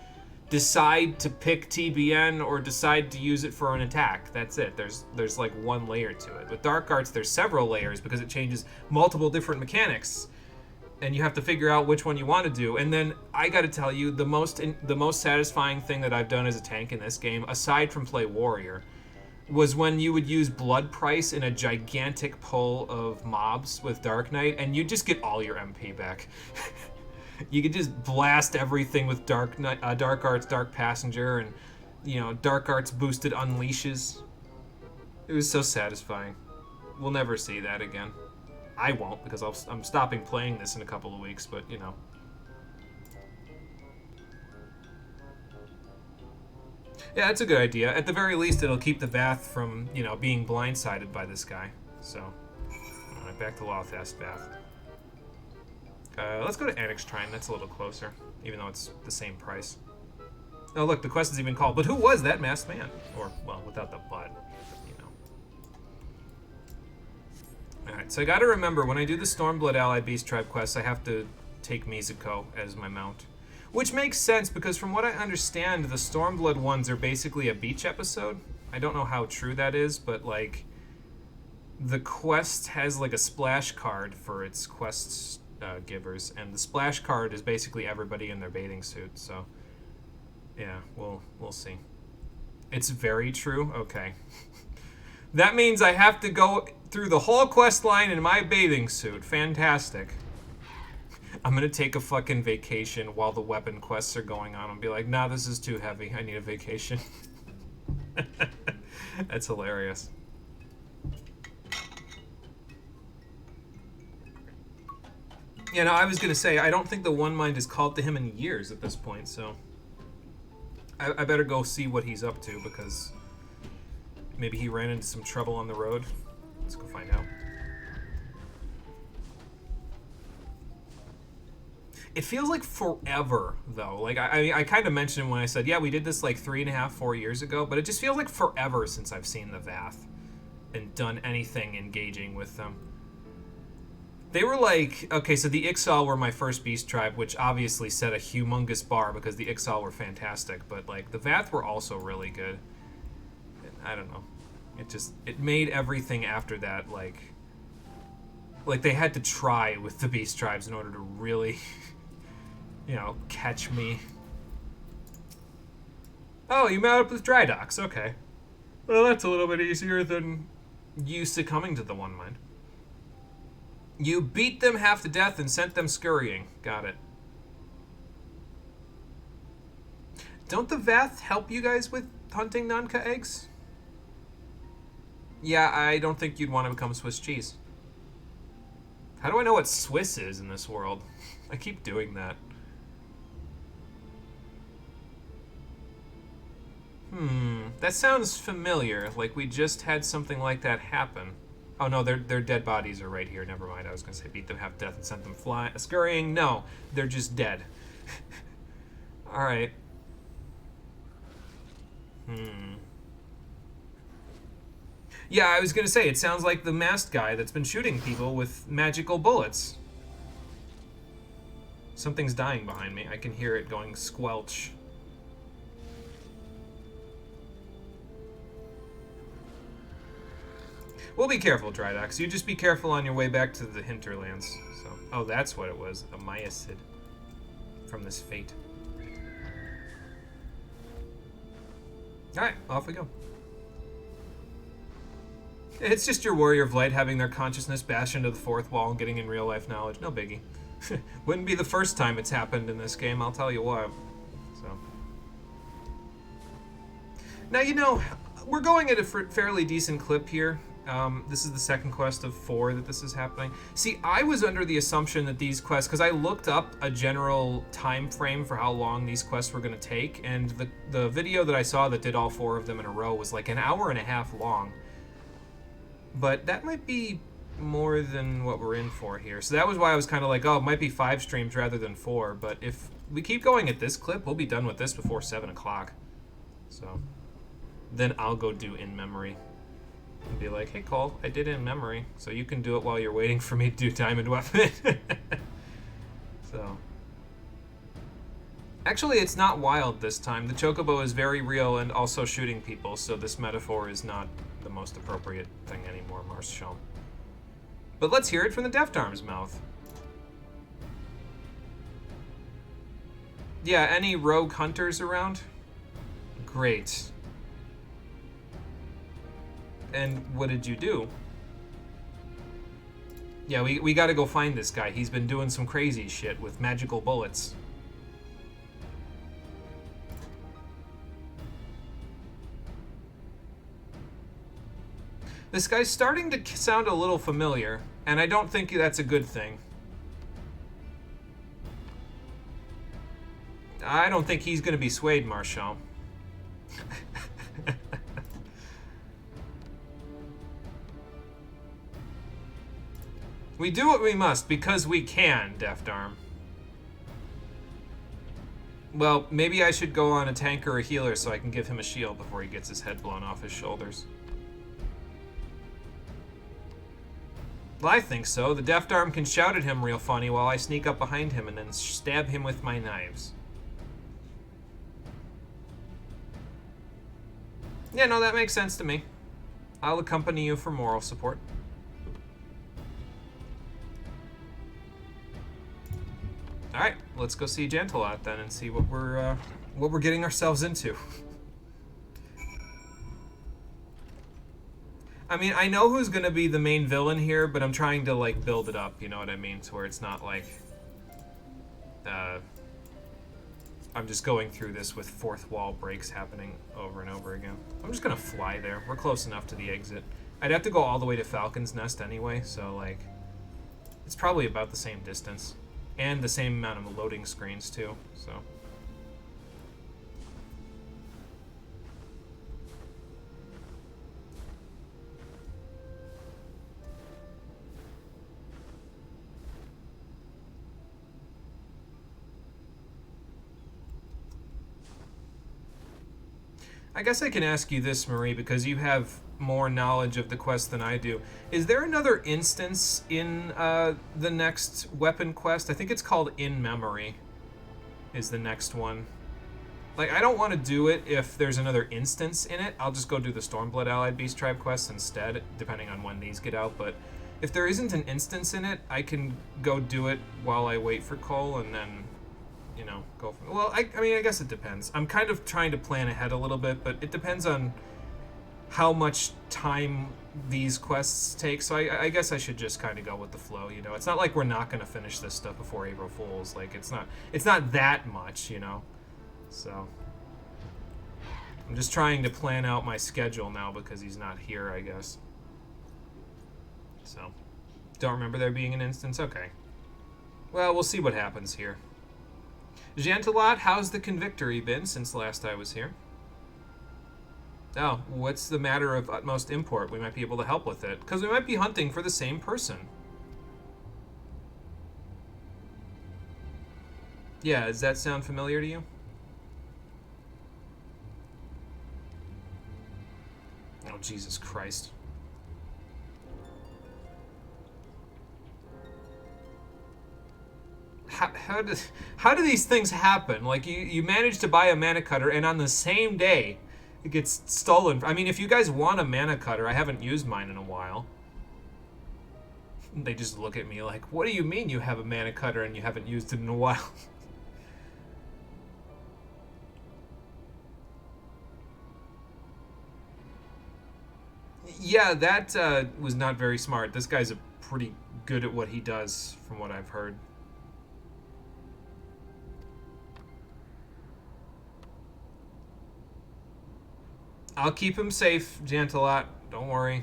decide to pick TBN or decide to use it for an attack. That's it. There's like one layer to it. With Dark Arts, there's several layers because it changes multiple different mechanics, and you have to figure out which one you want to do. And then I got to tell you, the most satisfying thing that I've done as a tank in this game, aside from play Warrior, was when you would use Blood Price in a gigantic pull of mobs with Dark Knight, and you just get all your MP back. You could just blast everything with Dark Arts, Dark Passenger, and, you know, Dark Arts boosted unleashes. It was so satisfying. We'll never see that again. I won't, because I'm stopping playing this in a couple of weeks, but, you know. Yeah, that's a good idea. At the very least, it'll keep the Bath from, you know, being blindsided by this guy. So, alright, back to Lothast Bath. Let's go to Annex Shrine. That's a little closer, even though it's the same price. Oh, look, the quest is even called. But who was that masked man? Or, well, without the butt, you know. Alright, so I gotta remember, when I do the Stormblood Allied Beast Tribe quest, I have to take Mizuko as my mount. Which makes sense, because from what I understand, the Stormblood ones are basically a beach episode. I don't know how true that is, but, like, the quest has, like, a splash card for its quests givers, and the splash card is basically everybody in their bathing suit, so yeah, we'll see. It's very true? Okay. That means I have to go through the whole quest line in my bathing suit. Fantastic. I'm gonna take a fucking vacation while the weapon quests are going on and be like, nah, this is too heavy. I need a vacation. That's hilarious. Yeah, no, I was gonna say, I don't think the One Mind has called to him in years at this point, so... I better go see what he's up to, because... maybe he ran into some trouble on the road. Let's go find out. It feels like forever, though. Like, I kind of mentioned when I said, yeah, we did this like 3.5, 4 years ago, but it just feels like forever since I've seen the Vath and done anything engaging with them. They were like, okay, so the Ixal were my first beast tribe, which obviously set a humongous bar because the Ixal were fantastic, but like the Vath were also really good. I don't know. It made everything after that like they had to try with the beast tribes in order to really catch me. Oh, you met up with Drydox, okay. Well, that's a little bit easier than you succumbing to the One Mind. You beat them half to death and sent them scurrying. Got it. Don't the Vath help you guys with hunting Nanka eggs? Yeah, I don't think you'd want to become Swiss cheese. How do I know what Swiss is in this world? I keep doing that. That sounds familiar. Like we just had something like that happen. Oh no, their dead bodies are right here. Never mind. I was gonna say beat them half to death and sent them scurrying. No, they're just dead. All right. Yeah, I was gonna say it sounds like the masked guy that's been shooting people with magical bullets. Something's dying behind me. I can hear it going squelch. We'll be careful, Drydox. You just be careful on your way back to the hinterlands. So, oh, that's what it was. A Myacid from this fate. Alright, off we go. It's just your Warrior of Light having their consciousness bash into the fourth wall and getting in real life knowledge. No biggie. Wouldn't be the first time it's happened in this game, I'll tell you what. So. Now, we're going at a fairly decent clip here. This is the second quest of 4 that this is happening. See, I was under the assumption that these quests, because I looked up a general time frame for how long these quests were going to take, and the video that I saw that did all 4 of them in a row was like an hour and a half long. But that might be more than what we're in for here. So that was why I was kind of like, oh, it might be 5 streams rather than 4. But if we keep going at this clip, we'll be done with this before 7 o'clock. So then I'll go do in memory. And be like, hey Cole, I did in memory, so you can do it while you're waiting for me to do Diamond Weapon. So. Actually, it's not wild this time. The Chocobo is very real and also shooting people, so this metaphor is not the most appropriate thing anymore, Marshall. But let's hear it from the Deft Arm's mouth. Yeah, any rogue hunters around? Great. And what did you do? Yeah, we gotta go find this guy. He's been doing some crazy shit with magical bullets. This guy's starting to sound a little familiar, and I don't think that's a good thing. I don't think he's gonna be swayed, Marshall. We do what we must, because we can, Deft Arm. Well, maybe I should go on a tank or a healer so I can give him a shield before he gets his head blown off his shoulders. Well, I think so. The Deft Arm can shout at him real funny while I sneak up behind him and then stab him with my knives. Yeah, no, that makes sense to me. I'll accompany you for moral support. All right, let's go see Gentilot then and see what we're getting ourselves into. I mean, I know who's gonna be the main villain here, but I'm trying to like build it up. You know what I mean? To where it's not like I'm just going through this with fourth wall breaks happening over and over again. I'm just gonna fly there. We're close enough to the exit. I'd have to go all the way to Falcon's Nest anyway, so like it's probably about the same distance. And the same amount of loading screens, too, so... I guess I can ask you this, Marie, because you have more knowledge of the quest than I do. Is there another instance in the next weapon quest? I think it's called In Memory is the next one. Like, I don't want to do it if there's another instance in it. I'll just go do the Stormblood Allied Beast Tribe quest instead, depending on when these get out. But if there isn't an instance in it, I can go do it while I wait for Cole and then... you know, go from... Well, I mean, I guess it depends. I'm kind of trying to plan ahead a little bit, but it depends on how much time these quests take, so I guess I should just kind of go with the flow, you know? It's not like we're not going to finish this stuff before April Fools. Like, it's not that much, you know? So... I'm just trying to plan out my schedule now because he's not here, I guess. So... Don't remember there being an instance? Okay. Well, we'll see what happens here. Jantalot, how's the Convictory been since last I was here? Oh, what's the matter of utmost import? We might be able to help with it, because we might be hunting for the same person. Yeah, does that sound familiar to you? Oh, Jesus Christ. How do these things happen? Like, you manage to buy a mana cutter, and on the same day, it gets stolen. I mean, if you guys want a mana cutter, I haven't used mine in a while. They just look at me like, what do you mean you have a mana cutter and you haven't used it in a while? Yeah, that was not very smart. This guy's pretty good at what he does, from what I've heard. I'll keep him safe, Jantalot. Don't worry.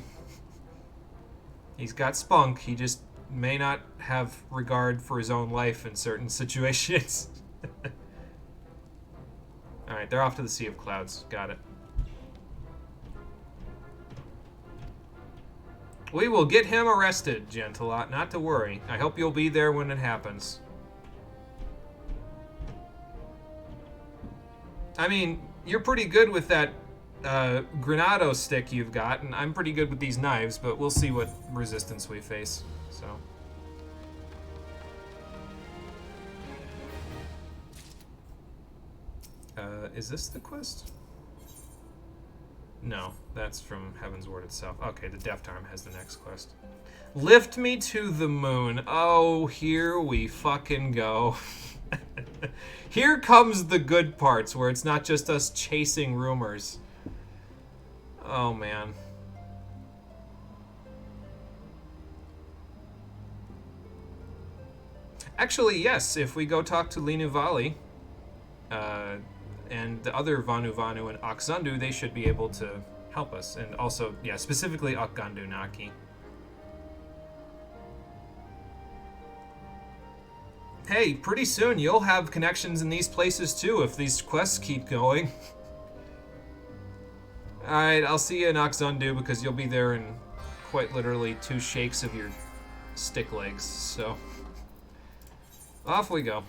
He's got spunk. He just may not have regard for his own life in certain situations. Alright, they're off to the Sea of Clouds. Got it. We will get him arrested, Jantalot. Not to worry. I hope you'll be there when it happens. I mean, you're pretty good with that Granado stick you've got, and I'm pretty good with these knives, but we'll see what resistance we face, so. Is this the quest? No, that's from Heaven's Word itself. Okay, the Deft Arm has the next quest. Lift me to the moon. Oh, here we fucking go. Here comes the good parts, where it's not just us chasing rumors. Oh, man. Actually, yes, if we go talk to Linuvali, and the other Vanu and Akzundu, they should be able to help us. And also, yeah, specifically Akgandu Naki. Hey, pretty soon you'll have connections in these places too if these quests keep going. Alright, I'll see you in Akzundu because you'll be there in quite literally 2 shakes of your stick legs, so... Off we go.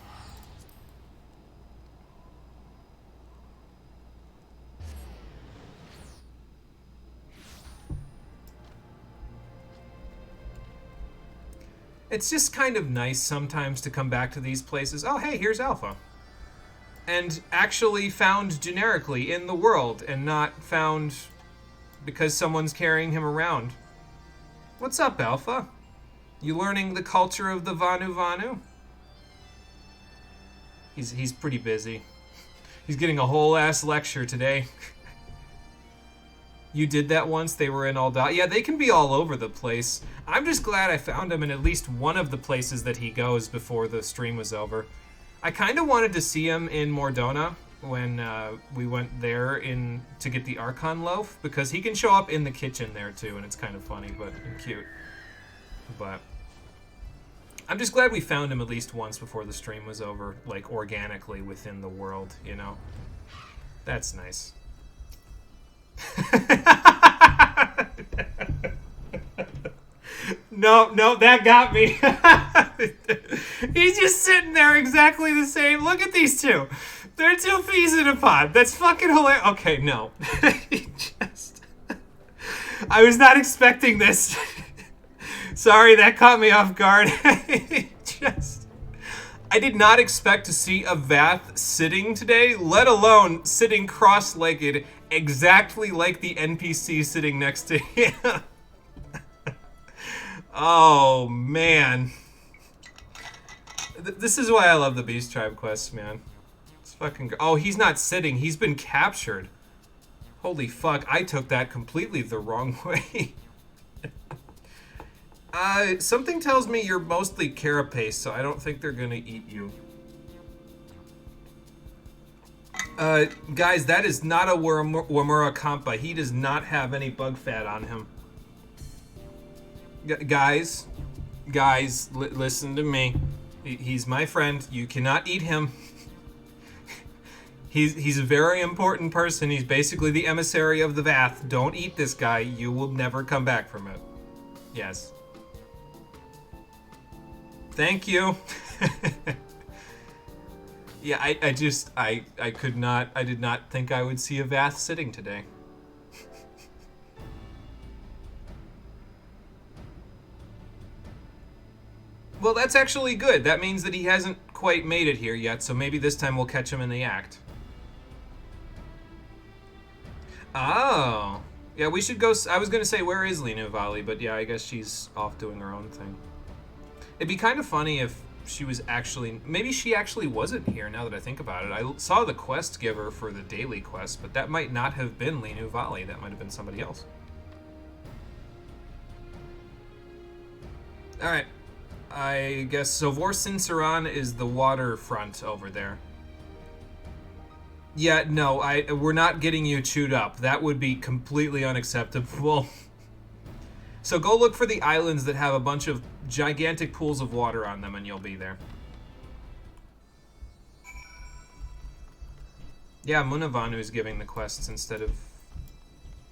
It's just kind of nice sometimes to come back to these places. Oh, hey, here's Alpha. And actually found generically in the world and not found because someone's carrying him around. What's up, Alpha? You learning the culture of the Vanu? He's pretty busy. He's getting a whole ass lecture today. You did that once? They were in Aldot? Yeah, they can be all over the place. I'm just glad I found him in at least one of the places that he goes before the stream was over. I kind of wanted to see him in Mordona when we went there to get the Archon loaf, because he can show up in the kitchen there too, and it's kind of funny and cute. But I'm just glad we found him at least once before the stream was over, like, organically within the world, you know? That's nice. No, that got me. He's just sitting there exactly the same. Look at these two. They're two peas in a pod. That's fucking hilarious. Okay, no. I was not expecting this. Sorry, that caught me off guard. I did not expect to see a Vath sitting today, let alone sitting cross-legged exactly like the NPC sitting next to him. Oh, man. This is why I love the Beast Tribe quests, man. It's fucking... Oh, he's not sitting. He's been captured. Holy fuck. I took that completely the wrong way. Something tells me you're mostly carapace, so I don't think they're gonna eat you. Guys, that is not a Wamura Kampa. He does not have any bug fat on him. Guys, listen to me. He's my friend. You cannot eat him. He's a very important person. He's basically the emissary of the Vath. Don't eat this guy. You will never come back from it. Yes. Thank you. Yeah, I did not think I would see a Vath sitting today. Well, that's actually good. That means that he hasn't quite made it here yet, so maybe this time we'll catch him in the act. Oh. Yeah, we should go... I was going to say, where is Lina Vali? But yeah, I guess she's off doing her own thing. It'd be kind of funny if she was actually... Maybe she actually wasn't here, now that I think about it. I saw the quest giver for the daily quest, but that might not have been Lina Vali. That might have been somebody else. Alright. I guess so. Vorsin Saran is the waterfront over there. Yeah, no, we're not getting you chewed up. That would be completely unacceptable. So go look for the islands that have a bunch of gigantic pools of water on them and you'll be there. Yeah, Munavanu is giving the quests instead of...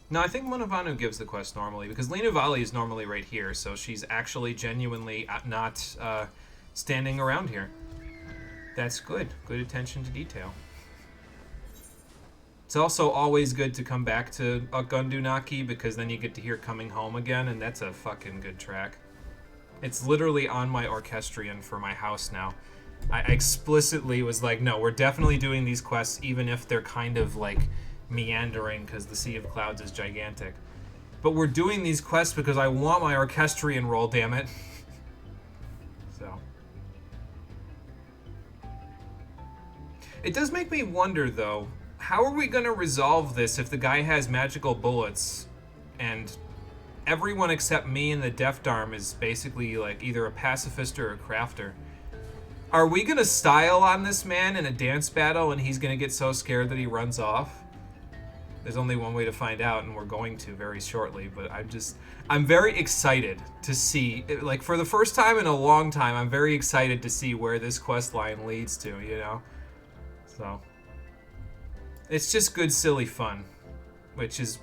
No, I think Munavanu gives the quest normally, because Lina Vali is normally right here, so she's actually genuinely not standing around here. That's good. Good attention to detail. It's also always good to come back to Gundunaki, because then you get to hear Coming Home again, and that's a fucking good track. It's literally on my orchestrion for my house now. I explicitly was like, no, we're definitely doing these quests, even if they're kind of like meandering, because the Sea of Clouds is gigantic. But we're doing these quests because I want my orchestrion roll, damn it. So. It does make me wonder, though, how are we going to resolve this if the guy has magical bullets and everyone except me and the Deft Arm is basically like either a pacifist or a crafter? Are we going to style on this man in a dance battle and he's going to get so scared that he runs off? There's only one way to find out, and we're going to very shortly, but I'm very excited to see, like, for the first time in a long time, I'm very excited to see where this quest line leads to, you know? So, it's just good, silly fun, which is,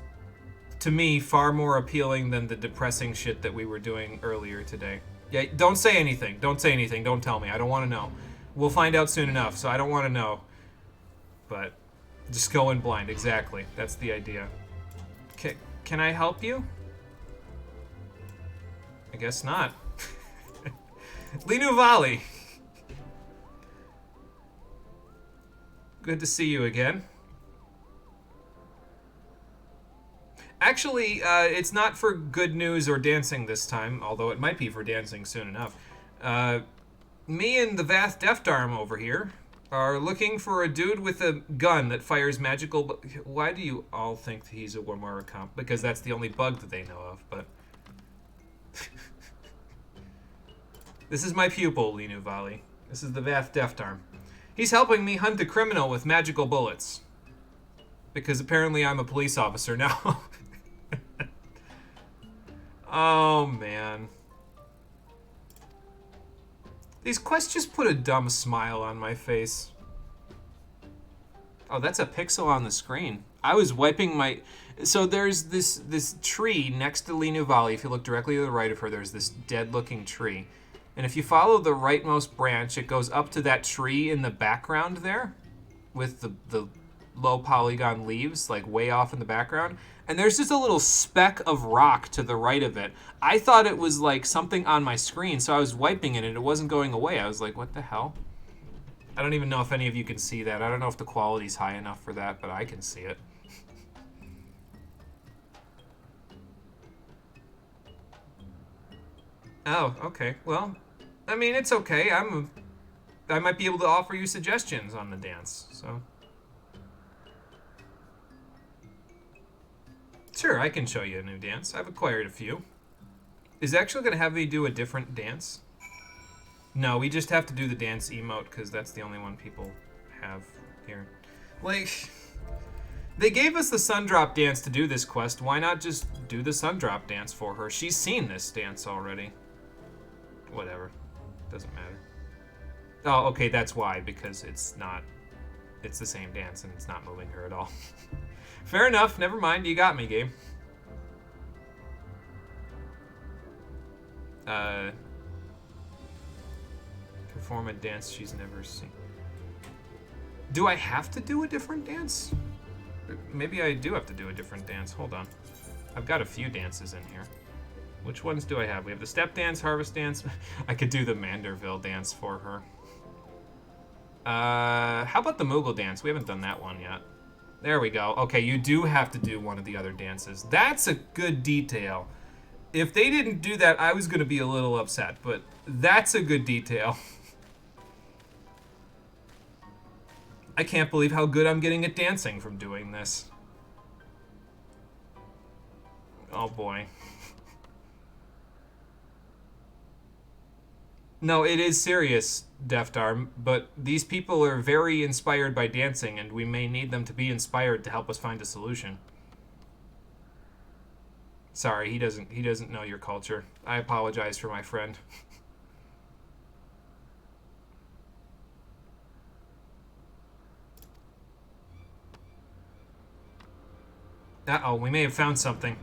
to me, far more appealing than the depressing shit that we were doing earlier today. Yeah, don't say anything. Don't say anything. Don't tell me. I don't want to know. We'll find out soon enough, so I don't want to know. But... just go in blind, exactly. That's the idea. Can I help you? I guess not. Lina Vali! Good to see you again. Actually, it's not for good news or dancing this time, although it might be for dancing soon enough. Me and the Vath Deft Arm over here are looking for a dude with a gun that fires magical... Why do you all think he's a Wamura comp? Because that's the only bug that they know of, but... This is my pupil, Lina Vali. This is the Vath Deft Arm. He's helping me hunt a criminal with magical bullets. Because apparently I'm a police officer now. Oh, man. These quests just put a dumb smile on my face. Oh, that's a pixel on the screen. I was wiping my... So there's this tree next to Linu Valley. If you look directly to the right of her, there's this dead-looking tree. And if you follow the rightmost branch, it goes up to that tree in the background there with the low polygon leaves, like way off in the background. And there's just a little speck of rock to the right of it. I thought it was like something on my screen, so I was wiping it and it wasn't going away. I was like, what the hell? I don't even know if any of you can see that. I don't know if the quality's high enough for that, but I can see it. Oh, okay. Well, I mean, it's okay. I might be able to offer you suggestions on the dance, so. Sure, I can show you a new dance. I've acquired a few. Is it actually going to have me do a different dance? No, we just have to do the dance emote because that's the only one people have here. Like, they gave us the Sundrop dance to do this quest. Why not just do the Sundrop dance for her? She's seen this dance already. Whatever. Doesn't matter. Oh, okay, that's why, because it's the same dance and it's not moving her at all. Fair enough, never mind, you got me, game. Perform a dance she's never seen. Do I have to do a different dance? Maybe I do have to do a different dance, hold on. I've got a few dances in here. Which ones do I have? We have the step dance, harvest dance. I could do the Manderville dance for her. How about the Moogle dance? We haven't done that one yet. There we go. Okay, you do have to do one of the other dances. That's a good detail. If they didn't do that, I was going to be a little upset, but that's a good detail. I can't believe how good I'm getting at dancing from doing this. Oh boy. No, it is serious, Deft Arm, but these people are very inspired by dancing, and we may need them to be inspired to help us find a solution. Sorry, he doesn't know your culture. I apologize for my friend. Uh-oh, we may have found something.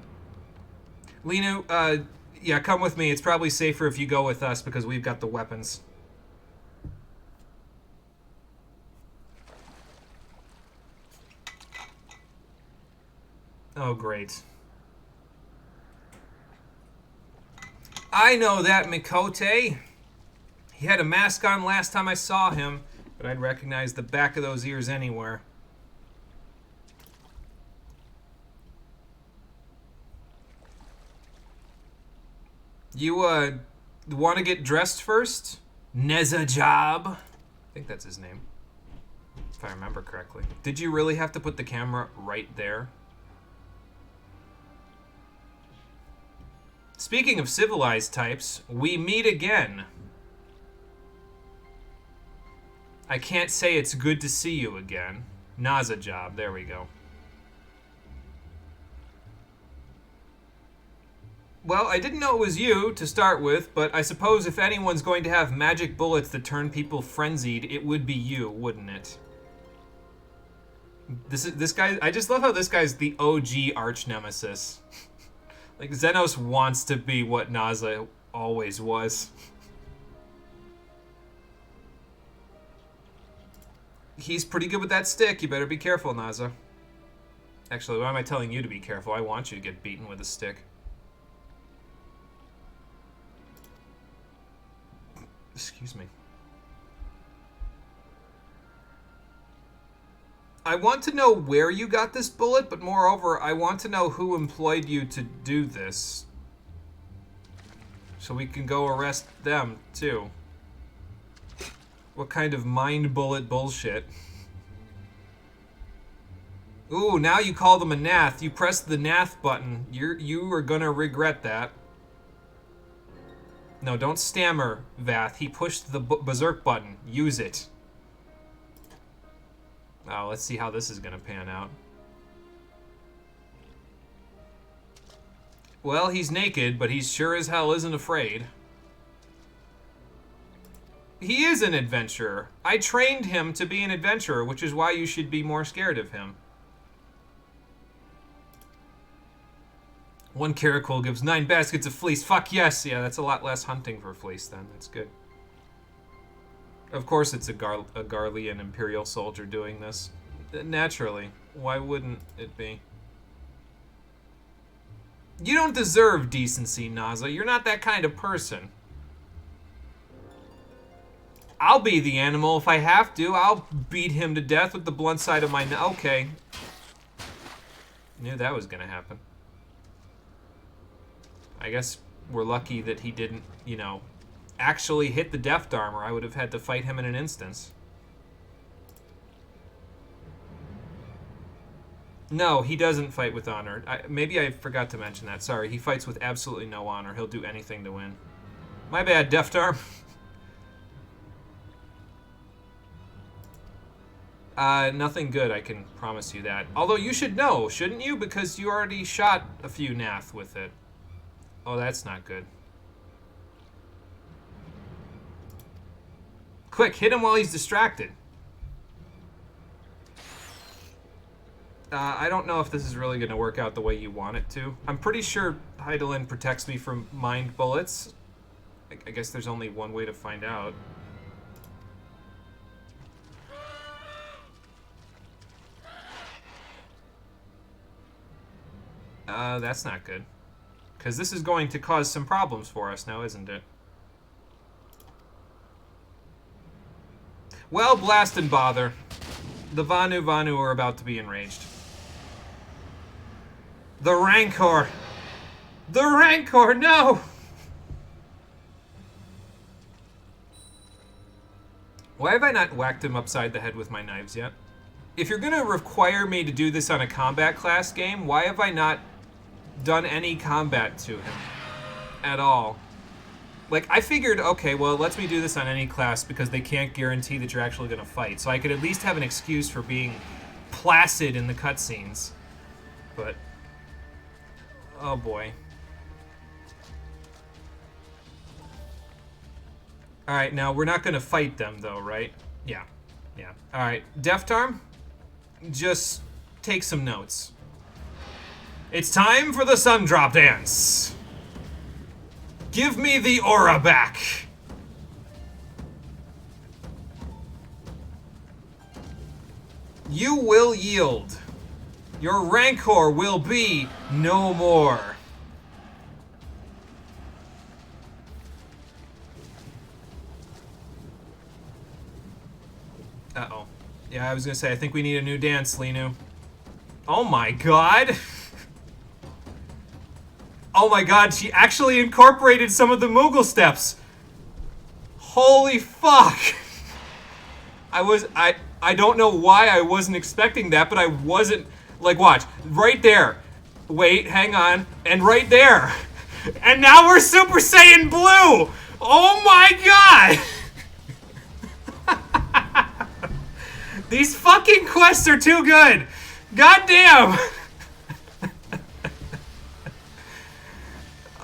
Linu, yeah, come with me. It's probably safer if you go with us because we've got the weapons. Oh, great. I know that Mikote. He had a mask on last time I saw him, but I'd recognize the back of those ears anywhere. You, want to get dressed first? Nezajab? I think that's his name, if I remember correctly. Did you really have to put the camera right there? Speaking of civilized types, we meet again. I can't say it's good to see you again. Nazajab, there we go. Well, I didn't know it was you to start with, but I suppose if anyone's going to have magic bullets that turn people frenzied, it would be you, wouldn't it? This guy. I just love how this guy's the OG arch nemesis. Like, Xenos wants to be what Naza always was. He's pretty good with that stick. You better be careful, Naza. Actually, why am I telling you to be careful? I want you to get beaten with a stick. Excuse me. I want to know where you got this bullet, but moreover, I want to know who employed you to do this. So we can go arrest them, too. What kind of mind bullet bullshit? Ooh, now you call them a Nath. You press the Nath button. You are gonna regret that. No, don't stammer, Vath. He pushed the berserk button. Use it. Oh, let's see how this is gonna pan out. Well, he's naked, but he sure as hell isn't afraid. He is an adventurer. I trained him to be an adventurer, which is why you should be more scared of him. One Caracol gives 9 baskets of fleece. Fuck yes! Yeah, that's a lot less hunting for fleece then. That's good. Of course it's a Garlean Imperial soldier doing this. Naturally. Why wouldn't it be? You don't deserve decency, Naza. You're not that kind of person. I'll be the animal if I have to. I'll beat him to death with the blunt side of my okay. Knew that was gonna happen. I guess we're lucky that he didn't, you know, actually hit the deft armor. I would have had to fight him in an instance. No, he doesn't fight with honor. Maybe I forgot to mention that. Sorry, he fights with absolutely no honor. He'll do anything to win. My bad, deft arm. Nothing good, I can promise you that. Although you should know, shouldn't you? Because you already shot a few Nath with it. Oh, that's not good. Quick, hit him while he's distracted. I don't know if this is really going to work out the way you want it to. I'm pretty sure Hydaelyn protects me from mind bullets. I guess there's only one way to find out. That's not good. Because this is going to cause some problems for us now, isn't it? Well, blast and bother. The Vanu are about to be enraged. The Rancor! The Rancor, no! Why have I not whacked him upside the head with my knives yet? If you're gonna require me to do this on a combat class game, why have I not done any combat to him at all? Like, I figured, okay, well, it lets me do this on any class because they can't guarantee that you're actually gonna fight, so I could at least have an excuse for being placid in the cutscenes. But, oh boy. Alright, now we're not gonna fight them though, right? Yeah. Yeah. Alright, Deft Arm, just take some notes. It's time for the sun drop dance. Give me the aura back. You will yield. Your Rancor will be no more. Uh-oh. Yeah, I was gonna say, I think we need a new dance, Linu. Oh my god! Oh my god, she actually incorporated some of the Moogle steps! Holy fuck! I don't know why I wasn't expecting that, but I wasn't... Like, watch. Right there. Wait, hang on. And right there. And now we're Super Saiyan Blue! Oh my god! These fucking quests are too good! God damn!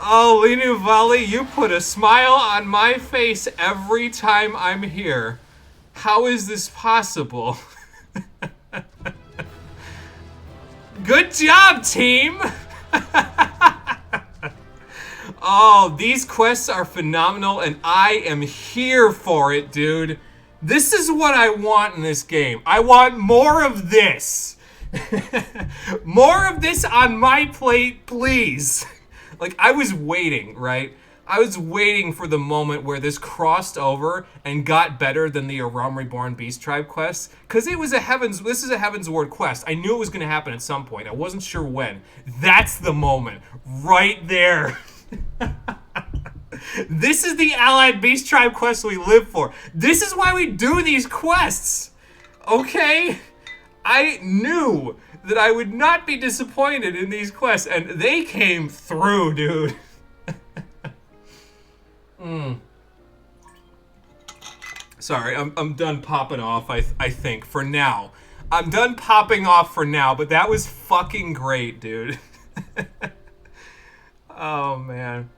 Oh, Linu Vali, you put a smile on my face every time I'm here. How is this possible? Good job, team! Oh, these quests are phenomenal, and I am here for it, dude. This is what I want in this game. I want more of this. More of this on my plate, please. Like, I was waiting, right? I was waiting for the moment where this crossed over and got better than the Aram Reborn Beast Tribe quest. Because it was this is a Heaven's Ward quest. I knew it was going to happen at some point. I wasn't sure when. That's the moment. Right there. This is the Allied Beast Tribe quest we live for. This is why we do these quests. Okay? I knew that I would not be disappointed in these quests, and they came through, dude. Sorry, I'm done popping off, I think, for now. I'm done popping off for now, but that was fucking great, dude. Oh, man.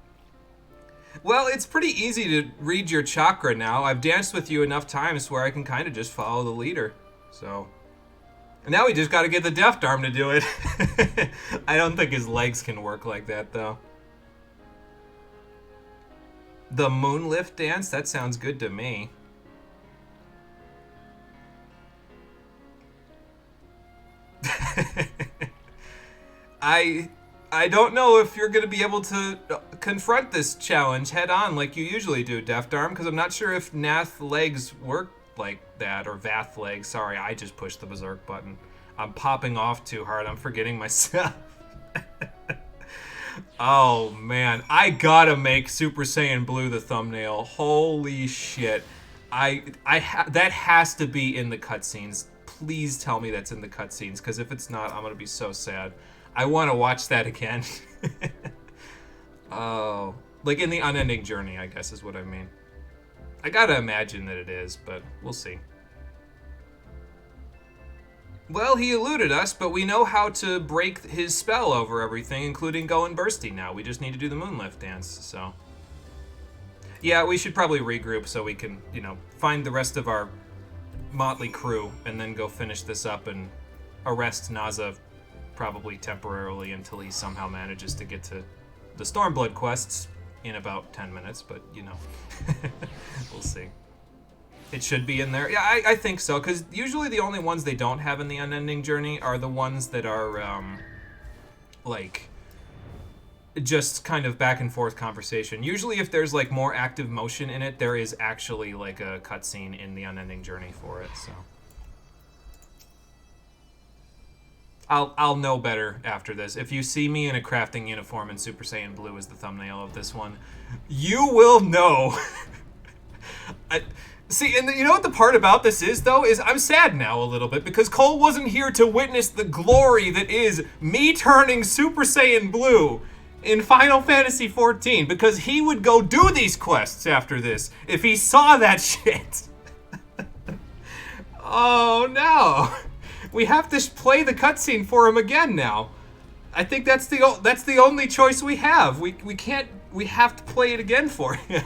Well, it's pretty easy to read your chakra now. I've danced with you enough times where I can kind of just follow the leader. So, and now we just got to get the deft arm to do it. I don't think his legs can work like that, though. The moonlift dance? That sounds good to me. I don't know if you're going to be able to confront this challenge head on like you usually do, Deft Arm, because I'm not sure if Nath legs work like that, or Vath legs. Sorry, I just pushed the berserk button. I'm popping off too hard. I'm forgetting myself. Oh, man. I gotta make Super Saiyan Blue the thumbnail. Holy shit. That has to be in the cutscenes. Please tell me that's in the cutscenes, because if it's not, I'm gonna be so sad. I want to watch that again. Oh, like in the unending journey, I guess is what I mean. I gotta imagine that it is, but we'll see. Well, he eluded us, but we know how to break his spell over everything, including going bursty now. We just need to do the moonlift dance, so. Yeah, we should probably regroup so we can, find the rest of our motley crew and then go finish this up and arrest Naza probably temporarily until he somehow manages to get to the Stormblood quests in about 10 minutes, but, we'll see. It should be in there. Yeah, I think so, because usually the only ones they don't have in the Unending Journey are the ones that are, just kind of back and forth conversation. Usually if there's, more active motion in it, there is actually, a cutscene in the Unending Journey for it, so. I'll know better after this. If you see me in a crafting uniform in Super Saiyan Blue as the thumbnail of this one, you will know. See, and you know what the part about this is, though? Is I'm sad now a little bit because Cole wasn't here to witness the glory that is me turning Super Saiyan Blue in Final Fantasy XIV, because he would go do these quests after this if he saw that shit. Oh, no. We have to play the cutscene for him again now. I think that's the only choice we have. We have to play it again for him.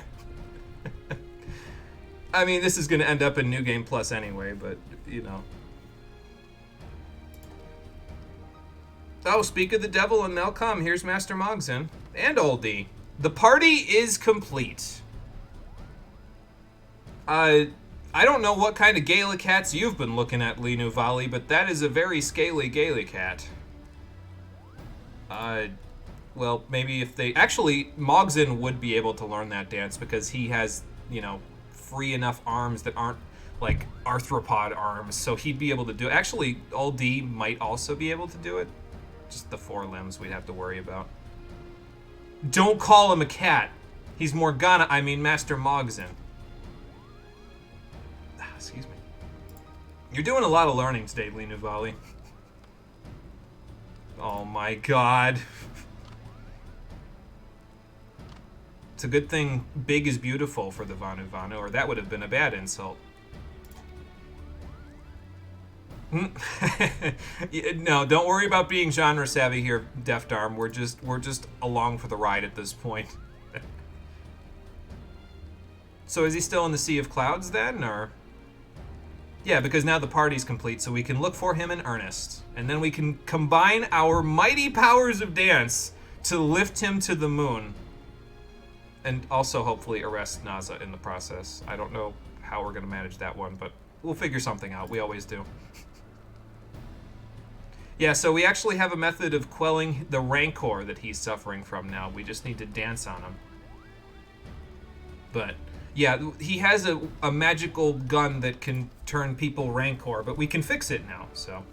I mean, this is going to end up in New Game Plus anyway, but, Oh, speak of the devil and they'll come. Here's Master Mogzin. And Oldie. The party is complete. I don't know what kind of Gaelicats you've been looking at, Lee Nuvali, but that is a very scaly Gaelicat. Well, maybe if they... Actually, Mogzin would be able to learn that dance because he has, free enough arms that aren't, arthropod arms, so he'd be able to do it. Actually, Old D might also be able to do it. Just the forelimbs we'd have to worry about. Don't call him a cat. He's Master Mogzin. Excuse me. You're doing a lot of learning today, Lee Nuvali. Oh my god. It's a good thing big is beautiful for the Vanu Vanu, or that would have been a bad insult. No, don't worry about being genre savvy here, Deft Arm. We're just along for the ride at this point. So is he still in the Sea of Clouds then, or? Yeah, because now the party's complete, so we can look for him in earnest. And then we can combine our mighty powers of dance to lift him to the moon. And also hopefully arrest Naza in the process. I don't know how we're going to manage that one, but we'll figure something out. We always do. Yeah, so we actually have a method of quelling the rancor that he's suffering from now. We just need to dance on him. But, yeah, he has a magical gun that can turn people rancor, but we can fix it now, so.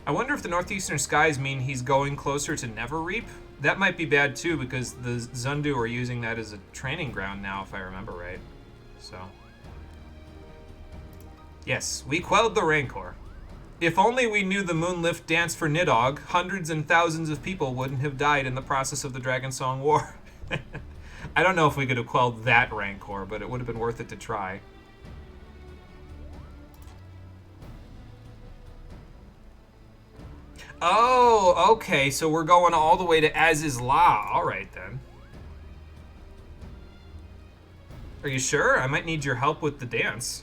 I wonder if the northeastern skies mean he's going closer to Neverreap? That might be bad too, because the Zundu are using that as a training ground now, if I remember right. So. Yes, we quelled the Rancor. If only we knew the Moonlift dance for Nidhogg, hundreds and thousands of people wouldn't have died in the process of the Dragon Song War. I don't know if we could have quelled that Rancor, but it would have been worth it to try. Oh, okay, so we're going all the way to Az's Law. Alright then. Are you sure? I might need your help with the dance.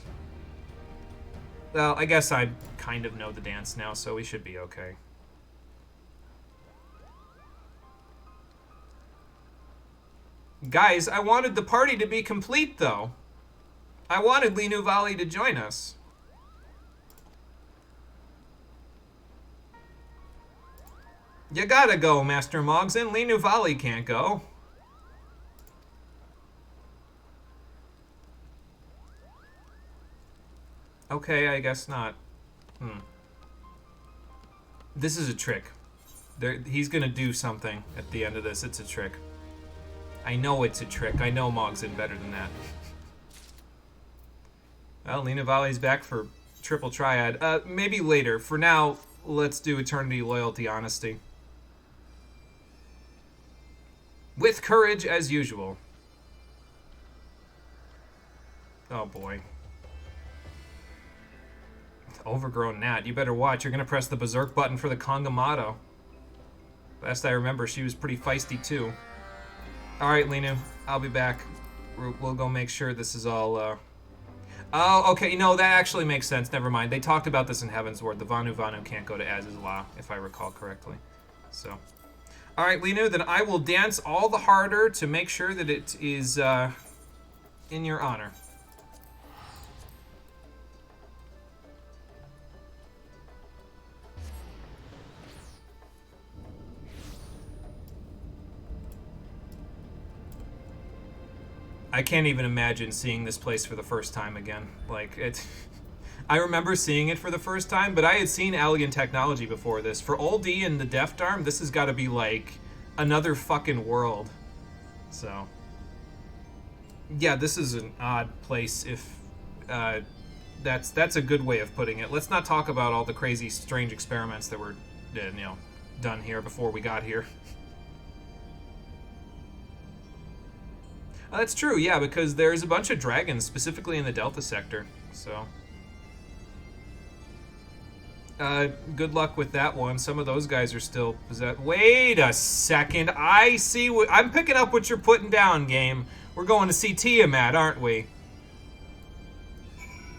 Well, I guess I kind of know the dance now, so we should be okay. Guys, I wanted the party to be complete, though. I wanted Linu Valley to join us. You gotta go, Master Mogson. Linu Valley can't go. Okay, I guess not. This is a trick. He's gonna do something at the end of this. It's a trick. I know it's a trick. I know Mogson better than that. Well, Lina Valley's back for triple triad. Maybe later. For now, let's do Eternity, Loyalty, Honesty. With courage, as usual. Oh, boy. Overgrown Nat. You better watch. You're going to press the Berserk button for the Kongamato. Last I remember, she was pretty feisty, too. Alright, Linu. I'll be back. We'll go make sure this is all, Oh, okay. No, that actually makes sense. Never mind. They talked about this in Heaven's Ward. The Vanu Vanu can't go to Az's Law, if I recall correctly. So... Alright, Linu, then I will dance all the harder to make sure that it is, in your honor. I can't even imagine seeing this place for the first time again. Like, it... I remember seeing it for the first time, but I had seen Elegant Technology before this. For Old E and the Deft Arm, this has got to be, like, another fucking world. So... yeah, this is an odd place if... that's a good way of putting it. Let's not talk about all the crazy, strange experiments that were, done here before we got here. That's true, yeah, because there's a bunch of dragons, specifically in the Delta sector, so... good luck with that one. Some of those guys are still possessed. Wait a second. I see what... I'm picking up what you're putting down, game. We're going to see Tiamat, aren't we?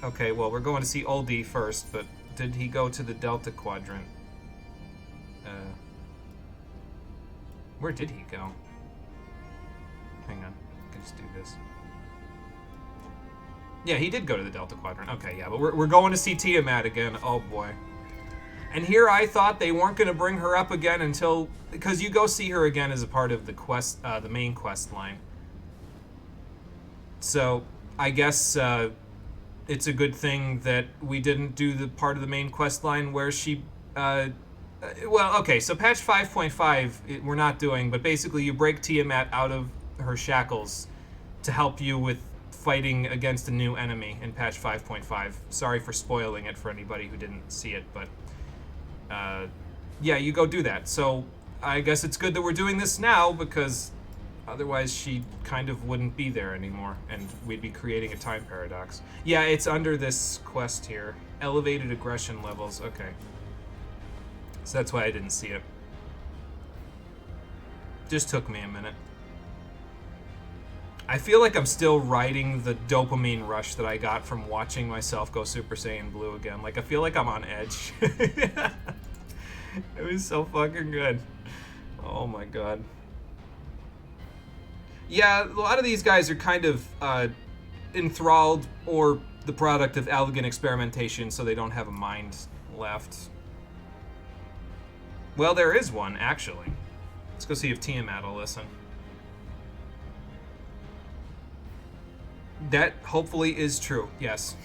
Okay, well, we're going to see Oldie first, but did he go to the Delta Quadrant? Where did he go? Hang on. I can just do this. Yeah, he did go to the Delta Quadrant. Okay, yeah, but we're going to see Tiamat again. Oh, boy. And here I thought they weren't going to bring her up again until... because you go see her again as a part of the quest, the main quest line. So, I guess it's a good thing that we didn't do the part of the main quest line where she... well, okay, so patch 5.5 we're not doing, but basically you break Tiamat out of her shackles to help you with fighting against a new enemy in patch 5.5. Sorry for spoiling it for anybody who didn't see it, but... yeah, you go do that. So, I guess it's good that we're doing this now, because otherwise she kind of wouldn't be there anymore, and we'd be creating a time paradox. Yeah, it's under this quest here. Elevated aggression levels, okay. So that's why I didn't see it. Just took me a minute. I feel like I'm still riding the dopamine rush that I got from watching myself go Super Saiyan Blue again. Like, I feel like I'm on edge. It was so fucking good. Oh my god. Yeah, a lot of these guys are kind of enthralled or the product of elegant experimentation, so they don't have a mind left. Well, there is one, actually. Let's go see if Tiamat will listen. That hopefully is true, yes.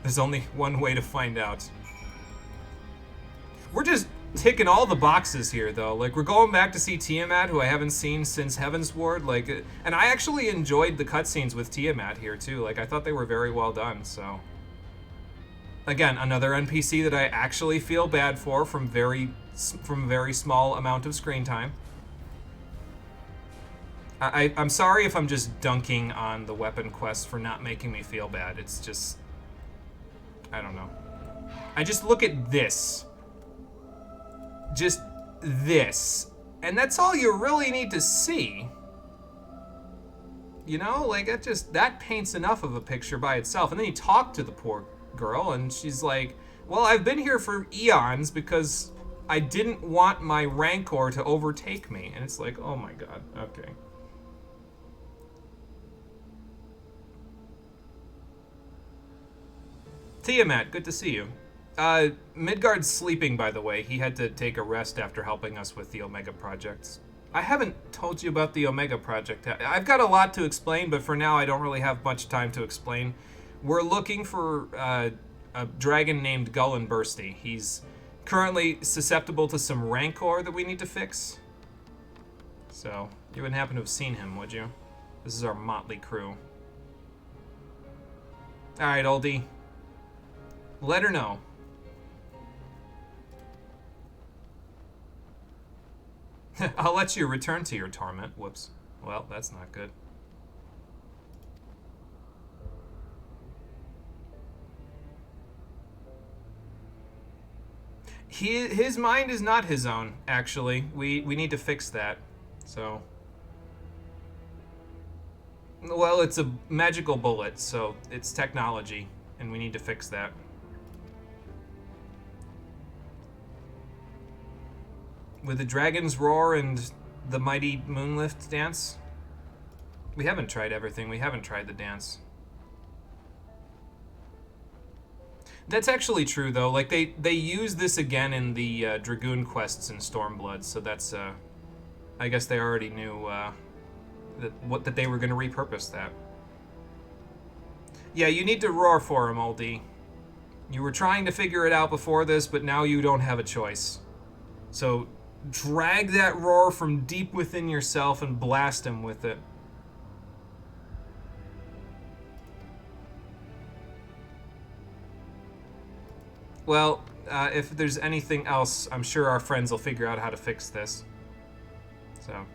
There's only one way to find out. We're just ticking all the boxes here, though. Like, we're going back to see Tiamat, who I haven't seen since Heaven's Ward. Like, and I actually enjoyed the cutscenes with Tiamat here, too. Like, I thought they were very well done, so... Again, another NPC that I actually feel bad for from a very small amount of screen time. I'm sorry if I'm just dunking on the weapon quest for not making me feel bad. It's just... I don't know. I just look at this. just this. And that's all you really need to see. You know, like that paints enough of a picture by itself. And then you talk to the poor girl, and she's like, well, I've been here for eons because I didn't want my rancor to overtake me. And it's like, oh my god, okay. Tiamat, good to see you. Midgard's sleeping, by the way. He had to take a rest after helping us with the Omega projects. I haven't told you about the Omega project. I've got a lot to explain, but for now I don't really have much time to explain. We're looking for a dragon named Gullenbursty. He's currently susceptible to some rancor that we need to fix. So, you wouldn't happen to have seen him, would you? This is our motley crew. Alright, oldie. Let her know. I'll let you return to your torment. Whoops. Well, that's not good. His mind is not his own, actually. We need to fix that. So... Well, it's a magical bullet, so it's technology, and we need to fix that. With the dragon's roar and the mighty moonlift dance? We haven't tried everything. We haven't tried the dance. That's actually true, though. Like, they use this again in the Dragoon quests in Stormblood, so that's, I guess they already knew, that they were going to repurpose that. Yeah, you need to roar for him, oldie. You were trying to figure it out before this, but now you don't have a choice. So... drag that roar from deep within yourself and blast him with it. Well, if there's anything else, I'm sure our friends will figure out how to fix this. So.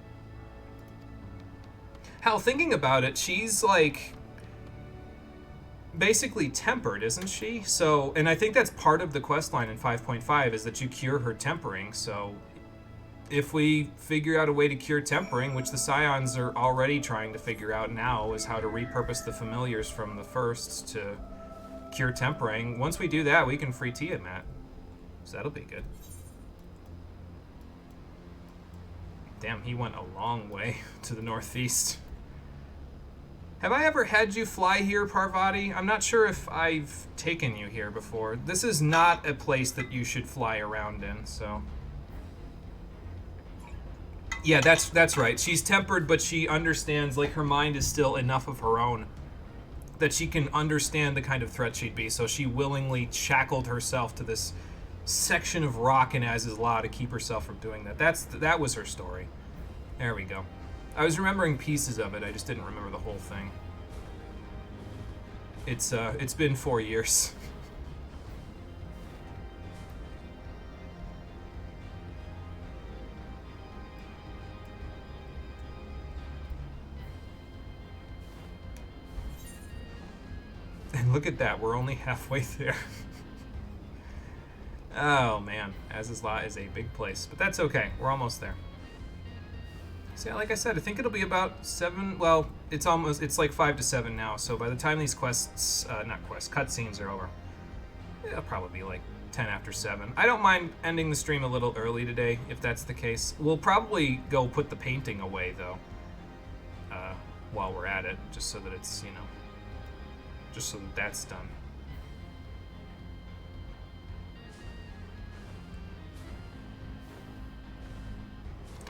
Hell, thinking about it, she's like... basically tempered, isn't she? So, and I think that's part of the questline in 5.5 is that you cure her tempering, so... if we figure out a way to cure tempering, which the Scions are already trying to figure out now, is how to repurpose the familiars from the first to cure tempering. Once we do that, we can free Tiamat. So that'll be good. Damn, he went a long way to the northeast. Have I ever had you fly here, Parvati? I'm not sure if I've taken you here before. This is not a place that you should fly around in, so... Yeah, that's right. She's tempered, but she understands, like, her mind is still enough of her own that she can understand the kind of threat she'd be, so she willingly shackled herself to this section of rock in Az's Law to keep herself from doing that. That was her story. There we go. I was remembering pieces of it, I just didn't remember the whole thing. It's been 4 years. And look at that, we're only halfway there. Oh man, Az's Law is a big place, but that's okay, we're almost there. So yeah, like I said, I think it'll be about 7, well, it's like 5 to 7 now, so by the time these cutscenes are over, it'll probably be like 10 after 7. I don't mind ending the stream a little early today, if that's the case. We'll probably go put the painting away, though, while we're at it, just so that it's, you know, just so that that's done.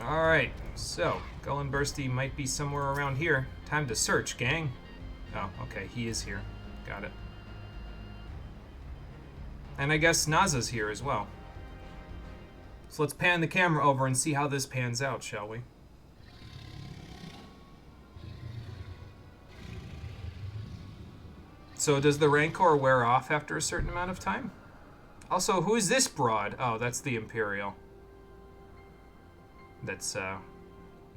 Alright, so, Gullenbursty might be somewhere around here. Time to search, gang. Oh, okay, he is here. Got it. And I guess Naza's here as well. So let's pan the camera over and see how this pans out, shall we? So does the Rancor wear off after a certain amount of time? Also, who is this broad? Oh, that's the Imperial that's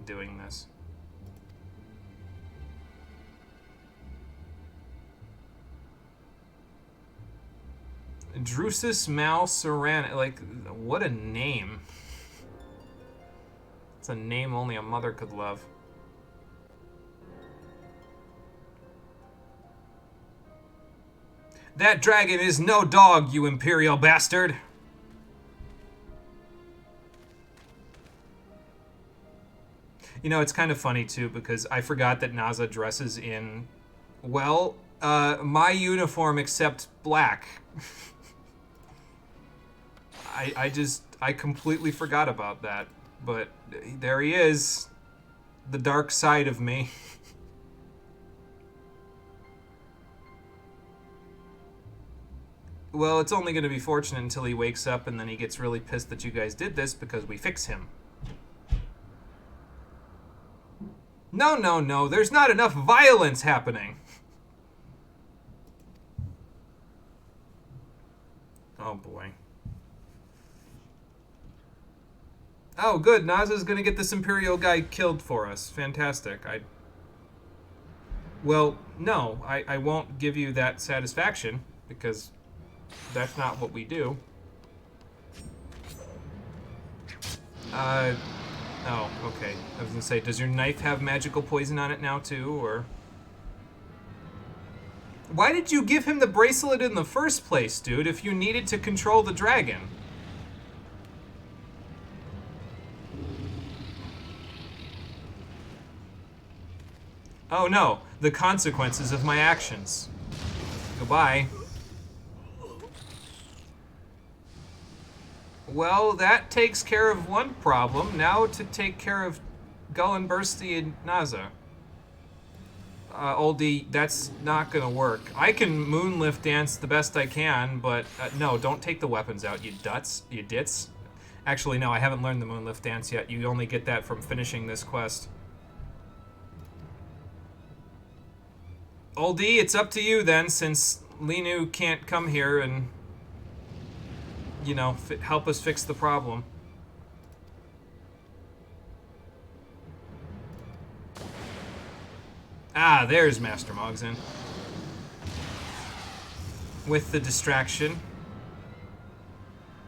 doing this. Drusus Mal Saran, like, what a name. That's a name only a mother could love. That dragon is no dog, you imperial bastard! You know, it's kind of funny, too, because I forgot that Naza dresses in, well, my uniform except black. I completely forgot about that. But there he is. The dark side of me. Well, it's only going to be fortunate until he wakes up and then he gets really pissed that you guys did this because we fix him. No, no, no. There's not enough violence happening. Oh, boy. Oh, good. Naza's gonna get this Imperial guy killed for us. Fantastic. Well, no. I won't give you that satisfaction, because that's not what we do. Oh, okay. I was gonna say, does your knife have magical poison on it now, too, or... Why did you give him the bracelet in the first place, dude, if you needed to control the dragon? Oh no, the consequences of my actions. Goodbye. Well, that takes care of one problem. Now to take care of Gullen, Bursty, and Naza. Oldie, that's not gonna work. I can moonlift dance the best I can, but no, don't take the weapons out, you duts, you dits. Actually, no, I haven't learned the moonlift dance yet. You only get that from finishing this quest. Oldie, it's up to you then, since Linu can't come here and, you know, help us fix the problem. Ah, there's Master Mogzin. With the distraction.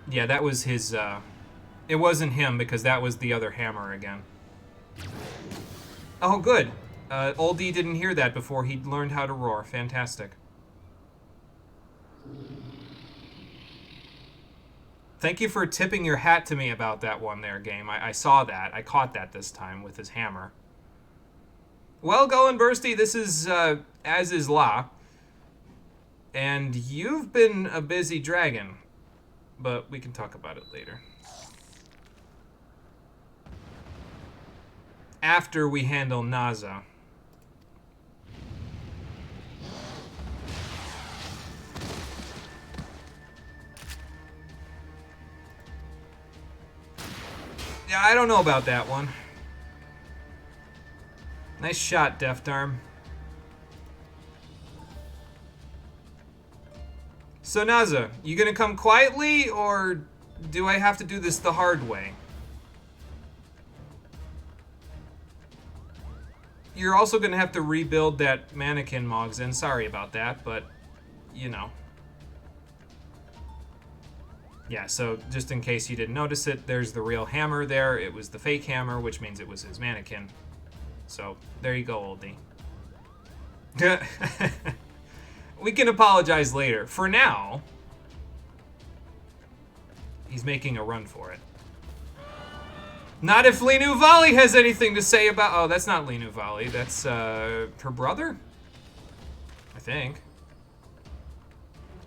Yeah, that was his, it wasn't him, because that was the other hammer again. Oh, good. Oldie didn't hear that before he learned how to roar. Fantastic. Thank you for tipping your hat to me about that one there, game. I saw that. I caught that this time with his hammer. Well, Gullen Bursty, this is, as is La. And you've been a busy dragon. But we can talk about it later. After we handle Naza. Yeah, I don't know about that one. Nice shot, Deft Arm. So, Naza, you gonna come quietly, or do I have to do this the hard way? You're also gonna have to rebuild that mannequin, Mogzin. Sorry about that, but, you know. Yeah, so just in case you didn't notice it, there's the real hammer there. It was the fake hammer, which means it was his mannequin. So, there you go, oldie. We can apologize later. For now, he's making a run for it. Not if Linu Vali has anything to say about... Oh, that's not Linu Vali. That's, her brother? I think.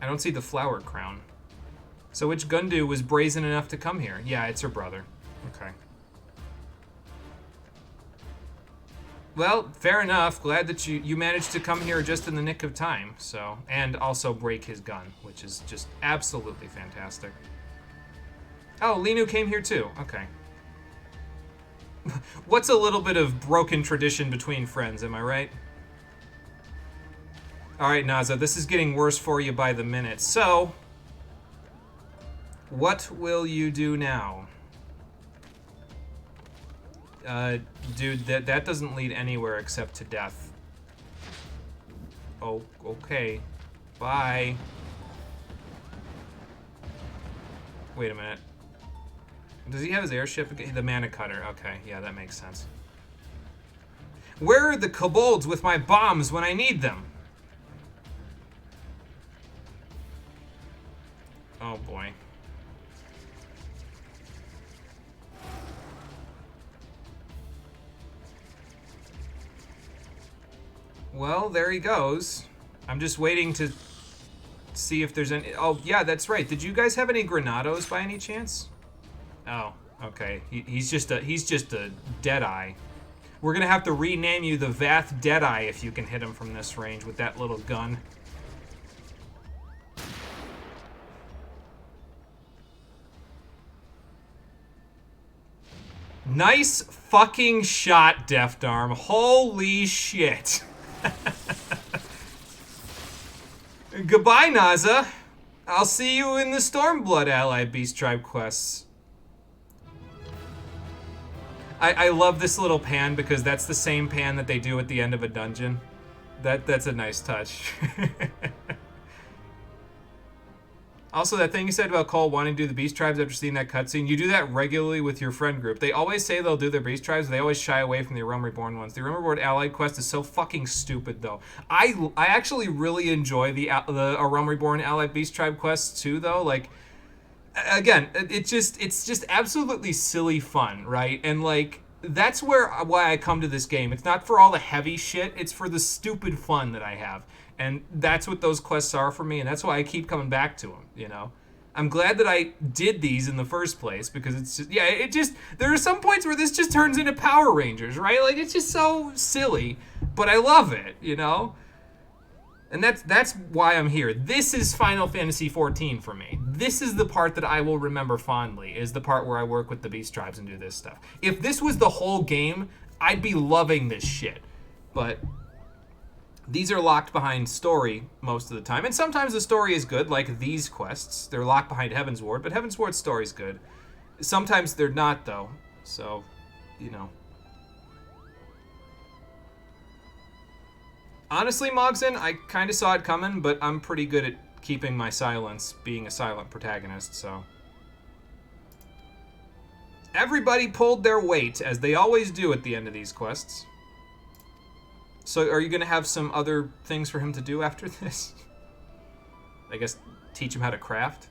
I don't see the flower crown. So which Gundu was brazen enough to come here? Yeah, it's her brother. Okay. Well, fair enough. Glad that you managed to come here just in the nick of time, so... And also break his gun, which is just absolutely fantastic. Oh, Linu came here too. Okay. What's a little bit of broken tradition between friends, am I right? Alright, Naza, this is getting worse for you by the minute, so... What will you do now? Dude, that doesn't lead anywhere except to death. Oh, okay. Bye. Wait a minute. Does he have his airship? The Mana Cutter. Okay, yeah, that makes sense. Where are the kobolds with my bombs when I need them? Oh boy. Well, there he goes. I'm just waiting to see if there's any... Oh, yeah, that's right. Did you guys have any Granados by any chance? Oh, okay. He's just a Deadeye. We're gonna have to rename you the Vath Deadeye if you can hit him from this range with that little gun. Nice fucking shot, Deft Arm. Holy shit. Goodbye, Naza. I'll see you in the Stormblood Allied Beast Tribe quests. I love this little pan because that's the same pan that they do at the end of a dungeon. That's a nice touch. Also, that thing you said about Cole wanting to do the Beast Tribes after seeing that cutscene, you do that regularly with your friend group. They always say they'll do their Beast Tribes, but they always shy away from the Realm Reborn ones. The Realm Reborn Allied quest is so fucking stupid, though. I actually really enjoy the Realm Reborn Allied Beast Tribe quests, too, though. Like, again, it's just absolutely silly fun, right? And, like, that's why I come to this game. It's not for all the heavy shit, it's for the stupid fun that I have. And that's what those quests are for me, and that's why I keep coming back to them, you know? I'm glad that I did these in the first place, because it's just, yeah, there are some points where this just turns into Power Rangers, right? Like, it's just so silly, but I love it, you know? And that's why I'm here. This is Final Fantasy XIV for me. This is the part that I will remember fondly, is the part where I work with the Beast Tribes and do this stuff. If this was the whole game, I'd be loving this shit. But these are locked behind story most of the time. And sometimes the story is good, like these quests. They're locked behind Heaven's Ward, but Heaven's Ward's story's good. Sometimes they're not, though. So, you know. Honestly, Mogson, I kind of saw it coming, but I'm pretty good at keeping my silence, being a silent protagonist, so. Everybody pulled their weight, as they always do at the end of these quests. So are you going to have some other things for him to do after this? I guess teach him how to craft?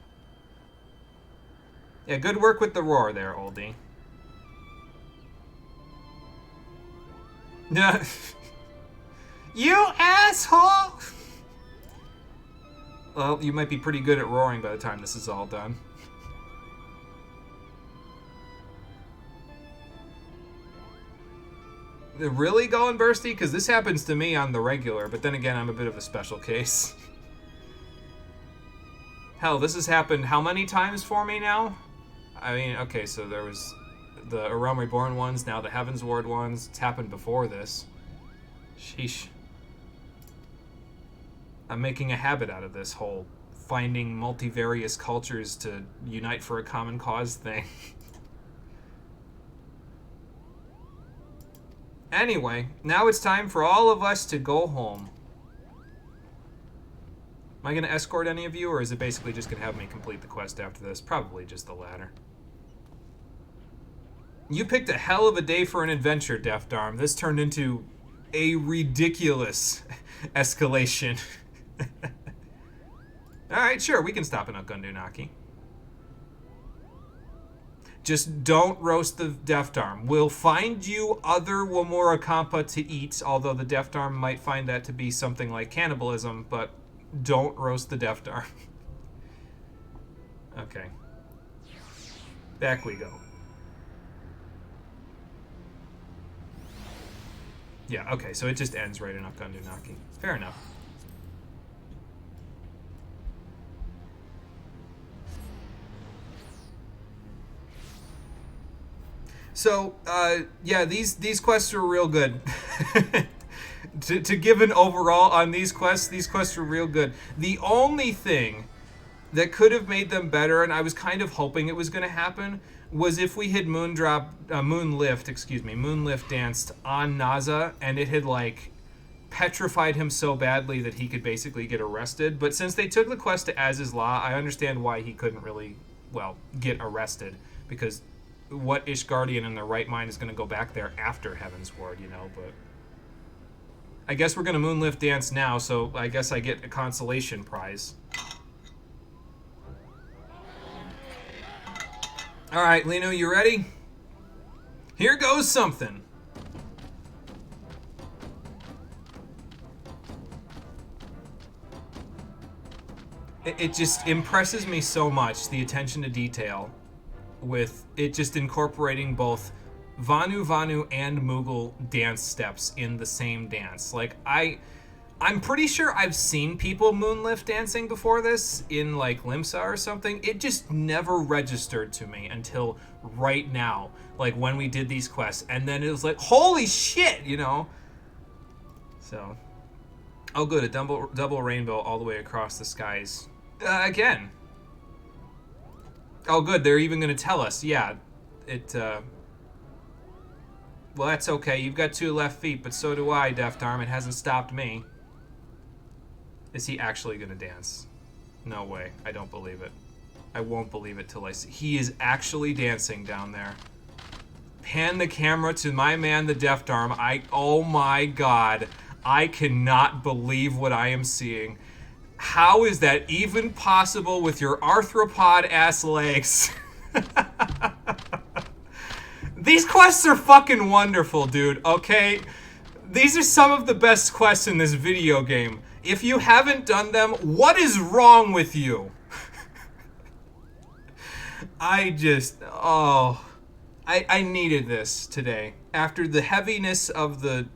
Yeah, good work with the roar there, oldie. Yeah. You asshole! Well, you might be pretty good at roaring by the time this is all done. Really going bursty? Because this happens to me on the regular, but then again, I'm a bit of a special case. Hell, this has happened how many times for me now? I mean, okay, so there was the Realm Reborn ones, now the Heaven's Ward ones. It's happened before this. Sheesh. I'm making a habit out of this whole finding multivarious cultures to unite for a common cause thing. Anyway, now it's time for all of us to go home. Am I going to escort any of you, or is it basically just going to have me complete the quest after this? Probably just the latter. You picked a hell of a day for an adventure, Deft Arm. This turned into a ridiculous escalation. Alright, sure, we can stop in Gundunaki. Just don't roast the Deft Arm. We'll find you other Wamura Kampa to eat, although the Deft Arm might find that to be something like cannibalism, but don't roast the Deft Arm. Okay. Back we go. Yeah, okay, so it just ends right in Gundunaki. Fair enough. So, yeah, these quests are real good. to give an overall on these quests are real good. The only thing that could have made them better, and I was kind of hoping it was going to happen, was if we had Moonlift danced on Naza, and it had, like, petrified him so badly that he could basically get arrested. But since they took the quest to Az's Law, I understand why he couldn't really, well, get arrested, because what Ishgardian in their right mind is going to go back there after Heaven's Ward, you know, but... I guess we're going to Moonlift Dance now, so I guess I get a consolation prize. Alright, Lino, you ready? Here goes something. It just impresses me so much, the attention to detail, with it just incorporating both Vanu and Moogle dance steps in the same dance. Like, I'm pretty sure I've seen people moonlift dancing before this in, like, Limsa or something. It just never registered to me until right now, like, when we did these quests. And then it was like, holy shit, you know? So, oh good, a double rainbow all the way across the skies. Again. Oh good, they're even going to tell us. Yeah, well, that's okay. You've got 2 left feet, but so do I, Deft Arm. It hasn't stopped me. Is he actually going to dance? No way. I don't believe it. I won't believe it till I see. He is actually dancing down there. Pan the camera to my man, the Deft Arm. Oh my god. I cannot believe what I am seeing. How is that even possible with your arthropod-ass legs? These quests are fucking wonderful, dude, okay? These are some of the best quests in this video game. If you haven't done them, what is wrong with you? I needed this today. After the heaviness of the,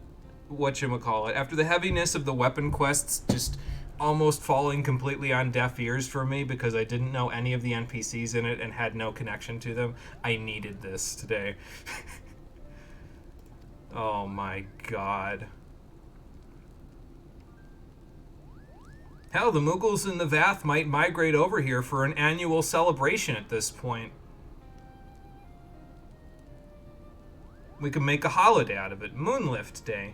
after the heaviness of the weapon quests just almost falling completely on deaf ears for me because I didn't know any of the NPCs in it and had no connection to them, I needed this today. Oh my god. Hell, the Moogles in the Vath might migrate over here for an annual celebration at this point. We can make a holiday out of it. Moonlift Day.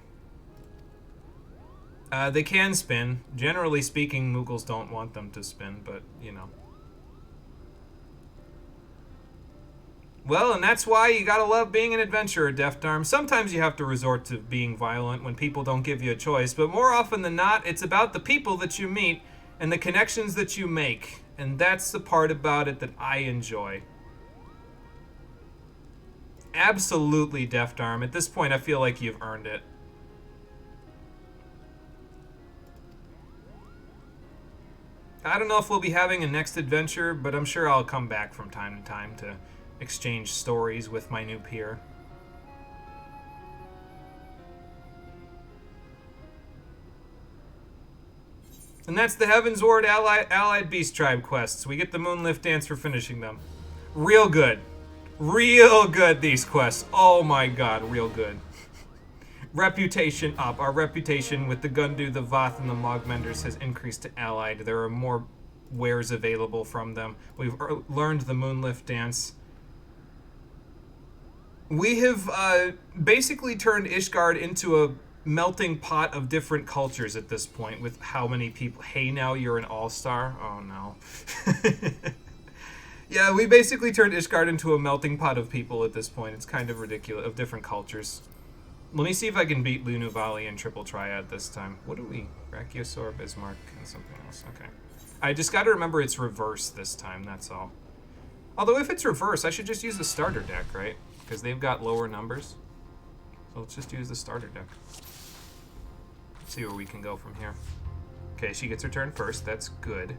They can spin. Generally speaking, Moogles don't want them to spin, but, you know. Well, and that's why you gotta love being an adventurer, Deft Arm. Sometimes you have to resort to being violent when people don't give you a choice, but more often than not, it's about the people that you meet and the connections that you make. And that's the part about it that I enjoy. Absolutely, Deft Arm. At this point, I feel like you've earned it. I don't know if we'll be having a next adventure, but I'm sure I'll come back from time to time to exchange stories with my new peer. And that's the Heaven's Ward Allied Beast Tribe quests. We get the Moonlift Dance for finishing them. Real good. Real good, these quests. Oh my god, real good. Reputation up. Our reputation with the Gundu, the Vath, and the Mogmenders has increased to Allied. There are more wares available from them. We've learned the Moonlift Dance. We have basically turned Ishgard into a melting pot of different cultures at this point with how many people... Hey, now you're an all-star? Oh, no. Yeah, we basically turned Ishgard into a melting pot of people at this point. It's kind of ridiculous, of different cultures. Let me see if I can beat Lunu Valley and Triple Triad this time. What do we... Brachiosaur, Bismarck, and something else. Okay. I just gotta remember it's reverse this time, that's all. Although if it's reverse, I should just use the starter deck, right? Because they've got lower numbers. So let's just use the starter deck. See where we can go from here. Okay, she gets her turn first. That's good.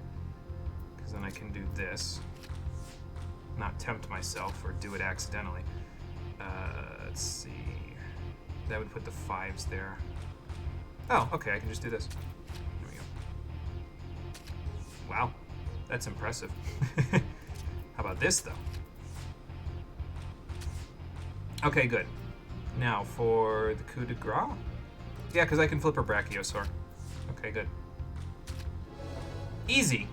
Because then I can do this. Not tempt myself or do it accidentally. Let's see. That would put the 5s there. Oh, okay, I can just do this. There we go. Wow, that's impressive. How about this, though? Okay, good. Now, for the coup de grace? Yeah, because I can flip her Brachiosaur. Okay, good. Easy.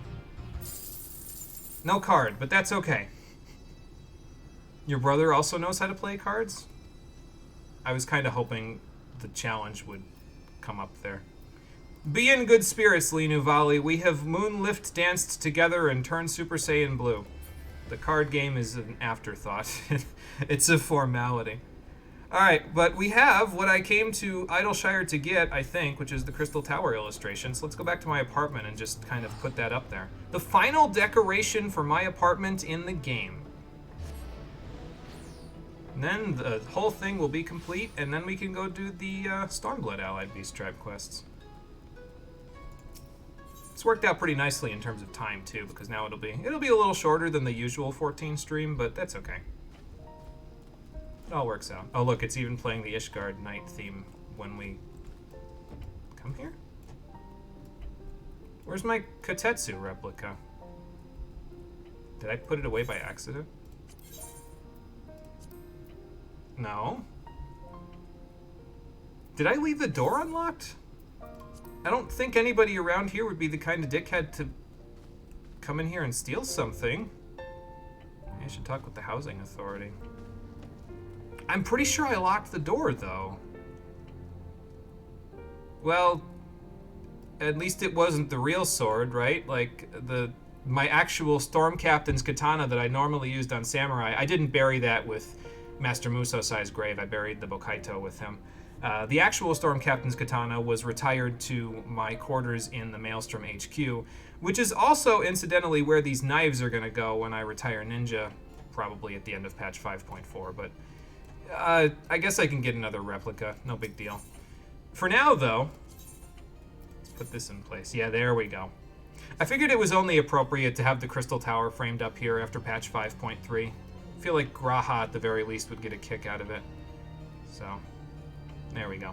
No card, but that's okay. Your brother also knows how to play cards? I was kind of hoping the challenge would come up there. Be in good spirits, Linu Valley. We have Moonlift danced together and turned Super Saiyan Blue. The card game is an afterthought. It's a formality. Alright, but we have what I came to Idleshire to get, I think, which is the Crystal Tower illustration. So let's go back to my apartment and just kind of put that up there. The final decoration for my apartment in the game. And then the whole thing will be complete, and then we can go do the Stormblood Allied Beast Tribe quests. It's worked out pretty nicely in terms of time, too, because now it'll be a little shorter than the usual 14 stream, but that's okay. It all works out. Oh, look, it's even playing the Ishgard night theme when we come here? Where's my Kotetsu replica? Did I put it away by accident? No. Did I leave the door unlocked? I don't think anybody around here would be the kind of dickhead to come in here and steal something. I should talk with the housing authority. I'm pretty sure I locked the door, though. Well, at least it wasn't the real sword, right? Like, my actual Storm Captain's katana that I normally used on Samurai, I didn't bury that with Master Musosai's grave. I buried the Bokaito with him. The actual Storm Captain's katana was retired to my quarters in the Maelstrom HQ, which is also, incidentally, where these knives are going to go when I retire Ninja, probably at the end of patch 5.4, but I guess I can get another replica. No big deal. For now, though, let's put this in place. Yeah, there we go. I figured it was only appropriate to have the Crystal Tower framed up here after patch 5.3. I feel like Graha, at the very least, would get a kick out of it. So, there we go.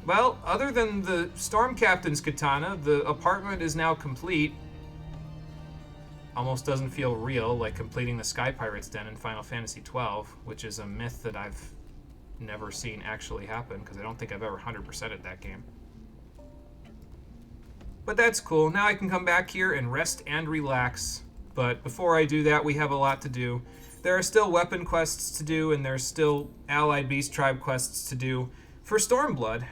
Well, other than the Storm Captain's katana, the apartment is now complete. Almost doesn't feel real, like completing the Sky Pirates Den in Final Fantasy XII, which is a myth that I've never seen actually happen, because I don't think I've ever 100%ed that game. But that's cool. Now I can come back here and rest and relax. But before I do that, we have a lot to do. There are still weapon quests to do, and there's still Allied Beast Tribe quests to do for Stormblood.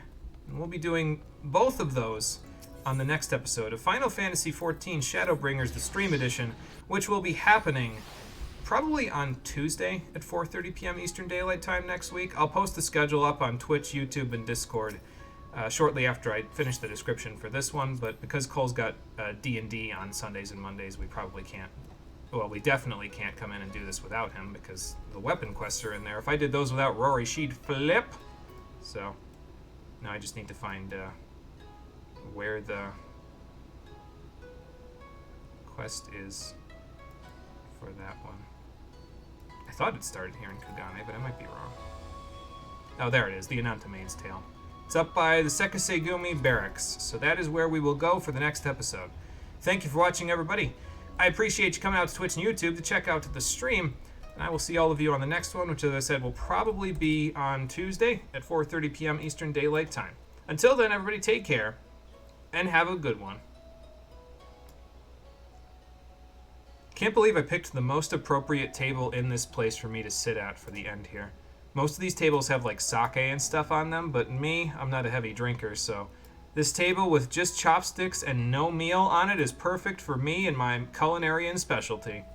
And we'll be doing both of those on the next episode of Final Fantasy XIV Shadowbringers, the Stream Edition, which will be happening probably on Tuesday at 4:30 p.m. Eastern Daylight Time next week. I'll post the schedule up on Twitch, YouTube, and Discord shortly after I finish the description for this one, but because Cole's got D&D on Sundays and Mondays, we probably can't. Well, we definitely can't come in and do this without him, because the weapon quests are in there. If I did those without Rory, she'd flip. So, now I just need to find where the quest is for that one. I thought it started here in Kugane, but I might be wrong. Oh, there it is, the Ananta Maid's Tale. It's up by the Sekisegumi Barracks, so that is where we will go for the next episode. Thank you for watching, everybody. I appreciate you coming out to Twitch and YouTube to check out the stream, and I will see all of you on the next one, which, as I said, will probably be on Tuesday at 4:30 p.m. Eastern Daylight Time. Until then, everybody, take care, and have a good one. Can't believe I picked the most appropriate table in this place for me to sit at for the end here. Most of these tables have like sake and stuff on them, but me, I'm not a heavy drinker, so this table with just chopsticks and no meal on it is perfect for me and my culinarian specialty.